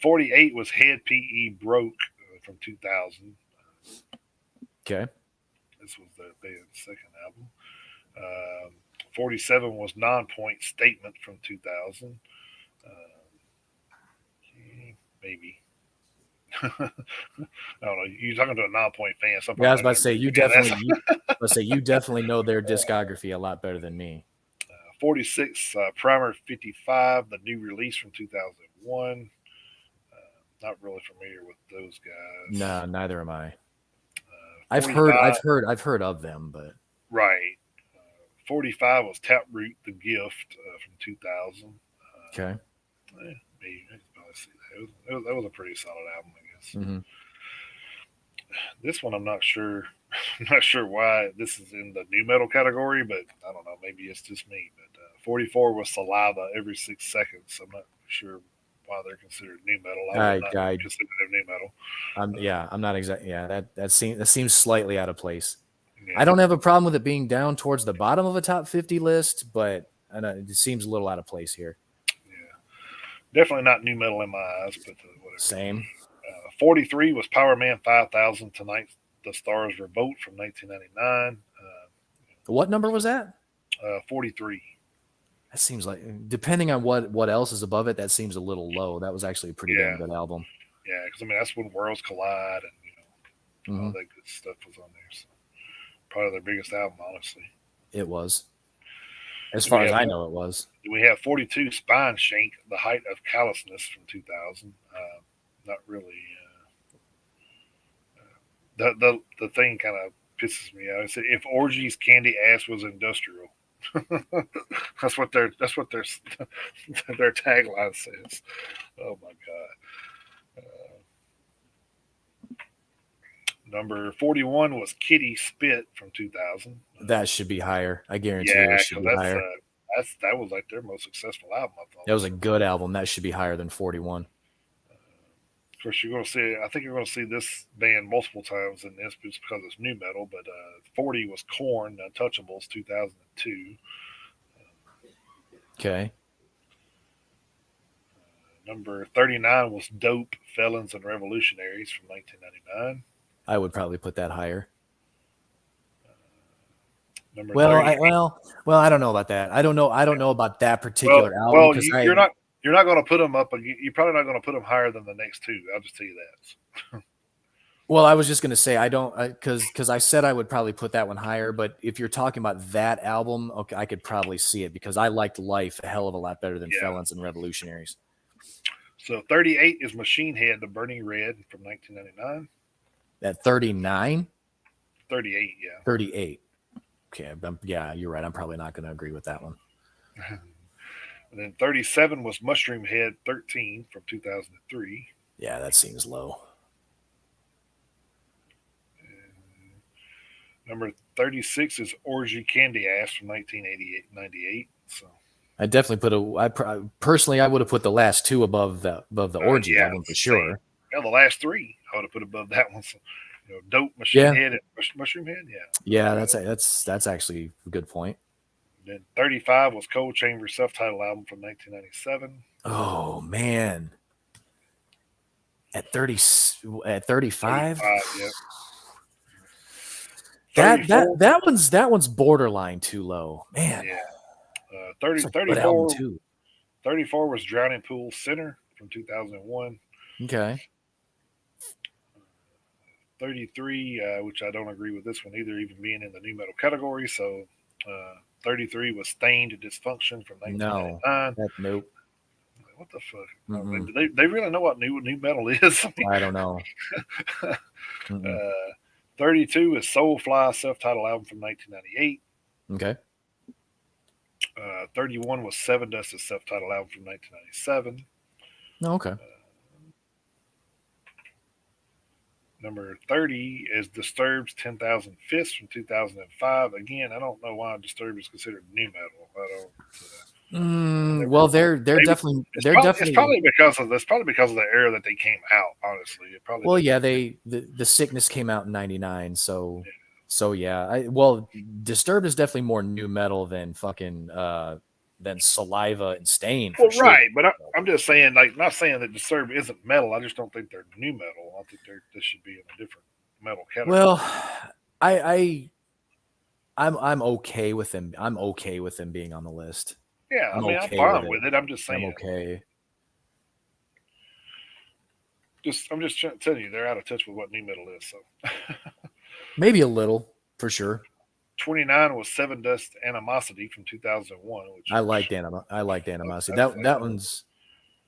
S2: 48 was Head PE Broke from 2000.
S1: Okay,
S2: This was their second album. 47 was Non-Point Statement from 2000. Uh, maybe. I don't know. You're talking to a Non-Point fan. Some
S1: yeah, I
S2: probably
S1: was
S2: not
S1: about to
S2: going to
S1: say
S2: agree with me. And that's
S1: you definitely know their discography a lot better than me.
S2: 46, Primer 55, the new release from 2001. not really familiar with those guys.
S1: No, neither am I.
S2: 45,
S1: I've heard of them, but
S2: right. 45 was Taproot The Gift from 2000.
S1: okay.
S2: Maybe I can probably see that. That was a pretty solid album, I guess.
S1: Mm-hmm.
S2: This one, I'm not sure. I'm not sure why this is in the new metal category, but I don't know. Maybe it's just me. But 44 was Saliva Every 6 Seconds. I'm not sure why they're considered new metal. I would not consider them new metal.
S1: I'm not exactly. Yeah, that seems slightly out of place.
S2: Yeah.
S1: I don't have a problem with it being down towards the bottom of a top 50 list, but I know it seems a little out of place here.
S2: Yeah, definitely not new metal in my eyes, but whatever.
S1: Same.
S2: 43 was Power Man 5000. Tonight the Stars Revolt from 1999.
S1: What number was that?
S2: 43.
S1: That seems like, depending on what else is above it, that seems a little low. That was actually a pretty damn good album.
S2: Yeah, because I mean that's when Worlds Collide and all that good stuff was on there. So probably their biggest album, honestly.
S1: It was. As far as I know, it was.
S2: We have 42 Spine Shank, The Height of Callousness from 2000. Not really. The thing kind of pisses me out. I said if Orgy's candy ass was industrial. that's what their their tagline says. Oh my god. Number 41 was Kitty Spit from 2000.
S1: That should be higher. I guarantee you it should be higher.
S2: That was like their most successful album, I thought.
S1: That was a good album. That should be higher than 41.
S2: Of course, I think you're going to see this band multiple times in this because it's new metal, but 40 was Korn, Untouchables, 2002.
S1: Okay.
S2: Number 39 was Dope, Felons and Revolutionaries from 1999.
S1: I would probably put that higher.
S2: Number
S1: I don't know about that. I don't know about that particular album.
S2: Well, you're not going to put them up. You're probably not going to put them higher than the next two. I'll just tell you that.
S1: Well, I was just going to say I don't because I said I would probably put that one higher. But if you're talking about that album, okay, I could probably see it because I liked Life a hell of a lot better than Felons and Revolutionaries.
S2: So 38 is Machine Head, The Burning Red from 1999.
S1: At 39?
S2: 38, yeah.
S1: 38. Okay, yeah, you're right. I'm probably not going to agree with that one.
S2: And then 37 was Mushroom Head 13 from 2003.
S1: Yeah, that seems low.
S2: Number 36 is Orgy Candy Ass from 1998. So
S1: I definitely personally I would have put the last two above the Orgy album for sure.
S2: Yeah, the last three I would have put above that one. So, Dope, Machine Head, and Mushroom Head. Yeah.
S1: Yeah, that's actually a good point.
S2: Then 35 was Cold Chamber self-titled album from 1997.
S1: Oh man. At 35?
S2: Yeah.
S1: That one's borderline too low. Man.
S2: Yeah. 34 was Drowning Pool Center from 2001.
S1: Okay.
S2: 33, which I don't agree with this one either, even being in the new metal category. So 33 was Stained Dysfunction from 1999.
S1: Nope.
S2: What the fuck? Mm-hmm. They really know what new metal is?
S1: I don't know.
S2: 32 is Soulfly, self-titled album from 1998.
S1: Okay.
S2: 31 was Seven Dust's self-titled album from 1997.
S1: Okay.
S2: Number 30 is Disturbed's 10,000 Fists from 2005. Again, I don't know why Disturbed is considered new metal. I don't.
S1: Well, they're definitely.
S2: It's probably because of the era that they came out. Honestly,
S1: the Sickness came out in '99, so Disturbed is definitely more new metal than fucking than Saliva and Stain.
S2: Well, sure. Right, but I'm just saying, not saying that Disturbed isn't metal. I just don't think they're new metal. I think this should be in a different metal category.
S1: Well, I'm okay with them. I'm okay with them being on the list.
S2: Yeah, I'm fine with it. I'm just saying.
S1: I'm okay.
S2: I'm just telling you, they're out of touch with what new metal is. So
S1: maybe a little, for sure.
S2: 29 was Seven Dust Animosity from 2001.
S1: I liked Animosity. That one's.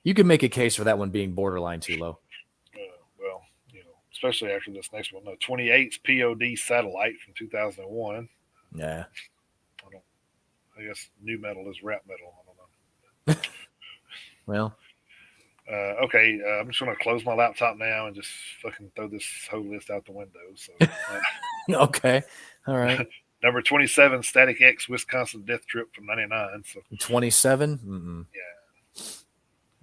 S1: You could make a case for that one being borderline too low.
S2: especially after this next one. 28's POD Satellite from 2001.
S1: Yeah.
S2: I guess new metal is rap metal. I don't know.
S1: Well,
S2: Okay, I'm just going to close my laptop now and just fucking throw this whole list out the window. So,
S1: okay. All right.
S2: number 27, Static X Wisconsin Death Trip from '99. So,
S1: 27?
S2: yeah.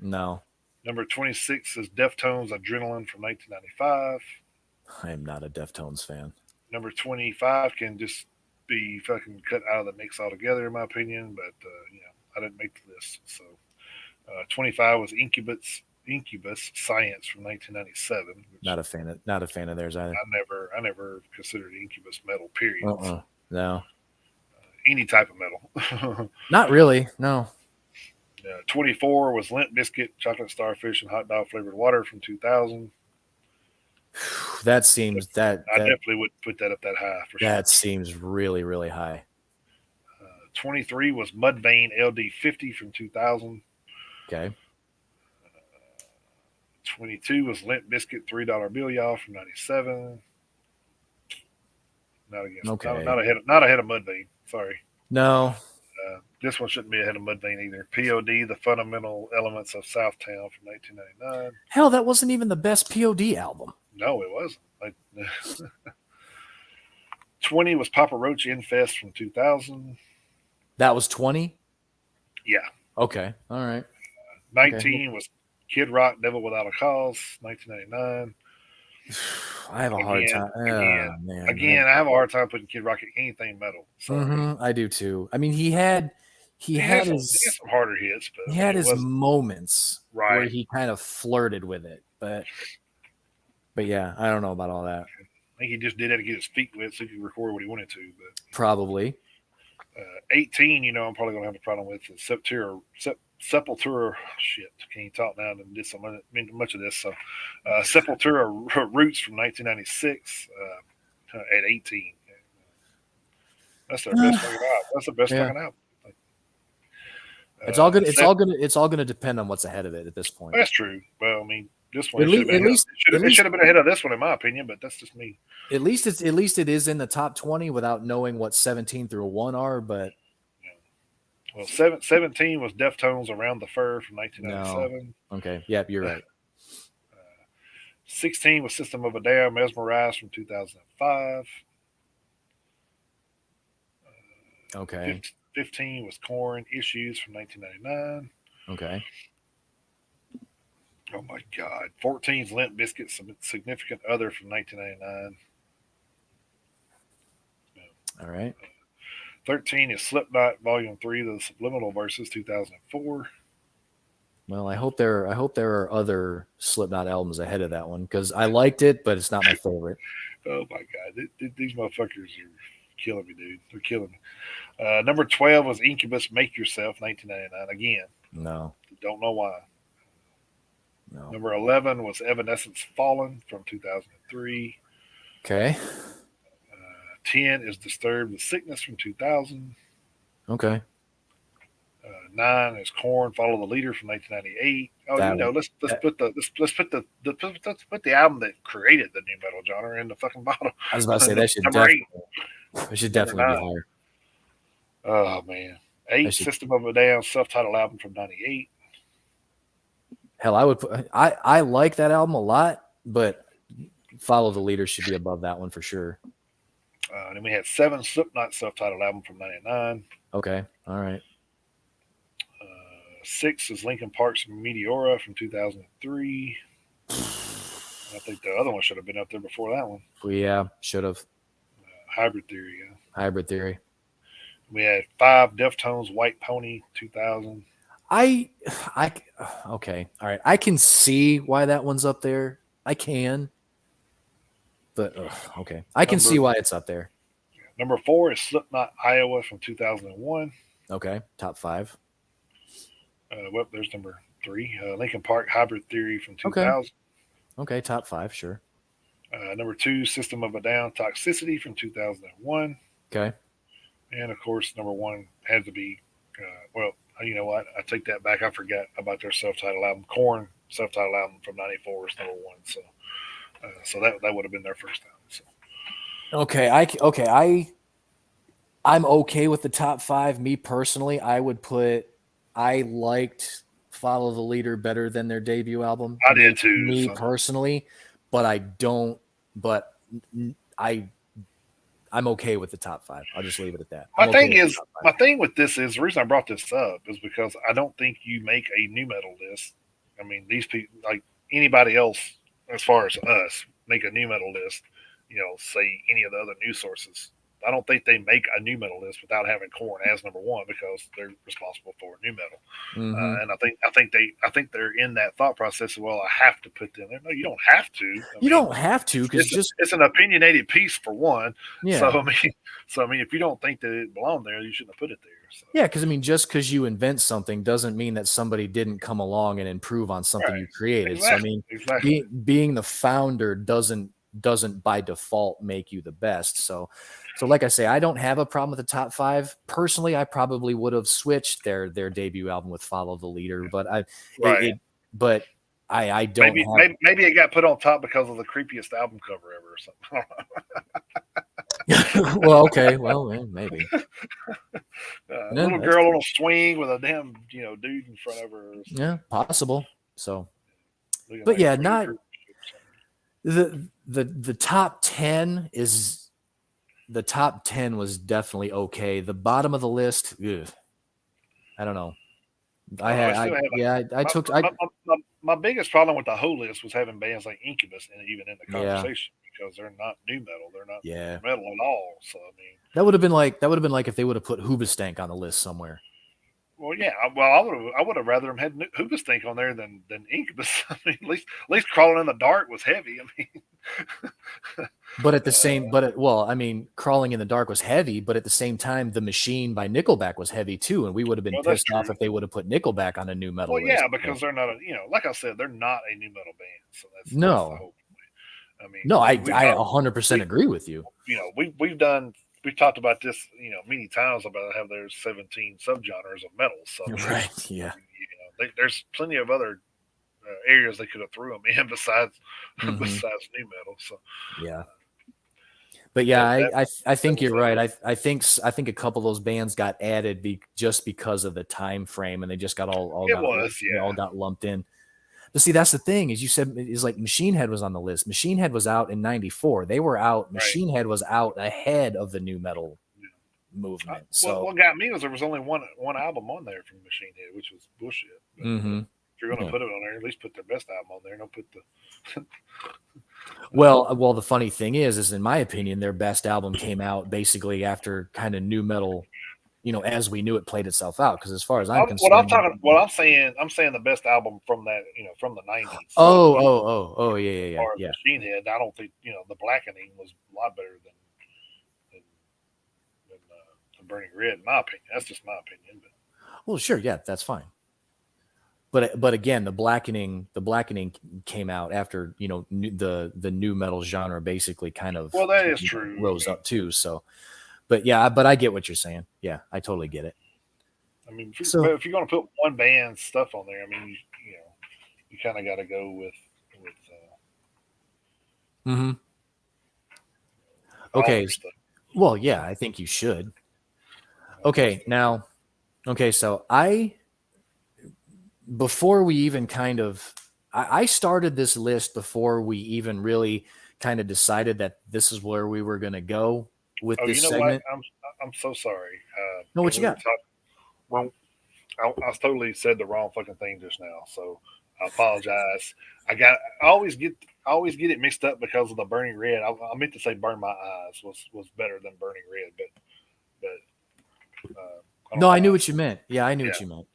S1: No.
S2: Number 26 is Deftones Adrenaline from 1995.
S1: I am not a Deftones fan.
S2: Number 25 can just be fucking cut out of the mix altogether, in my opinion. But I didn't make the list. So 25 was Incubus Science from 1997. Which
S1: Not a fan of theirs either.
S2: I never considered Incubus metal. Period. So,
S1: No.
S2: any type of metal.
S1: Not really. No.
S2: 24 was Limp Bizkit Chocolate Starfish and Hot Dog Flavored Water from 2000.
S1: That seems
S2: I definitely wouldn't put that up that high for sure.
S1: That seems really, really high.
S2: 23 was Mudvayne LD50 from 2000.
S1: Okay.
S2: 22 was Limp Bizkit $3 Bill Y'all from 97. Not against.
S1: Okay.
S2: Not ahead of Mudvayne. Sorry.
S1: No.
S2: This one shouldn't be ahead of Mudvayne either. POD, The Fundamental Elements of Southtown from 1999.
S1: Hell, that wasn't even the best POD album.
S2: No, it wasn't. 20 was Papa Roach Infest from 2000.
S1: That was 20?
S2: Yeah.
S1: Okay. All right.
S2: 19 was Kid Rock, Devil Without a Cause, 1999.
S1: I have a hard time.
S2: Again, I have a hard time putting Kid Rock in anything metal. So
S1: I do too. I mean, he had some
S2: harder hits, but
S1: he had his moments
S2: right
S1: where he kind of flirted with it, but yeah, I don't know about all that.
S2: I think he just did that to get his feet wet so he could record what he wanted to. But
S1: probably
S2: 18, I'm probably gonna have a problem with is Sepultura. Shit, can't talk now and did much of this. So Sepultura Roots from 1996 at 18. That's their best fucking album. That's the best fucking album.
S1: It's all gonna depend on what's ahead of it at this point.
S2: That's true. Well, I mean, this one
S1: it
S2: should have been ahead of this one in my opinion, but that's just me.
S1: At least it is in the top 20 without knowing what 17 through 1 are, but
S2: well, 17 was Deftones Around the Fur from 1997.
S1: No. Okay, yep, you're right.
S2: 16 was System of a Down Mesmerized from 2005.
S1: Okay.
S2: 15 was Korn Issues from 1999.
S1: Okay.
S2: Oh my God. 14 is Limp Bizkit Significant Other from 1999.
S1: All right.
S2: 13 is Slipknot Volume 3, The Subliminal Verses 2004.
S1: Well, I hope there are other Slipknot albums ahead of that one because I liked it, but it's not my favorite.
S2: Oh my God. These motherfuckers are killing me, dude. They're killing me. Number 12 was Incubus Make Yourself 1999. Again.
S1: No.
S2: Don't know why.
S1: No.
S2: Number 11 was Evanescence Fallen from 2003.
S1: Okay.
S2: 10 is Disturbed with Sickness from 2000.
S1: Okay.
S2: 9 is Korn Follow the Leader from 1998. Let's put the album that created the new metal genre in the fucking bottom.
S1: I was about to say that should definitely be higher.
S2: Oh man. 8 System of a Down self-titled album from 98.
S1: Hell, I like that album a lot, but Follow the Leader should be above that one for sure.
S2: Then we had 7 Slipknot self-titled album from 99.
S1: Okay. All right.
S2: 6 is Linkin Park's Meteora from 2003. I think the other one should have been up there before that one.
S1: Yeah, should have.
S2: Hybrid Theory. Yeah.
S1: Hybrid Theory.
S2: We had 5 Deftones White Pony 2000.
S1: Okay. All right. I can see why that one's up there. I can. But okay. I can see why it's up there.
S2: Number 4 is Slipknot Iowa from 2001.
S1: Okay. Top 5.
S2: There's number 3. Linkin Park Hybrid Theory from 2000.
S1: Okay. Top 5, sure.
S2: Number 2, System of a Down Toxicity from 2001.
S1: Okay.
S2: And of course, number 1 had to be, you know what? I take that back. I forgot about their self-titled album. Korn self-titled album from 94 is number 1. So So that would have been their first time. So.
S1: I'm okay with the top 5. Me personally, I liked Follow the Leader better than their debut album.
S2: I did too.
S1: Me
S2: So.
S1: personally, but I'm okay with the top 5. I'll just leave it at that.
S2: My
S1: I'm okay
S2: thing
S1: with the
S2: is,
S1: top 5.
S2: my thing with this is the reason I brought this up is because I don't think you make a new metal list. I mean, these people, like anybody else, as far as us, make a new metal list. Say any of the other news sources. I don't think they make a new metal list without having Korn as number one because they're responsible for new metal.
S1: Mm-hmm.
S2: And I think they're in that thought process. Well, I have to put them there. No, you don't have to.
S1: You don't have to because
S2: it's an opinionated piece for one.
S1: Yeah.
S2: So I mean, if you don't think that it belonged there, you shouldn't have put it there. So.
S1: Yeah, because I mean, just because you invent something doesn't mean that somebody didn't come along and improve on something
S2: Right.
S1: you created.
S2: Exactly.
S1: So I mean, being the founder doesn't by default make you the best. So like I say, I don't have a problem with the top 5. Personally, I probably would have switched their debut album with Follow the Leader, but I don't
S2: maybe it got put on top because of the creepiest album cover ever or something.
S1: Well, okay, well, maybe.
S2: Little girl on a swing with a damn dude in front of her.
S1: Yeah, possible. So, but yeah, not the top 10 is the top 10 was definitely okay. The bottom of the list, ugh, I don't know.
S2: My biggest problem with the whole list was having bands like Incubus and even in the conversation because they're not new metal. They're not metal at all. So I mean,
S1: that would have been like if they would have put Hoobastank on the list somewhere.
S2: Well, yeah. Well, I would have rather them had Hoobastank on there than Incubus. I mean, at least Crawling in the Dark was heavy. I mean,
S1: but at the same, I mean, Crawling in the Dark was heavy, but at the same time, The Machine by Nickelback was heavy too, and we would have been pissed off if they would have put Nickelback on a new metal list.
S2: Yeah, because they're not like I said, they're not a new metal band. So that's the whole point. I mean,
S1: no, I 100% agree with you.
S2: We've talked about this, many times about how there's 17 subgenres of metal. So
S1: right, yeah.
S2: There's plenty of other areas they could have threw them in besides new metal. So
S1: yeah. But yeah, I think you're right. I think a couple of those bands got added just because of the time frame, and they just got all got lumped in. But see, that's the thing, is you said is like Machine Head was on the list. Machine Head was out in '94. They were out. Machine Head was out ahead of the new metal movement. So
S2: what got me was there was only one album on there from Machine Head, which was bullshit. But, if you're going to put it on there, at least put their best album on there. Don't put the.
S1: well, the funny thing is in my opinion, their best album came out basically after kind of new metal. As we knew it played itself out. Because as far as I'm concerned,
S2: I'm saying the best album from that, from the '90s.
S1: Yeah.
S2: Machine Head. I don't think the Blackening was a lot better than Burning Red, in my opinion. That's just my opinion. But.
S1: Well, sure, yeah, that's fine. But again, the Blackening came out after the new metal genre basically kind of
S2: that is true
S1: rose up too. So. But I get what you're saying. Yeah, I totally get it.
S2: I mean, if you're going to put one band's stuff on there, I mean, you kind of got to go with.
S1: Okay. Well, yeah, I think you should. Okay, now, so before we even I started this list before we even really kind of decided that this is where we were going to go. With this segment.
S2: What? I'm so sorry.
S1: No, what you got?
S2: I totally said the wrong fucking thing just now, so I apologize. I always get it mixed up because of the Burning Red. I meant to say Burn My Eyes was better than Burning Red, but
S1: no, I knew what you meant. Yeah, I knew what you meant.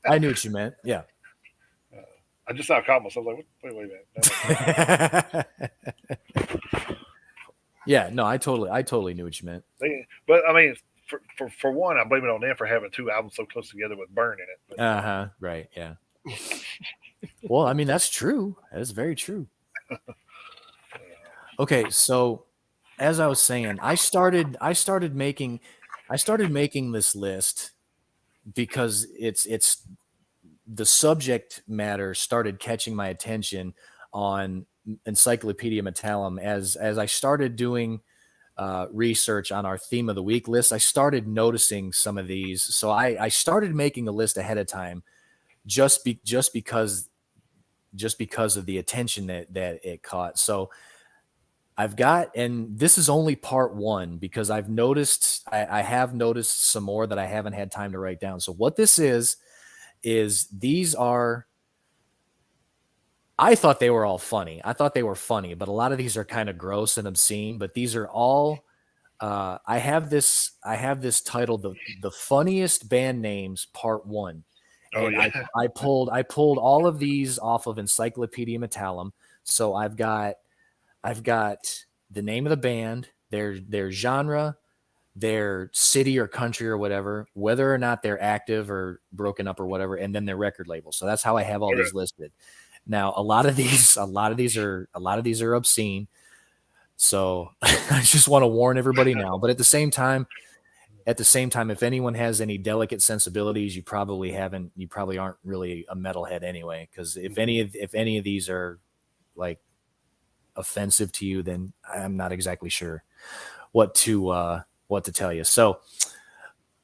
S1: I knew what you meant. Yeah.
S2: I just now caught myself like, wait a minute.
S1: Yeah, no, I totally knew what you meant.
S2: But I mean, for one, I blame it on them for having two albums so close together with Burn in it.
S1: Right, yeah. Well, I mean, that's true. That is very true. Okay, so as I was saying, I started making this list because it's the subject matter started catching my attention on Encyclopedia Metallum, as I started doing research on our theme of the week list, I started noticing some of these. So I started making a list ahead of time, just because of the attention that it caught. So I've got, and this is only part one, because I have noticed some more that I haven't had time to write down. So what this is these are, I thought they were all funny. I thought they were funny, but a lot of these are kind of gross and obscene. But these are all. I have this titled the funniest band names part one, and I pulled all of these off of Encyclopedia Metallum. So I've got the name of the band, their genre, their city or country or whatever, whether or not they're active or broken up or whatever, and then their record label. So that's how I have all these listed. Now, a lot of these are obscene. So I just want to warn everybody now. But at the same time, if anyone has any delicate sensibilities, you probably aren't really a metalhead anyway. Because if any of these are like offensive to you, then I'm not exactly sure what to tell you. So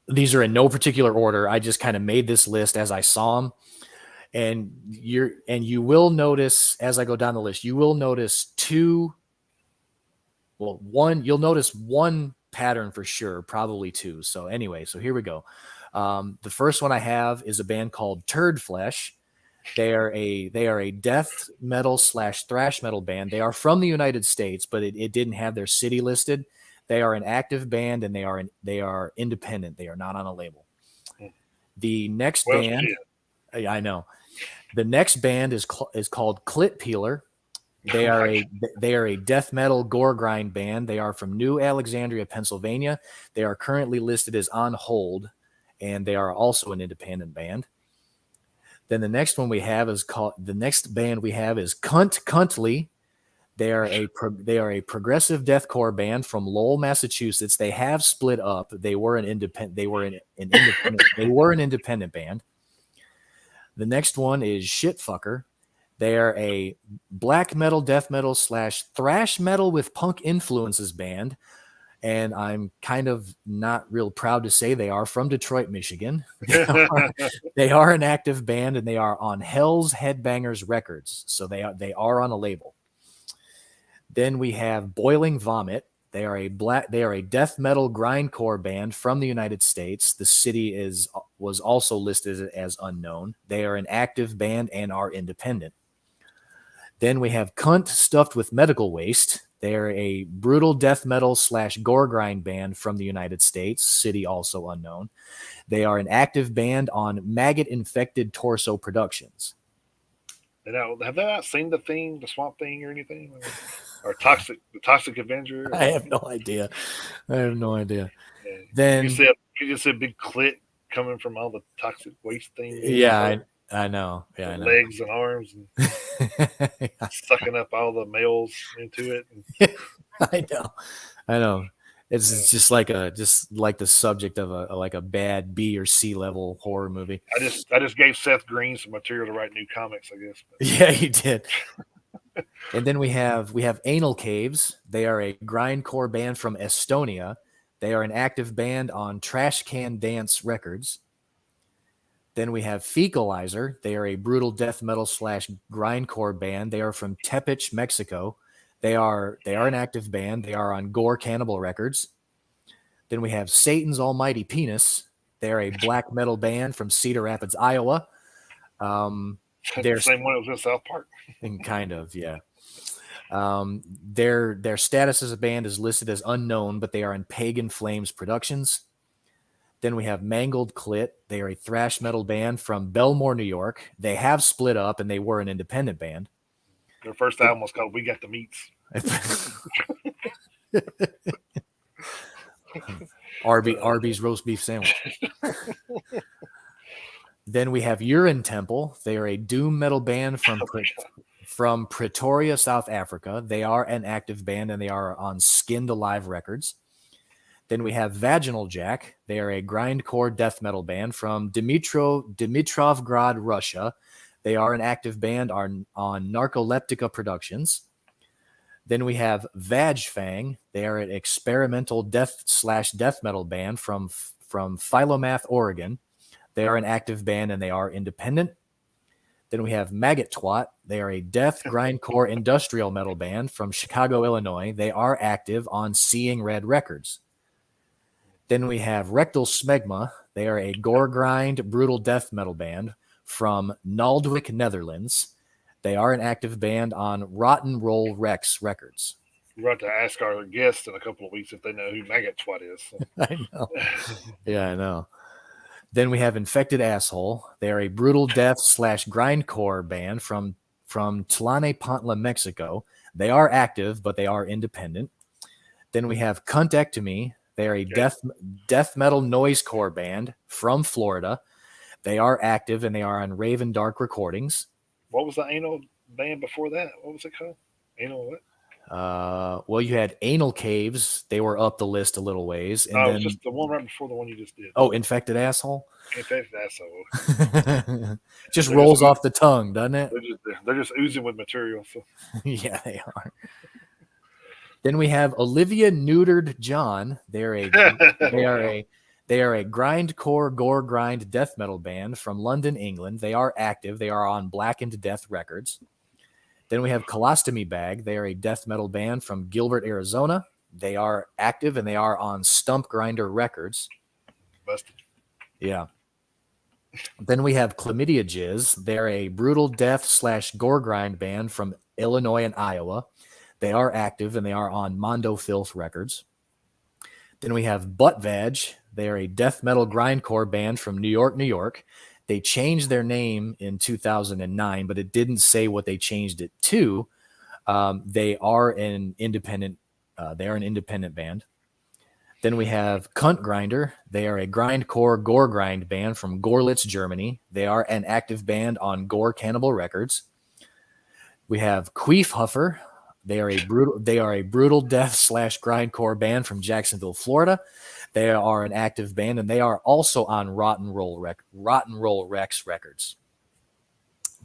S1: these are in no particular order. I just kind of made this list as I saw them. And you will notice, as I go down the list, you will notice you'll notice one pattern for sure, probably two. So anyway, so here we go. The first one I have is a band called Turd Flesh. They are a death metal / thrash metal band. They are from the United States, but it didn't have their city listed. They are an active band, and they are independent. They are not on a label. The next band, I know. The next band is called Clit Peeler. They are a death metal gore grind band. They are from New Alexandria, Pennsylvania. They are currently listed as on hold, and they are also an independent band. Then the next band we have is Cunt Cuntley. They are a progressive deathcore band from Lowell, Massachusetts. They have split up. They were an independent band. The next one is Shitfucker. They are a black metal, death metal / thrash metal with punk influences band. And I'm kind of not real proud to say they are from Detroit, Michigan. They are an active band, and they are on Hell's Headbangers Records. So they are on a label. Then we have Boiling Vomit. They are a death metal grindcore band from the United States. The city was also listed as unknown. They are an active band and are independent. Then we have Cunt Stuffed with Medical Waste. They are a brutal death metal / gore grind band from the United States. City also unknown. They are an active band on Maggot Infected Torso Productions.
S2: Have they not seen the Swamp Thing or anything? Or the Toxic Avenger?
S1: I have no idea.
S2: Yeah.
S1: Then
S2: you just said big clit coming from all the toxic waste things.
S1: Yeah, I know. Yeah, I know.
S2: Legs and arms and sucking up all the males into it.
S1: I know. It's just like the subject of a bad B or C level horror movie.
S2: I just gave Seth Green some material to write new comics, I guess.
S1: Yeah, you did. And then we have Anal Caves. They are a grindcore band from Estonia. They are an active band on Trash Can Dance Records. Then we have Fecalizer. They are a brutal death metal / grindcore band. They are from Tepic, Mexico. They are an active band. They are on Gore Cannibal Records. Then we have Satan's Almighty Penis. They're a black metal band from Cedar Rapids, Iowa.
S2: The same one as in South Park.
S1: Kind of, yeah. Their status as a band is listed as unknown, but they are in Pagan Flames Productions. Then we have Mangled Clit. They are a thrash metal band from Belmore, New York. They have split up, and they were an independent band.
S2: Their first album was called We Got the Meats.
S1: Arby's roast beef sandwich. Then we have Urine Temple. They are a doom metal band from Pretoria, South Africa. They are an active band, and they are on Skinned Alive Records. Then we have Vaginal Jack. They are a grindcore death metal band from Dimitrovgrad, Russia. They are an active band on Narcoleptica Productions. Then we have Vagfang. They are an experimental death/death metal band from Philomath, Oregon. They are an active band and they are independent. Then we have Maggot Twat. They are a death grindcore industrial metal band from Chicago, Illinois. They are active on Seeing Red Records. Then we have Rectal Smegma. They are a gore grind brutal death metal band from Naldwick, Netherlands. They are an active band on Rotten Roll Rex Records.
S2: We're about to ask our guests in a couple of weeks if they know who Maggot Twat is. So.
S1: I know. Yeah, I know. Then we have Infected Asshole. They are a brutal death/grindcore band from Tlalnepantla, Mexico. They are active, but they are independent. Then we have Cuntectomy. They are a death metal noisecore band from Florida. They are active and they are on Raven Dark Recordings.
S2: What was the anal band before that? What was it called? Anal what?
S1: Well, you had Anal Caves. They were up the list a little ways. And then,
S2: it's just the one right before the one you just did.
S1: Oh, Infected Asshole?
S2: Infected Asshole.
S1: Just rolls off the tongue, doesn't it?
S2: They're just oozing with material. So.
S1: Yeah, they are. Then we have Olivia Neutered John. They are a grindcore gore grind death metal band from London, England. They are active. They are on Blackened Death Records. Then we have Colostomy Bag. They are a death metal band from Gilbert, Arizona. They are active and they are on Stump Grinder Records.
S2: Busted.
S1: Yeah. Then we have Chlamydia Jizz. They're a brutal death/gore grind band from Illinois and Iowa. They are active and they are on Mondo Filth Records. Then we have Butt Vag. They are a death metal grindcore band from New York, New York. They changed their name in 2009, but it didn't say what they changed it to. They are an independent. They are an independent band. Then we have Cunt Grinder. They are a grindcore gore grind band from Gorlitz, Germany. They are an active band on Gore Cannibal Records. We have Queef Huffer. They are a brutal death/grindcore band from Jacksonville, Florida. They are an active band, and they are also on Rotten Roll Rex Records.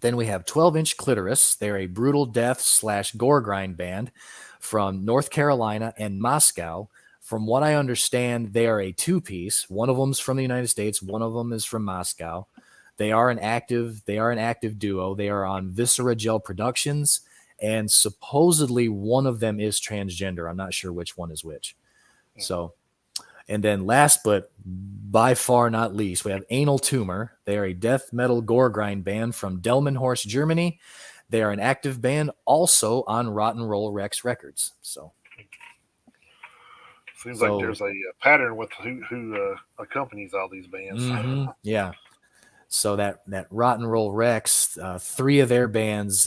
S1: Then we have 12-Inch Clitoris. They're a brutal death/gore grind band from North Carolina and Moscow. From what I understand, they are a two-piece. One of them's from the United States. One of them is from Moscow. They are an active duo. They are on Viscera Gel Productions, and supposedly one of them is transgender. I'm not sure which one is which. So, and then last but by far not least, we have Anal Tumor. They are a death metal gore grind band from Delmenhorst, Germany. They are an active band also on Rotten Roll Rex Records. So.
S2: Seems like there's a pattern with who accompanies all these bands.
S1: Mm-hmm, yeah. So that Rotten Roll Rex, three of their bands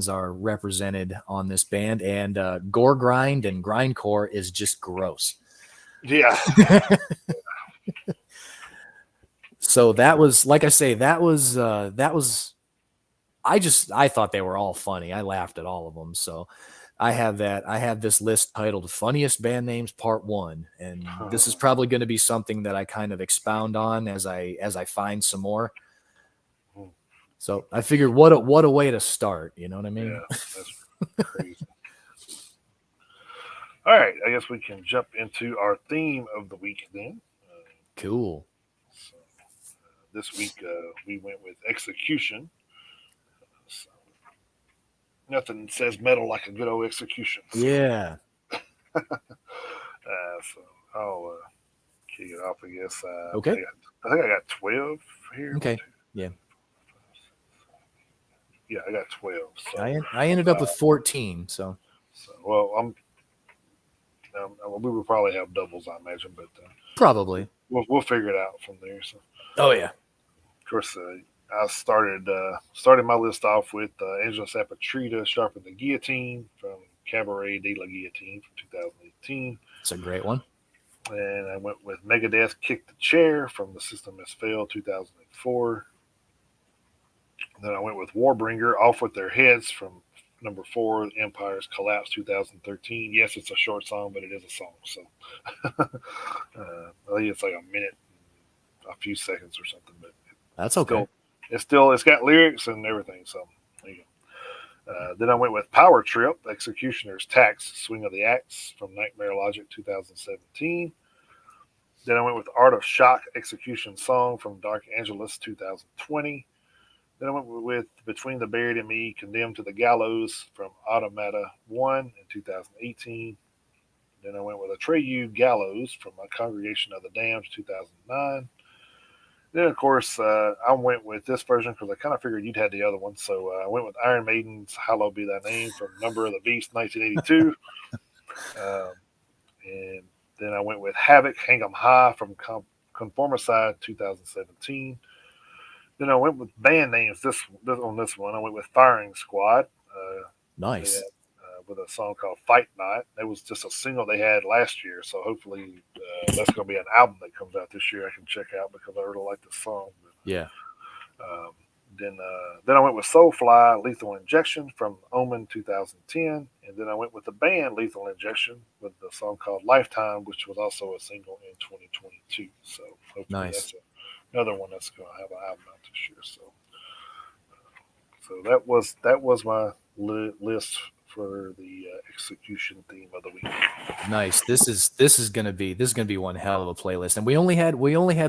S1: are represented on this band, and gore grind and grindcore is just gross.
S2: Yeah.
S1: So that was, like I say, I thought they were all funny. I laughed at all of them. So I have this list titled Funniest Band Names Part 1, and this is probably going to be something that I kind of expound on as I find some more. So I figured what a way to start, you know what I mean?
S2: Yeah, that's crazy. All right, I guess we can jump into our theme of the week then.
S1: Cool.
S2: So, this week we went with execution. So, nothing says metal like a good old execution. So.
S1: Yeah.
S2: So I'll kick it off, I guess.
S1: Okay.
S2: I think I got 12 here.
S1: Okay. Yeah.
S2: Yeah, I got 12. So,
S1: I ended up with 14. So
S2: well, we would probably have doubles, I imagine, but
S1: probably
S2: we'll figure it out from there. So.
S1: Oh yeah.
S2: Of course, I started my list off with Angela Sapatrita, Sharpen the Guillotine from Cabaret de la Guillotine from 2018.
S1: It's a great one.
S2: And I went with Megadeth, Kick the Chair from The System Has Failed 2004. And then I went with Warbringer, Off With Their Heads from number 4, Empire's Collapse 2013. Yes, it's a short song, but it is a song. So I think it's like a minute, a few seconds or something. But
S1: that's okay.
S2: It's got lyrics and everything. So there you Then I went with Power Trip, Executioner's Tax, Swing of the Axe from Nightmare Logic 2017. Then I went with Art of Shock, Execution Song from Dark Angelus 2020. Then I went with Between the Buried and Me, Condemned to the Gallows from Automata 1 in 2018. Then I went with Atreyu Gallows from My Congregation of the Damned 2009. Then, of course, I went with this version because I kind of figured you'd had the other one. So I went with Iron Maiden's Hallowed Be Thy Name from Number of the Beast 1982. And then I went with Havoc, Hang 'em High from Conformicide 2017. Then I went with band names on this one. I went with Firing Squad.
S1: Nice.
S2: Had, with a song called Fight Night. It was just a single they had last year. So hopefully that's going to be an album that comes out this year I can check out because I really like this song. But,
S1: yeah.
S2: Then I went with Soulfly, Lethal Injection from Omen 2010. And then I went with the band Lethal Injection with the song called Lifetime, which was also a single in 2022. So hopefully that's another one that's going to have an album out this year. So that was my list for the execution theme of the week.
S1: Nice. This is gonna be one hell of a playlist, and we only had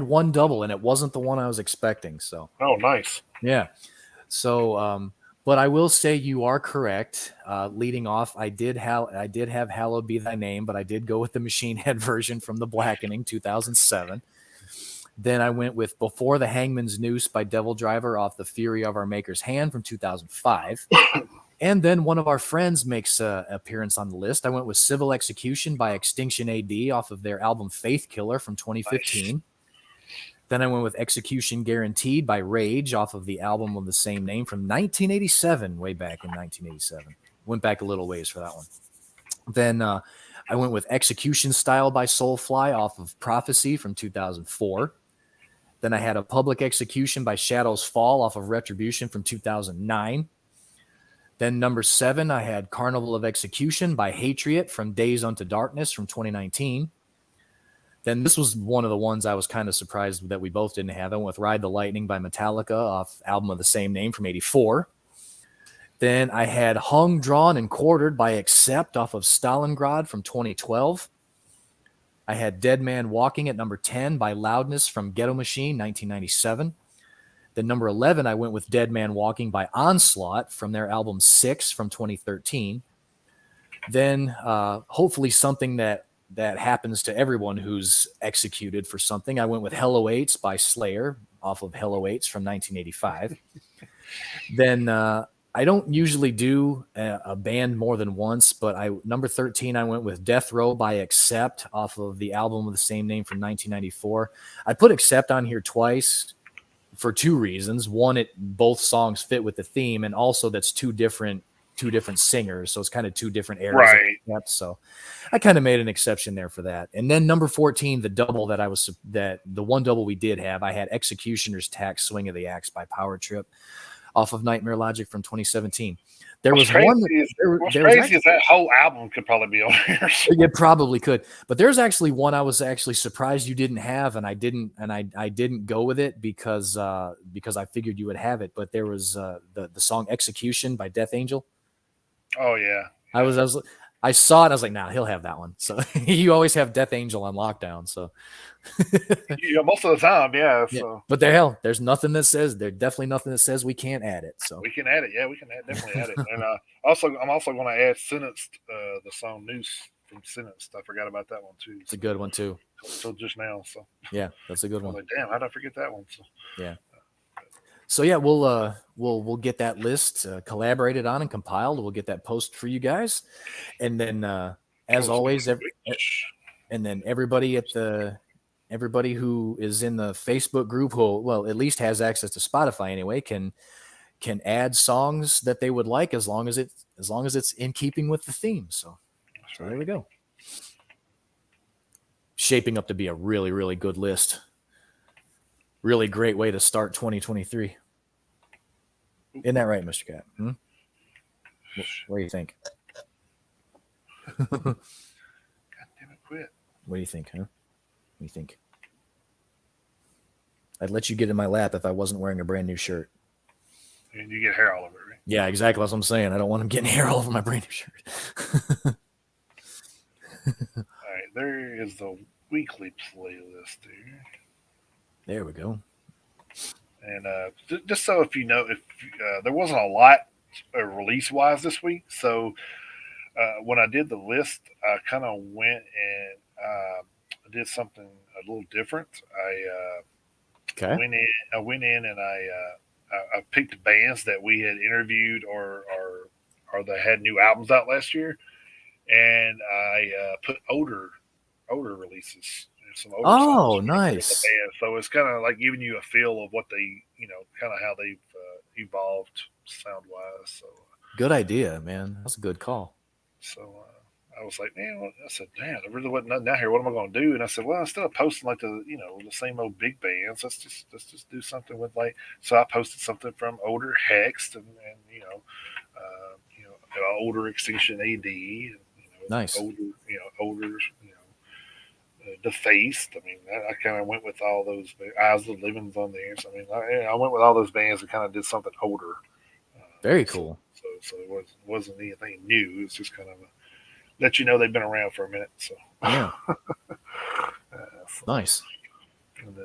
S1: one double, and it wasn't the one I was expecting. So
S2: nice.
S1: Yeah. So, but I will say you are correct. Leading off, I did have Hallowed Be Thy Name, but I did go with the Machine Head version from The Blackening 2007. Then I went with Before the Hangman's Noose by Devil Driver off The Fury of Our Maker's Hand from 2005. And then one of our friends makes an appearance on the list. I went with Civil Execution by Extinction AD off of their album Faith Killer from 2015. Nice. Then I went with Execution Guaranteed by Rage off of the album of the same name from 1987, way back in 1987. Went back a little ways for that one. Then I went with Execution Style by Soulfly off of Prophecy from 2004. Then I had a Public Execution by Shadows Fall off of Retribution from 2009. Then number 7, I had Carnival of Execution by Hatriot from Days Unto Darkness from 2019. Then this was one of the ones I was kind of surprised that we both didn't have. I went with Ride the Lightning by Metallica off album of the same name from 84. Then I had Hung, Drawn, and Quartered by Accept off of Stalingrad from 2012. I had Dead Man Walking at number 10 by Loudness from Ghetto Machine, 1997. Then number 11, I went with Dead Man Walking by Onslaught from their album 6 from 2013. Then hopefully something that happens to everyone who's executed for something, I went with Hell Awaits by Slayer off of Hell Awaits from 1985. Then I don't usually do a band more than once, but number 13, I went with Death Row by Accept off of the album with the same name from 1994. I put Accept on here twice for two reasons. One, both songs fit with the theme, and also that's two different singers, so it's kind of two different eras.
S2: Right.
S1: So I kind of made an exception there for that. And then number 14, the double the one double we did have, I had Executioner's Tax, Swing of the Axe by Power Trip off of Nightmare Logic from 2017. There was one.
S2: What's crazy is that whole album could probably be on here.
S1: It probably could, but there's actually one I was actually surprised you didn't have, and I didn't go with it because I figured you would have it. But there was the song "Execution" by Death Angel.
S2: Oh yeah.
S1: I saw it. I was like, nah, he'll have that one. So you always have Death Angel on lockdown. So
S2: yeah, most of the time, yeah. So.
S1: But there's nothing that says we can't add it. So
S2: we can add it. Yeah, we can definitely add it. And I'm also going to add Sentenced, the song Noose from Sentenced. I forgot about that one too.
S1: It's a good one too.
S2: So just now. So
S1: yeah, that's a good one.
S2: Like, damn, how did I forget that one? So
S1: yeah. So yeah, we'll get that list collaborated on and compiled. We'll get that post for you guys, and then as always, and then everybody who is in the Facebook group who at least has access to Spotify anyway can add songs that they would like as long as it's in keeping with the theme. So there we go. Shaping up to be a really, really good list. Really great way to start 2023. Isn't that right, Mr. Cat? What do you think?
S2: God damn it, quit.
S1: What do you think, huh? What do you think? I'd let you get in my lap if I wasn't wearing a brand new shirt.
S2: And you get hair all over it, right?
S1: Yeah, exactly. That's what I'm saying. I don't want him getting hair all over my brand new shirt.
S2: All right, there is the weekly playlist here.
S1: There we go.
S2: And just so if you know, if there wasn't a lot release wise this week, so when I did the list, I kind of went and did something a little different.
S1: Okay.
S2: I went in and I picked bands that we had interviewed or that had new albums out last year, and I put older releases, some older songs
S1: Oh,
S2: from some of the
S1: nice.
S2: bands. So it's kind of like giving you a feel of what they, kind of how they've evolved sound wise.
S1: Good idea, man. That's a good call.
S2: I was like, man, I said, damn, there really wasn't nothing out here. What am I going to do? And I said, well, instead of posting like the same old big bands, let's just do something with like. So I posted something from older Hexed and older Extinction AD, and
S1: Nice.
S2: older Defaced. I mean, I kind of went with all those Eyes of the Living's on there. So I mean, I went with all those bands and kind of did something older.
S1: Very
S2: So
S1: cool.
S2: so it wasn't anything new. It's just kind of let you know they've been around for a minute. So,
S1: Yeah.
S2: so
S1: Nice.
S2: and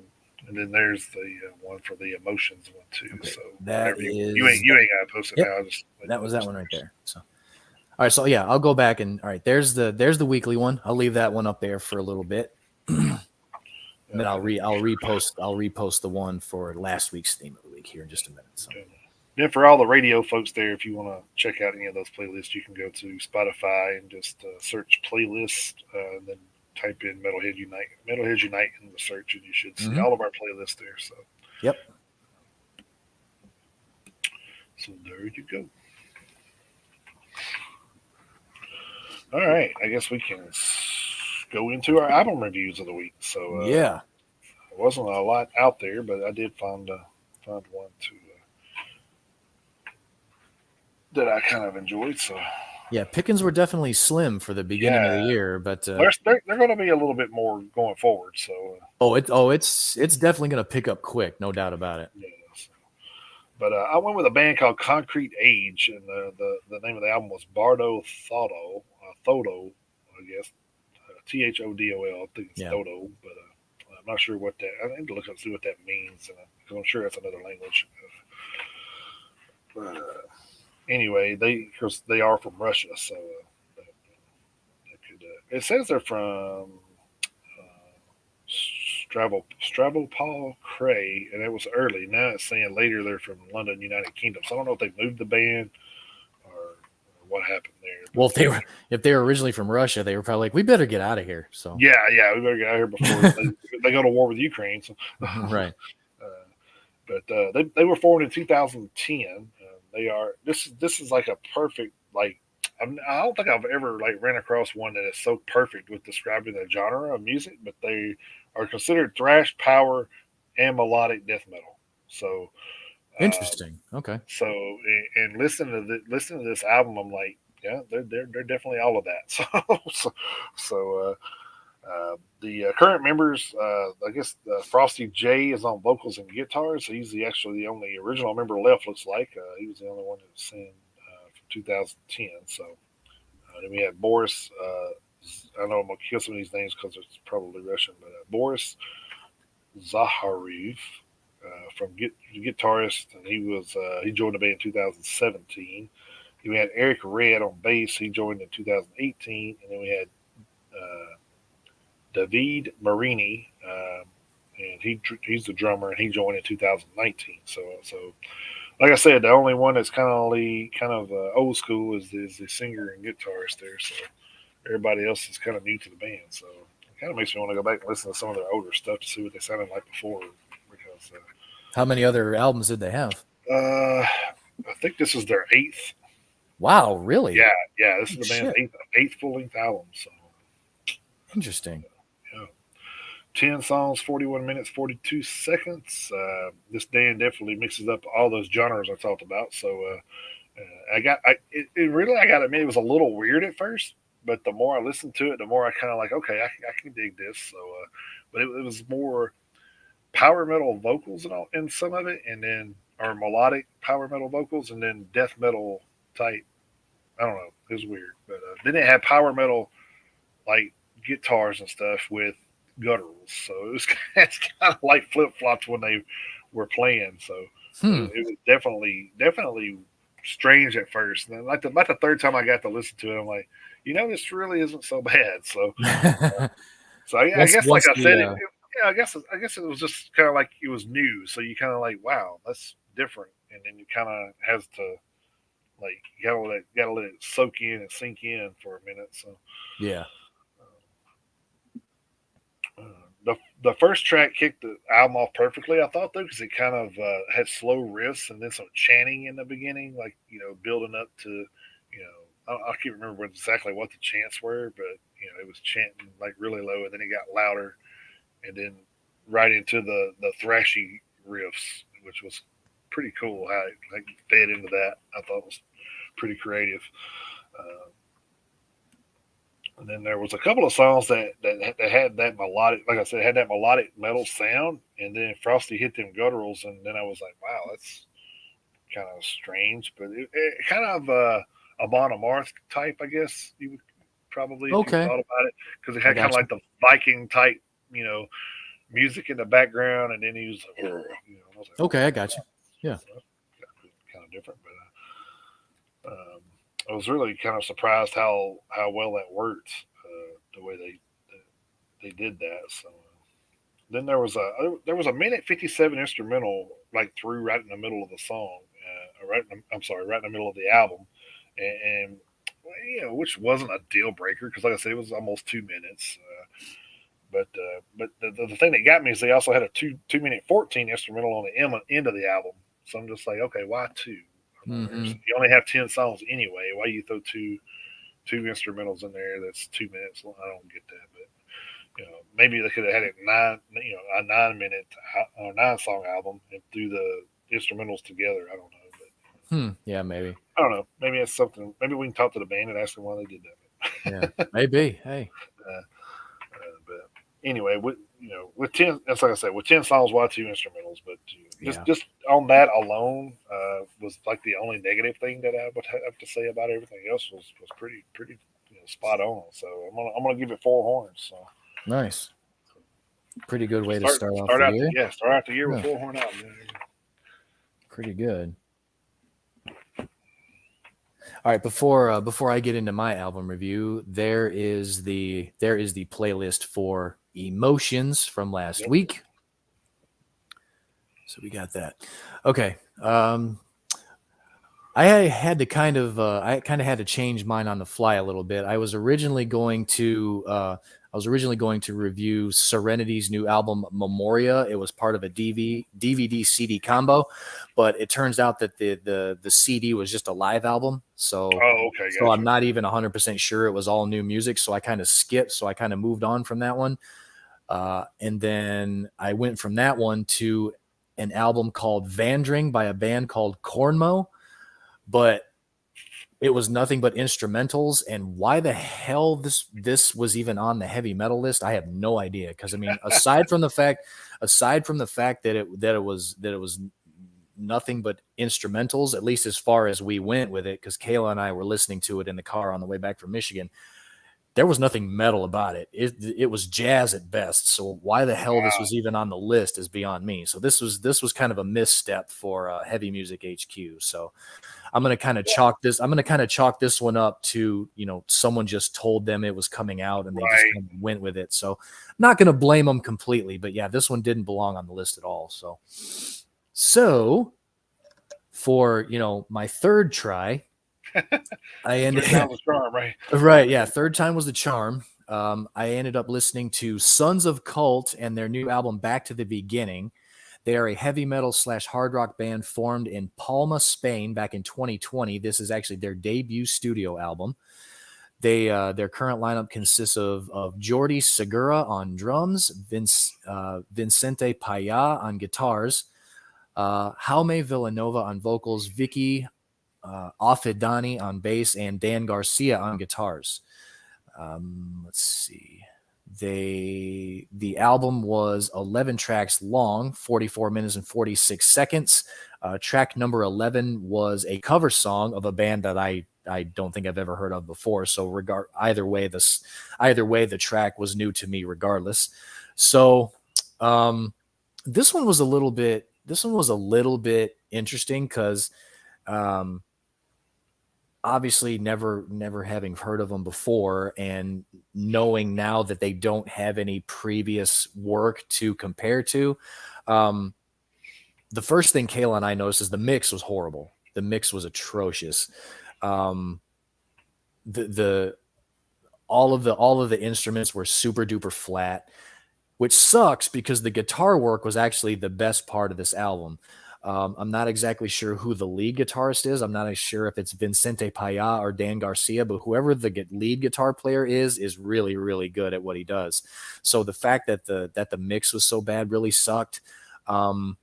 S2: then there's the one for the emotions one too.
S1: Okay.
S2: So
S1: That
S2: whenever
S1: is.
S2: you ain't got to post it
S1: Yep.
S2: now. I'll just let
S1: That
S2: you
S1: was that
S2: post
S1: one
S2: it.
S1: right there. So, all right. So yeah, I'll go back and all right. There's the weekly one. I'll leave that one up there for a little bit. Then
S2: Okay.
S1: I'll repost the one for last week's theme of the week here in just a minute. So
S2: Then for all the radio folks there, if you want to check out any of those playlists, you can go to Spotify and just search playlist, and then type in Metalheads Unite in the search, and you should see
S1: mm-hmm.
S2: all of our playlists there.
S1: Yep.
S2: So there you go. All right, I guess we can go into our album reviews of the week. So
S1: Yeah.
S2: there wasn't a lot out there, but I did find one that I kind of enjoyed. So
S1: Yeah. Pickings were definitely slim for the beginning of the
S2: yeah,
S1: year, but
S2: they're going to be a little bit more going forward. So
S1: it's definitely gonna pick up quick, no doubt about it.
S2: yeah. So. But I went with a band called Concrete Age, and the name of the album was Bardo Thodo, I guess, Thodol. I think it's
S1: Yeah.
S2: Thodo, but I'm not sure what that. I need to look up and see what that means, because I'm sure that's another language. But anyway, because they are from Russia, so it says they're from Stravopol Cray, and it was early. Now it's saying later they're from London, United Kingdom. So I don't know if they moved the band or what happened there.
S1: Well, if they were originally from Russia, they were probably like, we better get out of here. So
S2: Yeah, we better get out here before they go to war with Ukraine. So,
S1: right.
S2: but they were formed in 2010. They are this is like a perfect like. I don't think I've ever like ran across one that is so perfect with describing the genre of music, but they are considered thrash, power, and melodic death metal. So, um,
S1: Interesting. Okay.
S2: and listen to this album, I'm like, yeah, they're definitely all of that. The current members, I guess Frosty J is on vocals and guitars. He's actually the only original member left. Looks like he was the only one that was singing from 2010. So then we had Boris. I know I'm gonna kill some of these names because it's probably Russian, but Boris Zaharev from guitarist, and he joined the band in 2017. We had Eric Red on bass. He joined in 2018, and then we had David Marini, and he's the drummer, and he joined in 2019. So like I said, the only one that's kind of old school is the singer and guitarist there. So everybody else is kind of new to the band. So it kind of makes me want to go back and listen to some of their older stuff to see what they sounded like before. Because
S1: How many other albums did they have?
S2: I think this is their eighth.
S1: Wow, really?
S2: Yeah, this is
S1: Holy
S2: the band's
S1: shit.
S2: eighth full length album. So
S1: Interesting.
S2: yeah. 10 songs, 41 minutes, 42 seconds. This band definitely mixes up all those genres I talked about. So I got to admit, it was a little weird at first, but the more I listened to it, the more I kind of like, okay, I can dig this. So, but it was more power metal vocals and all in some of it, and then or melodic power metal vocals, and then death metal type. I don't know. It was weird, but then it had power metal like guitars and stuff with gutturals. So it was it's kind of like flip flops when they were playing. So
S1: Hmm.
S2: it was definitely strange at first. And then like the third time I got to listen to it, I'm like, this really isn't so bad. So I guess like
S1: Once
S2: I
S1: the
S2: said, yeah, I guess it was just kind of like it was new. So you kind of like, wow, that's different, and then you kind of has to like you gotta let it soak in and sink in for a minute. So
S1: yeah.
S2: the first track kicked the album off perfectly, I thought, though, because it kind of had slow riffs and then some chanting in the beginning, like building up to I can't remember exactly what the chants were, but it was chanting like really low, and then it got louder, and then right into the thrashy riffs, which was pretty cool how it like fed into that. I thought it was pretty creative. Uh, And then there was a couple of songs that had that melodic, like I said, had that melodic metal sound. And then Frosty hit them gutturals, and then I was like, wow, that's kind of strange, but it kind of a Bon Amarth type, I guess you would probably if you
S1: Okay.
S2: thought about it, because it
S1: I
S2: had kind
S1: got
S2: of
S1: you.
S2: like the Viking type, you know, music in the background, and then he was like, I was like,
S1: Okay, I
S2: okay,
S1: got you. Yeah.
S2: well, kind of different, but I was really kind of surprised how well that worked, the way they did that. So then there was a minute 57 instrumental like through right in the middle of the song, I'm sorry, right in the middle of the album, and well, which wasn't a deal breaker because like I said, it was almost 2 minutes. But the thing that got me is they also had a 2 minute 14 instrumental on the end of the album. So I'm just like, okay, why two?
S1: Hmm.
S2: You only have 10 songs anyway. Why you throw two instrumentals in there? That's 2 minutes. I don't get that, but maybe they could have had it a 9 minute or 9 song album and do the instrumentals together. I don't know, but
S1: Yeah, maybe.
S2: I don't know. Maybe it's something. Maybe we can talk to the band and ask them why they did
S1: Yeah,
S2: that.
S1: maybe. Hey.
S2: But anyway, with 10, that's like I said, with 10 songs, why two instrumentals? But
S1: Yeah.
S2: just on that alone was like the only negative thing that I would have to say about everything else was pretty spot on. So I'm gonna give it 4 horns. So
S1: Nice. Pretty good way to
S2: start
S1: start off
S2: start
S1: the
S2: out the
S1: year.
S2: yeah start out the year with
S1: Yeah,
S2: 4 horn album.
S1: pretty good. All right, before I get into my album review, there is the playlist for Emotions from last
S2: Yep.
S1: week. So we got that. Okay. I kind of had to change mine on the fly a little bit. I was originally going to review Serenity's new album Memoria. It was part of a DVD CD combo, but it turns out that the CD was just a live album. So
S2: Oh, okay,
S1: so I'm
S2: gotcha.
S1: not even 100% sure it was all new music. So I kind of skipped. So I kind of moved on from that one. And then I went from that one to an album called Vandring by a band called Cornmo, but it was nothing but instrumentals. And why the hell this was even on the heavy metal list, I have no idea. Because I mean, aside from the fact that it was nothing but instrumentals, at least as far as we went with it, because Kayla and I were listening to it in the car on the way back from Michigan. There was nothing metal about it. It was jazz at best. So why the hell this was even on the list is beyond me. So this was kind of a misstep for Heavy Music HQ. So I'm gonna kind of chalk this. I'm gonna kind of chalk this one up to someone just told them it was coming out and they just
S2: Right.
S1: kind of went with it. So I'm not gonna blame them completely, but yeah, this one didn't belong on the list at all. So for my third try, I
S2: Third
S1: ended
S2: time's a charm, right?
S1: right. Yeah, third time was the charm. I ended up listening to Sons of Cult and their new album Back to the Beginning. They are a heavy metal / hard rock band formed in Palma, Spain back in 2020. This is actually their debut studio album. Their current lineup consists of Jordi Segura on drums, Vincente Paya on guitars, Jaume Villanova on vocals, Vicky Affidani on bass, and Dan Garcia on guitars. Let's see. The album was 11 tracks long, 44 minutes and 46 seconds. Track number 11 was a cover song of a band that I don't think I've ever heard of before. So either way, the track was new to me regardless. So this one was a little bit interesting because obviously never having heard of them before and knowing now that they don't have any previous work to compare to. The first thing Kayla and I noticed is the mix was horrible. The mix was atrocious. All of the instruments were super duper flat, which sucks because the guitar work was actually the best part of this album. I'm not exactly sure who the lead guitarist is. I'm not sure if it's Vicente Paya or Dan Garcia, but whoever the lead guitar player is really, really good at what he does. So the fact that the mix was so bad really sucked. Jaume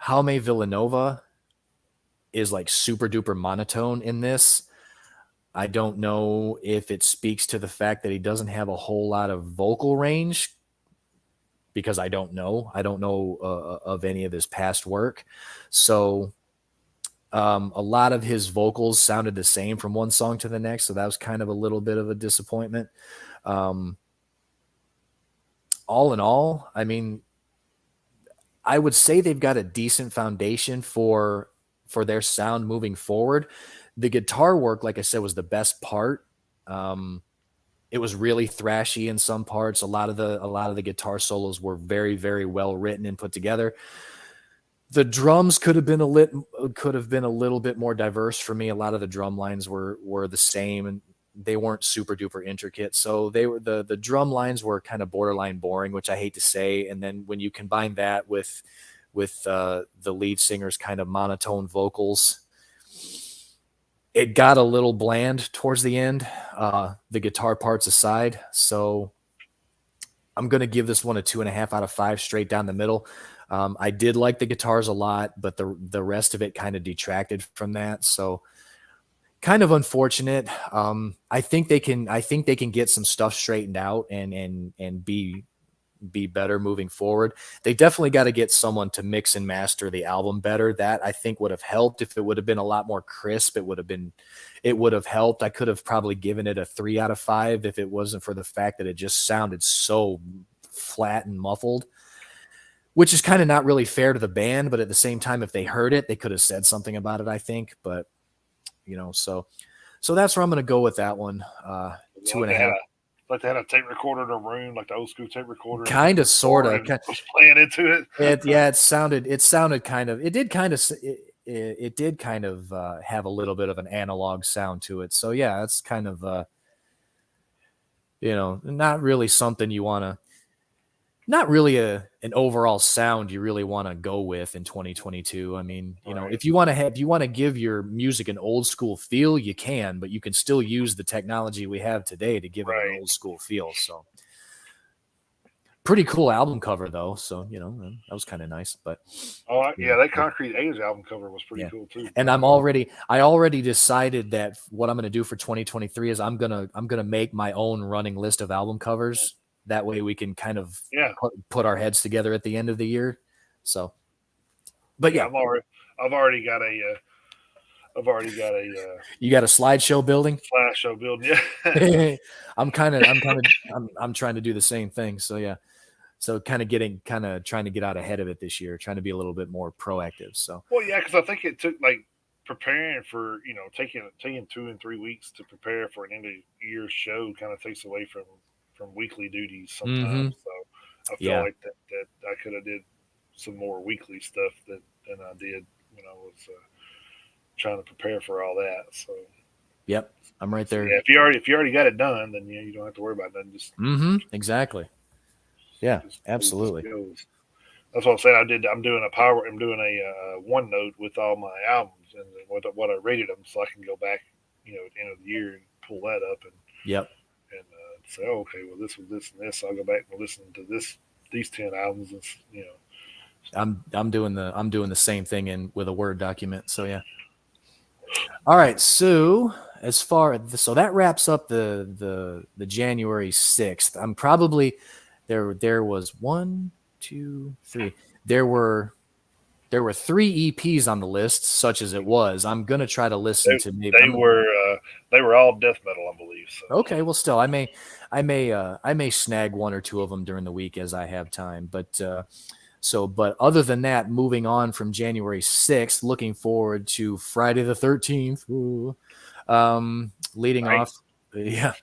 S1: Villanova is like super duper monotone in this. I don't know if it speaks to the fact that he doesn't have a whole lot of vocal range, because I don't know of any of his past work. So a lot of his vocals sounded the same from one song to the next. So that was kind of a little bit of a disappointment. All in all, I mean, I would say they've got a decent foundation for their sound moving forward. The guitar work, like I said, was the best part. It was really thrashy in some parts. A lot of the guitar solos were very, very well written and put together. The drums could have been a little bit more diverse for me. A lot of the drum lines were the same, and they weren't super duper intricate. So the drum lines were kind of borderline boring, which I hate to say. And then when you combine that with the lead singer's kind of monotone vocals, it got a little bland towards the end, the guitar parts aside. So I'm going to give this one a 2.5 out of 5 straight down the middle. I did like the guitars a lot, but the rest of it kind of detracted from that. So kind of unfortunate. I think they can get some stuff straightened out and be better moving forward. They definitely got to get someone to mix and master the album better. That I think would have helped. If it would have been a lot more crisp, it would have helped. I could have probably given it a 3 out of 5 if it wasn't for the fact that it just sounded so flat and muffled, which is kind of not really fair to the band. But at the same time, if they heard it, they could have said something about it, I think. But so that's where I'm going to go with that one. 2.5.
S2: Like they had a tape recorder in a room, like the old school tape recorder.
S1: Kind of, sort of.
S2: Was playing into it.
S1: It sounded kind of. It did kind of have a little bit of an analog sound to it. So yeah, it's kind of not really something you want to. Not really an overall sound you really want to go with in 2022. I mean,
S2: Right.
S1: if you want to give your music an old school feel, you can, but you can still use the technology we have today to give it an old school feel. So pretty cool album cover though. So, that was kind of nice, but
S2: that Concrete Age album cover was pretty cool too.
S1: And I already decided that what I'm going to do for 2023 is I'm going to make my own running list of album covers. That way we can kind of put our heads together at the end of the year. So, but yeah,
S2: I've already got a
S1: you got a slideshow building?
S2: Yeah.
S1: I'm trying to do the same thing. So yeah. So kind of trying to get out ahead of it this year, trying to be a little bit more proactive. So,
S2: well, yeah, because I think it took like preparing for, taking 2 and 3 weeks to prepare for an end of year show kind of takes away from weekly duties sometimes. So I feel like that I could have did some more weekly stuff than I did when I was trying to prepare for all that. So
S1: yep, I'm right there.
S2: So, yeah, if you already got it done, then you don't have to worry about that. Just
S1: exactly. Yeah, absolutely.
S2: That's what I'm saying. I'm doing a OneNote with all my albums and what I rated them, so I can go back, at the end of the year and pull that up and say, oh, okay, well, this was this and this. I'll go back and listen to these 10 albums, and
S1: I'm doing the same thing with a Word document. So yeah. All right, so so that wraps up the January 6th. I'm probably there was one, two, three. There were three EPs on the list, such as it was. I'm gonna try to listen to maybe.
S2: They were all death metal, I believe. So.
S1: Okay, well, still, I may snag one or two of them during the week as I have time. But but other than that, moving on from January 6th, looking forward to Friday the 13th. Ooh. Leading
S2: Right.
S1: off, yeah,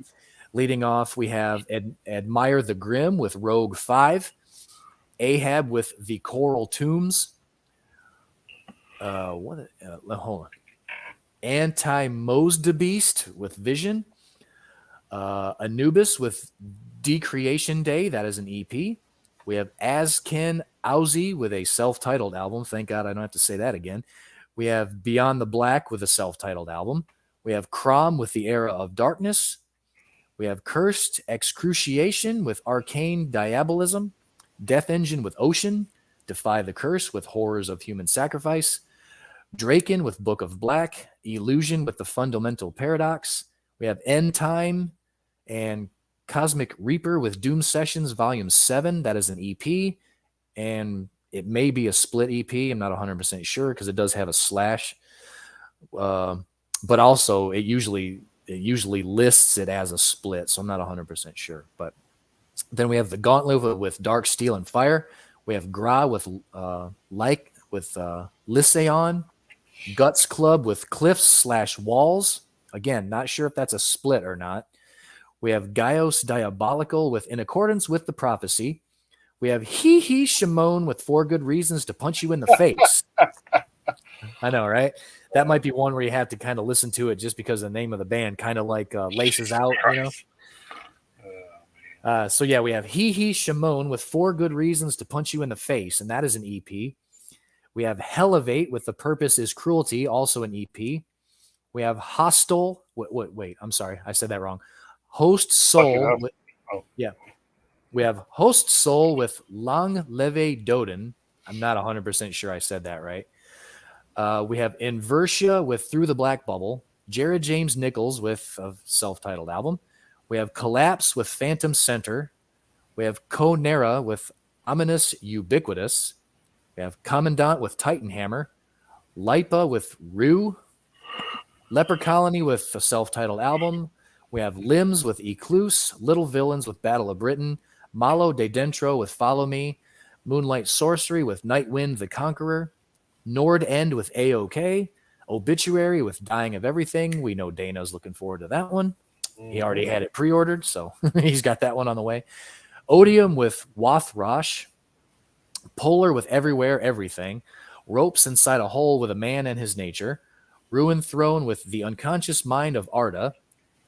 S1: leading off, we have Admire the Grim with Rogue 5, Ahab with the Coral Tombs. Hold on. Anti-Mose the Beast with Vision. Anubis with Decreation Day. That is an EP. We have Azken Auzi with a self-titled album. Thank God I don't have to say that again. We have Beyond the Black with a self-titled album. We have Crom with The Era of Darkness. We have Cursed Excruciation with Arcane Diabolism. Death Engine with Ocean. Defy the Curse with Horrors of Human Sacrifice. Draken with Book of Black. Illusion with The Fundamental Paradox. We have End Time and Cosmic Reaper with Doom Sessions Volume 7. That is an EP. And it may be a split EP. I'm not 100% sure because it does have a slash. But also it usually lists it as a split, so I'm not 100% sure. But then we have the Gauntlet with Dark Steel and Fire. We have Gra with Lysaon. Guts Club with Cliffs/Walls. Again, not sure if that's a split or not. We have Gaios Diabolical with In Accordance with the Prophecy. We have He Shimon with 4 Good Reasons to Punch You in the Face. I know, right? That might be one where you have to kind of listen to it just because the name of the band kind of like laces out, you know? So yeah, we have He Shimon with 4 Good Reasons to Punch You in the Face, and that is an EP. We have Helevate with The Purpose is Cruelty, also an EP. We have Hostile. Wait, I'm sorry. I said that wrong. Host Soul. Yeah. We have Host Soul with Lang Leve Doden. I'm not 100% sure I said that right. We have Inversia with Through the Black Bubble. Jared James Nichols with a self-titled album. We have Collapse with Phantom Center. We have Conera with Ominous Ubiquitous. We have Commandant with Titan Hammer. Lipa with Rue. Leper Colony with a self-titled album. We have Limbs with Ecluse. Little Villains with Battle of Britain. Malo de Dentro with Follow Me. Moonlight Sorcery with Nightwind the Conqueror. Nord End with AOK. Obituary with Dying of Everything. We know Dana's looking forward to that one. He already had it pre-ordered, so he's got that one on the way. Odium with Wathrosh. Polar with Everywhere Everything. Ropes Inside a Hole with A Man and His Nature. Ruin Throne with The Unconscious Mind of Arda.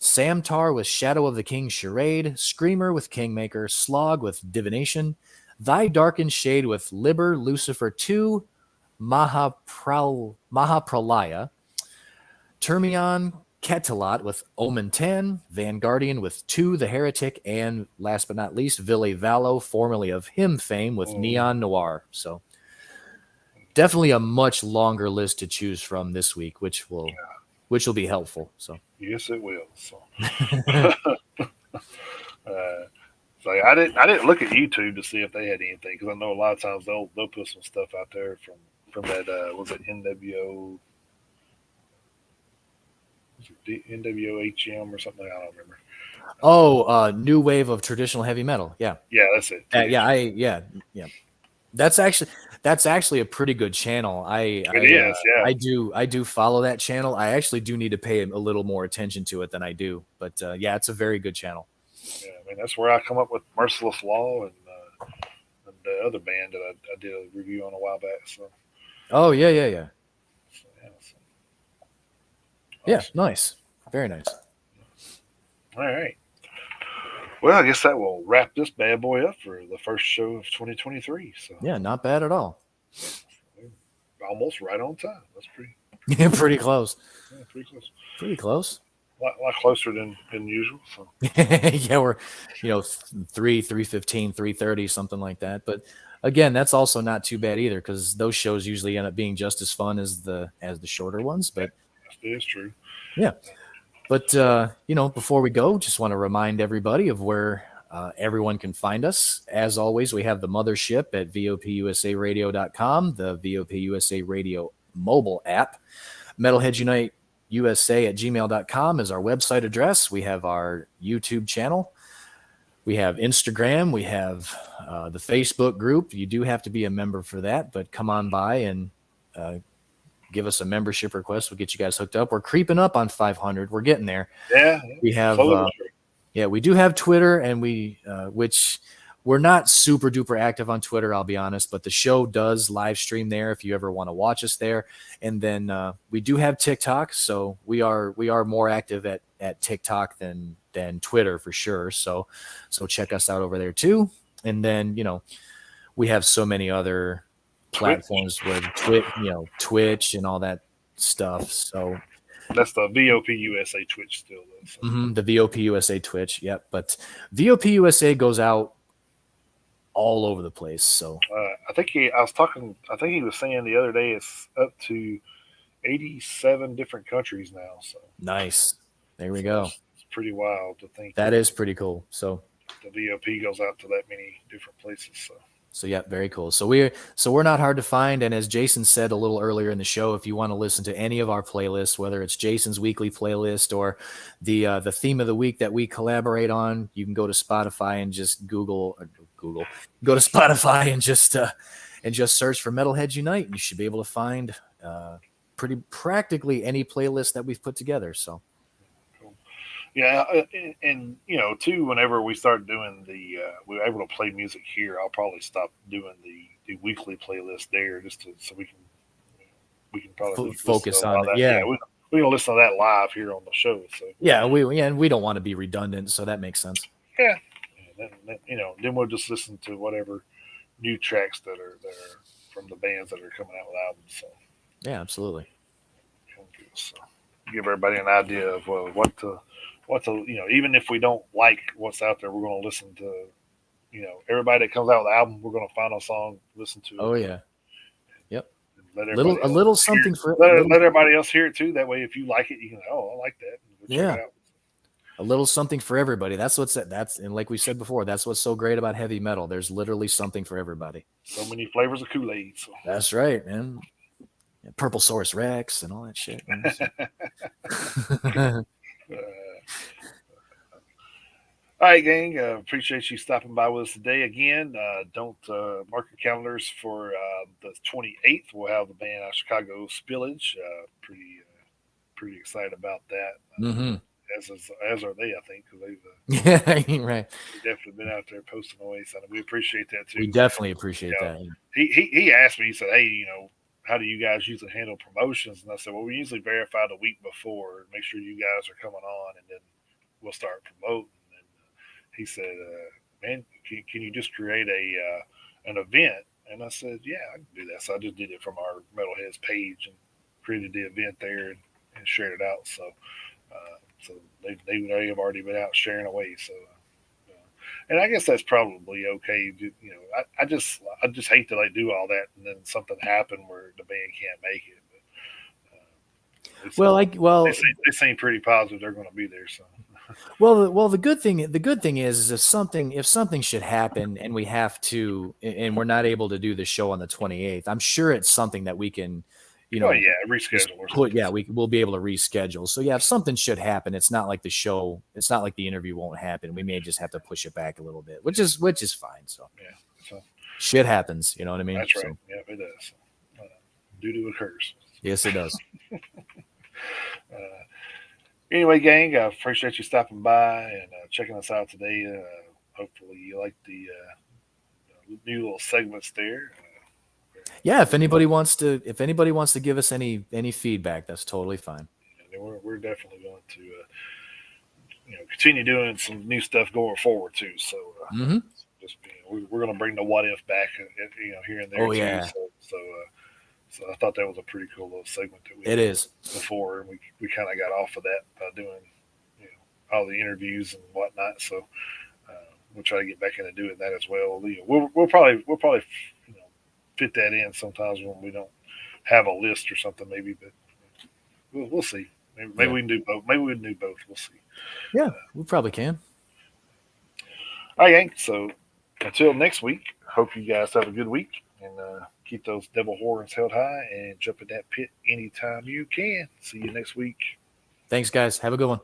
S1: Samtar with Shadow of the King Charade. Screamer with Kingmaker. Slog with Divination. Thy Darkened Shade with Liber Lucifer 2. Mahapralaya. Termion Ketelat with Omen 10. Vanguardian with 2, The Heretic, and last but not least, Ville Valo, formerly of Him fame, with Neon Noir. So definitely a much longer list to choose from this week, which will be helpful. So
S2: yes, it will. So, so I didn't look at YouTube to see if they had anything because I know a lot of times they'll put some stuff out there from that was it NWO. NWOHM or something. I don't remember.
S1: New wave of traditional heavy metal. Yeah,
S2: that's it.
S1: Yeah. That's actually a pretty good channel. I do follow that channel. I actually do need to pay a little more attention to it than I do. But yeah, it's a very good channel.
S2: Yeah, I mean that's where I come up with Merciless Law and the other band that I did a review on a while back. So.
S1: Oh yeah.
S2: So,
S1: yeah, nice. Very nice.
S2: All right. Well, I guess that will wrap this bad boy up for the first show of 2023. So
S1: yeah, not bad at all.
S2: Almost right on time. That's pretty
S1: pretty close.
S2: Yeah, pretty close.
S1: Pretty close.
S2: A lot closer than usual. So.
S1: Yeah, we're 3:15, 3:30, something like that. But again, that's also not too bad either because those shows usually end up being just as fun as the shorter ones. But
S2: it is true.
S1: Yeah. But, before we go, just want to remind everybody of where everyone can find us. As always, we have the mothership at VOPUSARadio.com, the VOP USA Radio mobile app. Metalheads Unite USA at gmail.com is our website address. We have our YouTube channel. We have Instagram. We have the Facebook group. You do have to be a member for that, but come on by and give us a membership request. We'll get you guys hooked up. We're creeping up on 500. We're getting there.
S2: Yeah.
S1: We have, we do have Twitter, and which we're not super duper active on Twitter, I'll be honest, but the show does live stream there if you ever want to watch us there. And then we do have TikTok, so we are more active at TikTok than Twitter for sure. So check us out over there too. And then, we have so many other platforms with Twitch and all that stuff. So
S2: that's the VOP USA Twitch still. So.
S1: The VOP USA Twitch, yep. But VOP USA goes out all over the place. So
S2: I think he was saying the other day it's up to 87 different countries now. So
S1: nice. There we go.
S2: It's pretty wild to think.
S1: That is pretty cool. So
S2: the VOP goes out to that many different places.
S1: So yeah, very cool. So we're not hard to find. And as Jason said a little earlier in the show, if you want to listen to any of our playlists, whether it's Jason's weekly playlist or the theme of the week that we collaborate on, you can go to Spotify and just go to Spotify and just search for Metalheads Unite, and you should be able to find pretty practically any playlist that we've put together. So.
S2: Yeah, and too, whenever we start doing we're able to play music here, I'll probably stop doing the weekly playlist there so we can probably
S1: focus on
S2: that.
S1: Yeah,
S2: we're gonna listen to that live here on the show. So
S1: and we don't want to be redundant, so that makes sense.
S2: Yeah, then we'll just listen to whatever new tracks that are from the bands that are coming out with albums. So
S1: yeah, absolutely.
S2: So give everybody an idea of what to even if we don't like what's out there, we're going to listen to, everybody that comes out with an album, we're going to find a song, listen to it.
S1: Oh yeah. Yep.
S2: Let
S1: a little something
S2: let everybody else hear it too. That way, if you like it, you can, I like that.
S1: Yeah. A little something for everybody. And like we said before, that's what's so great about heavy metal. There's literally something for everybody.
S2: So many flavors of Kool-Aid. So.
S1: That's right, man. Purple Source Rex and all that shit.
S2: All right, gang. Appreciate you stopping by with us today again. Don't mark your calendars for the 28th. We'll have the band out of Chicago, Spillage. Pretty excited about that.
S1: Mm-hmm.
S2: As are they, I think, because they've
S1: right.
S2: definitely been out there posting away. So we appreciate that too.
S1: We definitely appreciate that.
S2: He asked me. He said, "Hey, how do you guys usually handle promotions?" And I said, "Well, we usually verify the week before, make sure you guys are coming on, and then we'll start promoting." And he said, "Man, can you just create an event?" And I said, "Yeah, I can do that." So I just did it from our Metalheads page and created the event there and shared it out. So they have already been out sharing away. So. And I guess that's probably okay. I just hate to do all that and then something happen where the band can't make it. But, they seem pretty positive they're going to be there. So.
S1: Well, the good thing is if something should happen and we have to and we're not able to do the show on the 28th, I'm sure it's something that we can.
S2: Reschedule.
S1: We'll be able to reschedule. So yeah, if something should happen, it's not like the interview won't happen. We may just have to push it back a little bit, which is fine. So shit happens. You know what I mean?
S2: That's right. Yeah, it does. Doo-doo occurs.
S1: Yes, it does.
S2: Anyway, gang, I appreciate you stopping by and checking us out today. Hopefully you like the new little segments there.
S1: Yeah, if anybody wants to give us any feedback, that's totally fine.
S2: Yeah, we're definitely going to continue doing some new stuff going forward too. So we're going to bring the what if back, here and there.
S1: Oh yeah.
S2: So I thought that was a pretty cool little segment that we
S1: did
S2: before, and we kind of got off of that by doing all the interviews and whatnot. So we'll try to get back into doing that as well. We'll probably fit that in sometimes when we don't have a list or something maybe, but we'll see. Maybe we can do both. Maybe we can do both. We'll see.
S1: Yeah, we probably can.
S2: All right, Yank. So until next week, hope you guys have a good week and keep those devil horns held high and jump in that pit anytime you can. See you next week.
S1: Thanks, guys. Have a good one.